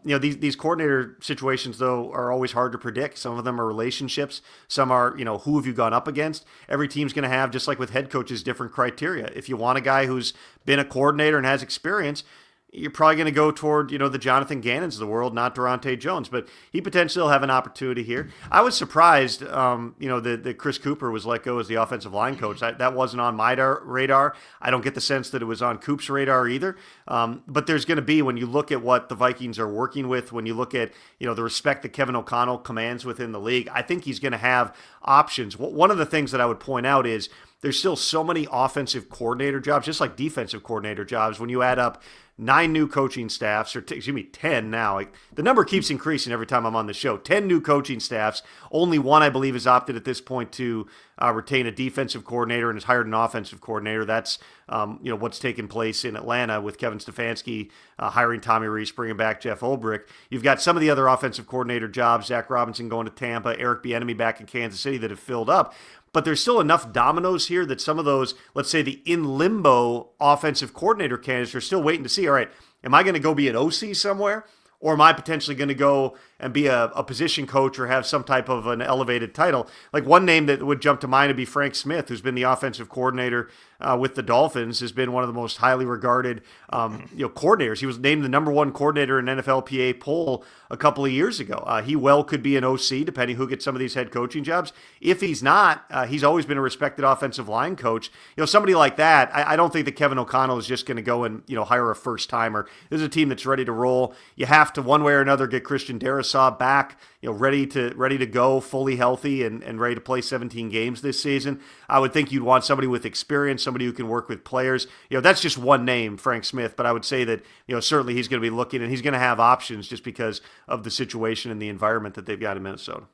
These coordinator situations, though, are always hard to predict. Some of them are relationships. Some are, who have you gone up against? Every team's going to have, just like with head coaches, different criteria. If you want a guy who's been a coordinator and has experience, you're probably going to go toward, the Jonathan Gannons of the world, not Durante Jones, but he potentially will have an opportunity here. I was surprised, that Chris Cooper was let go as the offensive line coach. That wasn't on my radar. I don't get the sense that it was on Coop's radar either. But there's going to be, when you look at what the Vikings are working with, when you look at, the respect that Kevin O'Connell commands within the league, I think he's going to have options. One of the things that I would point out is there's still so many offensive coordinator jobs, just like defensive coordinator jobs. When you add up 9 new coaching staffs, or 10 now. The number keeps increasing every time I'm on the show. 10 new coaching staffs. Only one, I believe, has opted at this point to retain a defensive coordinator and has hired an offensive coordinator. That's what's taken place in Atlanta with Kevin Stefanski hiring Tommy Rees, bringing back Jeff Ulbrich. You've got some of the other offensive coordinator jobs, Zach Robinson going to Tampa, Eric Bieniemy back in Kansas City, that have filled up. But there's still enough dominoes here that some of those, let's say the in limbo offensive coordinator candidates are still waiting to see, all right, am I going to go be an OC somewhere? Or am I potentially going to go and be a position coach or have some type of an elevated title? Like one name that would jump to mind would be Frank Smith, who's been the offensive coordinator with the Dolphins, has been one of the most highly regarded coordinators. He was named the number one coordinator in NFLPA poll a couple of years ago. He well could be an OC, depending who gets some of these head coaching jobs. If he's not, he's always been a respected offensive line coach. Somebody like that, I don't think that Kevin O'Connell is just going to go and hire a first timer. This is a team that's ready to roll. You have to, one way or another, get Christian Darrisaw back, ready to go, fully healthy and ready to play 17 games this season. I would think you'd want somebody with experience, somebody who can work with players. That's just one name, Frank Smith, but I would say that, certainly he's going to be looking and he's going to have options just because of the situation and the environment that they've got in Minnesota.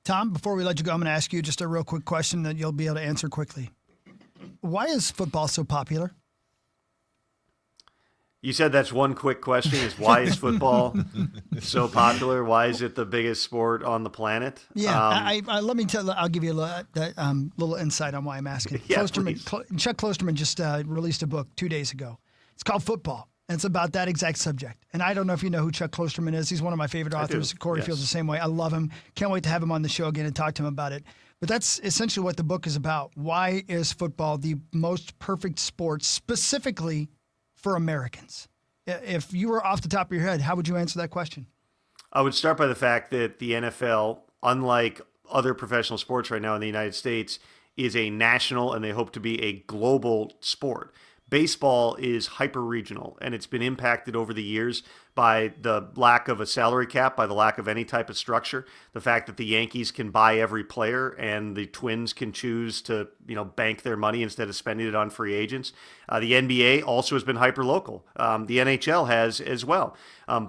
Tom, before we let you go, I'm going to ask you just a real quick question that you'll be able to answer quickly. Why is football so popular? You said that's one quick question, is why is football so popular? Why is it the biggest sport on the planet? Yeah, let me tell. I'll give you a little insight on why I'm asking. Yeah, Chuck Klosterman just released a book 2 days ago. It's called Football, and it's about that exact subject. And I don't know if you know who Chuck Klosterman is. He's one of my favorite authors. Corey feels the same way. I love him. Can't wait to have him on the show again and talk to him about it. But that's essentially what the book is about. Why is football the most perfect sport, specifically for Americans? If you were off the top of your head, how would you answer that question? I would start by the fact that the NFL unlike other professional sports right now in the United States, is a national and they hope to be a global sport. Baseball is hyper-regional, and it's been impacted over the years by the lack of a salary cap, by the lack of any type of structure, the fact that the Yankees can buy every player and the Twins can choose to, bank their money instead of spending it on free agents. The NBA also has been hyper-local. The NHL has as well.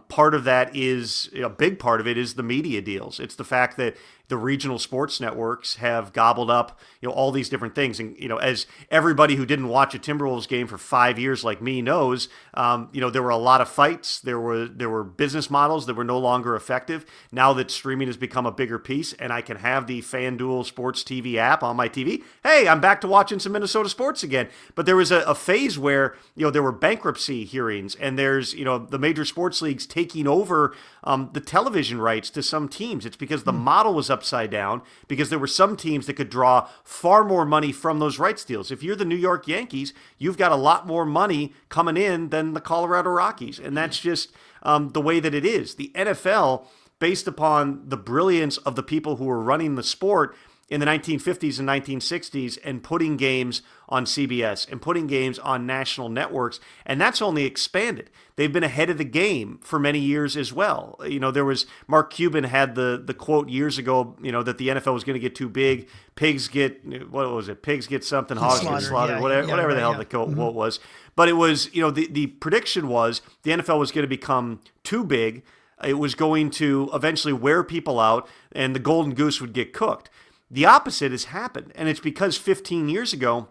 Part of that is, a big part of it is the media deals. It's the fact that the regional sports networks have gobbled up, all these different things. And, as everybody who didn't watch a Timberwolves game for 5 years like me knows, there were a lot of fights. There were business models that were no longer effective. Now that streaming has become a bigger piece and I can have the FanDuel Sports TV app on my TV, hey, I'm back to watching some Minnesota sports again. But there was a phase where, there were bankruptcy hearings and there's, the major sports leagues taking over the television rights to some teams. It's because the model was upside down, because there were some teams that could draw far more money from those rights deals. If you're the New York Yankees, you've got a lot more money coming in than the Colorado Rockies. And that's just the way that it is. The NFL, based upon the brilliance of the people who were running the sport in the 1950s and 1960s and putting games on CBS and putting games on national networks, and that's only expanded. They've been ahead of the game for many years as well. There was Mark Cuban had the quote years ago, that the NFL was going to get too big. Pigs get, what was it? Pigs get something, hogs get slaughtered, whatever the hell the quote was. But it was, the prediction was the NFL was going to become too big. It was going to eventually wear people out and the golden goose would get cooked. The opposite has happened, and it's because 15 years ago,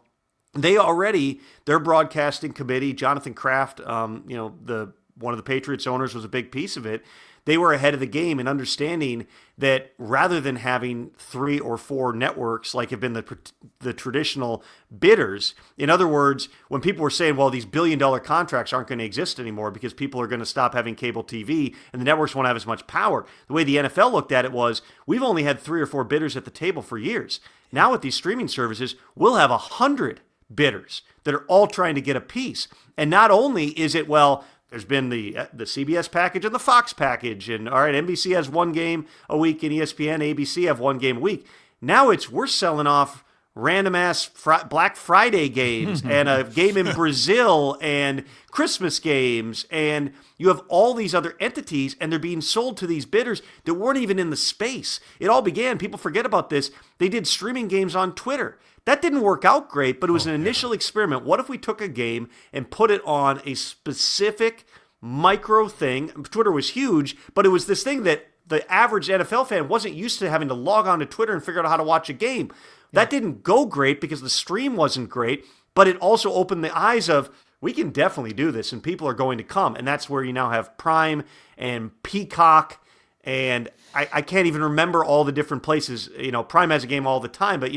their broadcasting committee, Jonathan Kraft, one of the Patriots owners was a big piece of it. They were ahead of the game in understanding that rather than having 3 or 4 networks like have been the traditional bidders, in other words, when people were saying, well, these billion-dollar contracts aren't going to exist anymore because people are going to stop having cable TV and the networks won't have as much power, the way the NFL looked at it was, we've only had 3 or 4 bidders at the table for years. Now with these streaming services, we'll have 100 bidders that are all trying to get a piece. And not only is it, well, there's been the CBS package and the Fox package, and all right, NBC has 1 game a week, and ESPN, ABC have 1 game a week. Now we're selling off random ass Black Friday games and a game in Brazil and Christmas games, and you have all these other entities, and they're being sold to these bidders that weren't even in the space. It all began, people forget about this, they did streaming games on Twitter. That didn't work out great, but it was an initial experiment. What if we took a game and put it on a specific micro thing? Twitter was huge, but it was this thing that the average NFL fan wasn't used to having to log on to Twitter and figure out how to watch a game. That didn't go great because the stream wasn't great, but it also opened the eyes of, we can definitely do this and people are going to come. And that's where you now have Prime and Peacock. And I can't even remember all the different places. Prime has a game all the time, but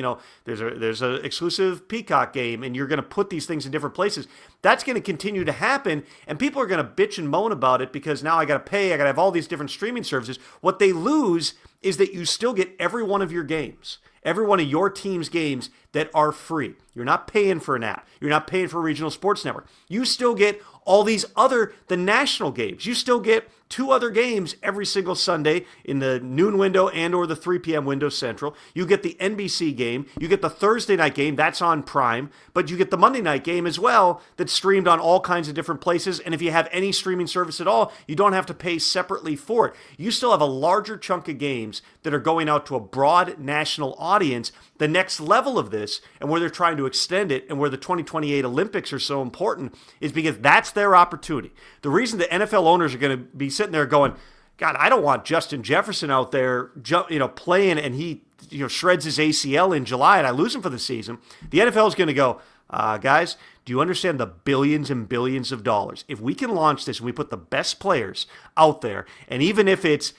there's a exclusive Peacock game, and you're going to put these things in different places. That's going to continue to happen, and people are going to bitch and moan about it because now I got to pay. I got to have all these different streaming services. What they lose is that you still get every one of your games, every one of your team's games that are free. You're not paying for an app. You're not paying for a regional sports network. You still get all these the national games. You still get 2 other games every single Sunday in the noon window and or the 3 p.m. window central. You get the NBC game. You get the Thursday night game. That's on Prime. But you get the Monday night game as well that's streamed on all kinds of different places. And if you have any streaming service at all, you don't have to pay separately for it. You still have a larger chunk of games that are going out to a broad national audience. The next level of this, and where they're trying to extend it, and where the 2028 Olympics are so important, is because that's their opportunity. The reason the NFL owners are going to be sitting there going, God, I don't want Justin Jefferson out there, playing, and he shreds his ACL in July, and I lose him for the season. The NFL is going to go, guys, do you understand the billions and billions of dollars? If we can launch this and we put the best players out there, and even if it's,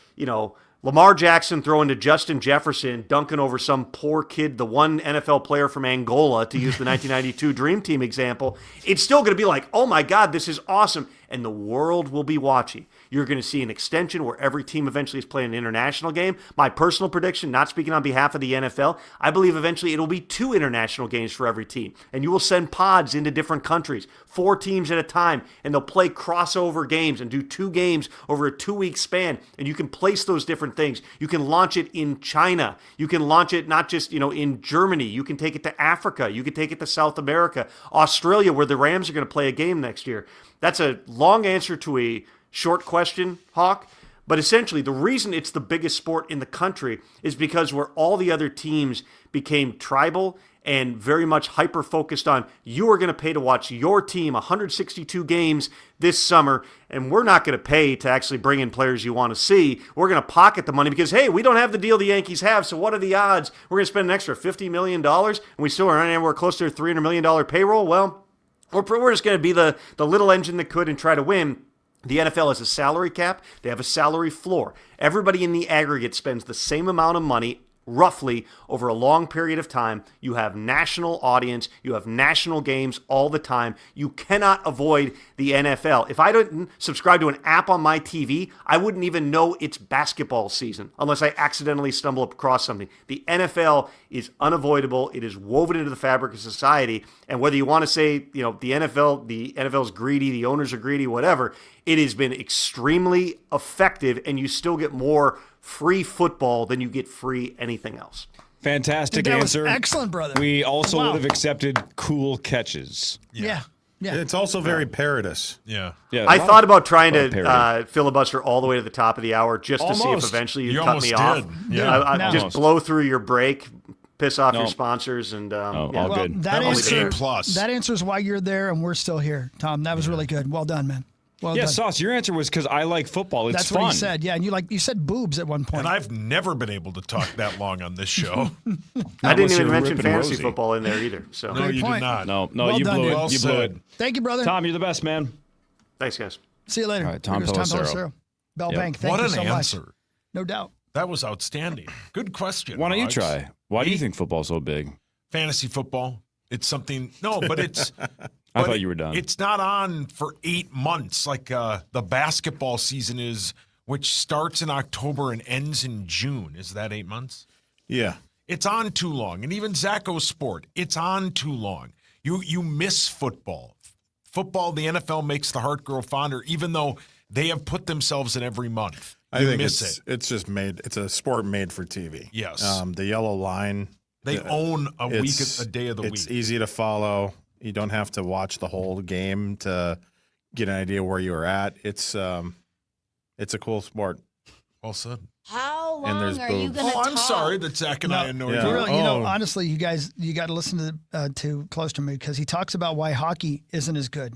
Lamar Jackson throwing to Justin Jefferson, dunking over some poor kid, the one NFL player from Angola, to use the 1992 Dream Team example, it's still going to be like, oh my God, this is awesome. and the world will be watching. You're going to see an extension where every team eventually is playing an international game. My personal prediction, not speaking on behalf of the NFL, I believe eventually it'll be 2 international games for every team. And you will send pods into different countries, 4 teams at a time, and they'll play crossover games and do 2 games over a 2-week span. And you can place those different things. You can launch it in China. You can launch it not just, in Germany. You can take it to Africa. You can take it to South America, Australia, where the Rams are going to play a game next year. That's a long answer to a short question, Hawk. But essentially, the reason it's the biggest sport in the country is because where all the other teams became tribal and very much hyper-focused on, you are going to pay to watch your team 162 games this summer, and we're not going to pay to actually bring in players you want to see. We're going to pocket the money because, hey, we don't have the deal the Yankees have, so what are the odds? We're going to spend an extra $50 million, and we still are anywhere close to a $300 million payroll? Well, we're just going to be the little engine that could and try to win. The NFL has a salary cap. They have a salary floor. Everybody in the aggregate spends the same amount of money roughly over a long period of time. You have national audience. You have national games all the time. You cannot avoid the NFL. If I didn't subscribe to an app on my TV, I wouldn't even know it's basketball season unless I accidentally stumble across something. The NFL is unavoidable. It is woven into the fabric of society. And whether you want to say, the NFL is greedy, the owners are greedy, whatever, it has been extremely effective, and you still get more free football than you get free anything else. Fantastic Dude, that answer. was excellent, brother. We also Wow. would have accepted cool catches. Yeah. It's also very parrotous. Yeah. I thought about trying to filibuster all the way to the top of the hour just to see if eventually you'd cut me off. Yeah. Just blow through your break, piss off your sponsors, and all Well, good. that answer, A+. that answers why you're there and we're still here, Tom. That was really good. Well done, man. Well done. Sauce, your answer was because I like football. It's That's fun. what he said. Yeah, and you said boobs at one point. And I've never been able to talk that long on this show. I didn't even you're mention ripping fantasy Rosie. football in there either. So No, you point. did not. No, Well you done, blew dude. it. Well You blew said. it. Thank you, brother. Tom, you're the best, man. thanks, guys. See you later. All right, Tom Here's Tom Pelissero. Pelissero. Bell Yep. Bank. Thank What you an so answer. much. No doubt. That was outstanding. Good question. Why don't you Hogs. try? Why do you think football's so big? Fantasy football. It's something. No, but it's. I thought you were done. It's not on for 8 months like the basketball season is, which starts in October and ends in June. Is that 8 months? Yeah. It's on too long. And even Zacho's sport, it's on too long. You miss football. Football, the NFL makes the heart grow fonder, even though they have put themselves in every month. I You think miss it's just made. It's a sport made for TV. Yes. The yellow line. They own a day of the week. It's easy to follow. You don't have to watch the whole game to get an idea where you are at. It's a cool sport. Well said. How And long there's are you boobs. going to talk? I'm sorry that Zach and I annoyed For you. real, honestly, you guys, you got to listen to Close to Me because he talks about why hockey isn't as good.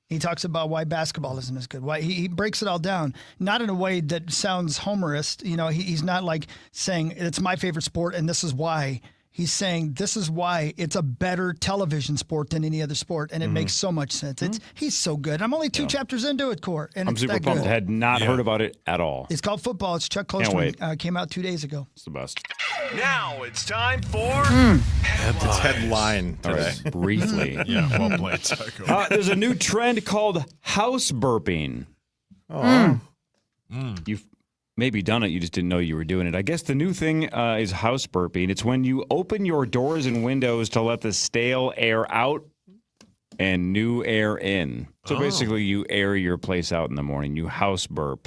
He talks about why basketball isn't as good. Why he breaks it all down, not in a way that sounds homerist. He's not like saying it's my favorite sport and this is why. He's saying this is why it's a better television sport than any other sport, and it makes so much sense. He's so good. I'm only 2 chapters into it, Core, and I'm it's super that pumped. good. Had not heard about it at all. It's called Football. It's Chuck Close Can't to Me. wait. Came out 2 days ago. It's the best. Now it's time for It's headline All today. right, briefly. Yeah, well played, Zacho. There's a new trend called house burping. You've maybe done it. You just didn't know you were doing it. I guess the new thing is house burping. It's when you open your doors and windows to let the stale air out and new air in. So basically, you air your place out in the morning. You house burp.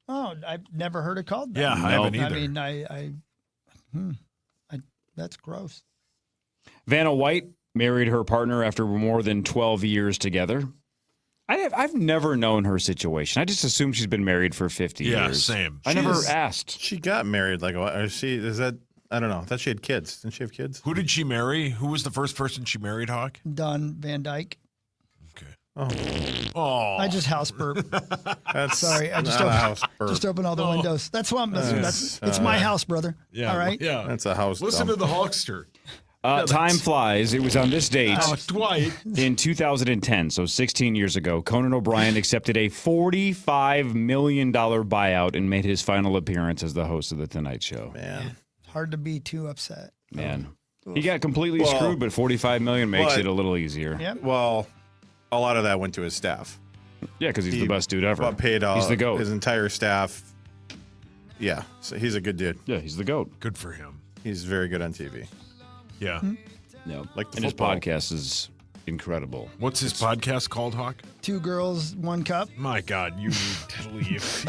Oh, I've never heard it called that. Yeah, I haven't either. I mean, that's gross. Vanna White married her partner after more than 12 years together. I've never known her situation. I just assumed she's been married for 50 years. Yeah, same. I never asked. She got married like what? I don't know. I thought she had kids. Didn't she have kids? Who did she marry? Who was the first person she married, Hawk? Don Van Dyke. Oh. I just house burp. That's Sorry, I just not a house burp. just open all the windows. That's why it's my house, brother. Yeah, All right. Yeah. That's a house. Listen dump. to the Hawkster. Time flies. It was on this date Dwight. in 2010, so 16 years ago. Conan O'Brien accepted a $45 million buyout and made his final appearance as the host of The Tonight Show. Man. Hard to be too upset. Man. He got completely screwed, but $45 million makes it a little easier. Yep. Well, a lot of that went to his staff. Yeah, because he's the best dude ever. Paid all he's the GOAT. His entire staff. Yeah, so he's a good dude. Yeah, he's the GOAT. Good for him. He's very good on TV. Yeah. No, like the and his football. podcast is incredible. What's his podcast called, Hawk? 2 girls, 1 cup. My God, you need to leave.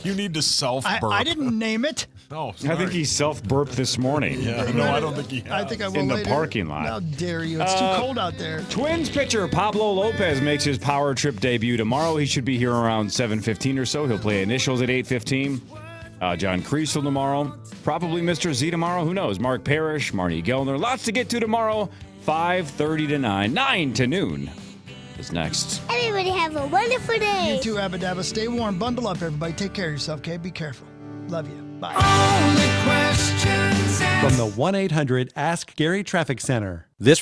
You need to self-burp. I didn't name it. No, I think he self-burped this morning. Yeah, no, I don't think he has. I think I will in the later. parking lot. How dare you? It's too cold out there. Twins pitcher Pablo Lopez makes his power trip debut tomorrow. He should be here around 7:15 or so. He'll play initials at 8:15. John Kriesel tomorrow. Probably Mr. Z tomorrow. Who knows? Mark Parrish, Marnie Gellner. Lots to get to tomorrow. 5:30 to 9. 9 to noon is next. Everybody have a wonderful day. You too, Abba Dabba. Stay warm. Bundle up, everybody. Take care of yourself, okay? Be careful. Love you. Bye. From the 1-800-ASK-GARY Traffic Center. This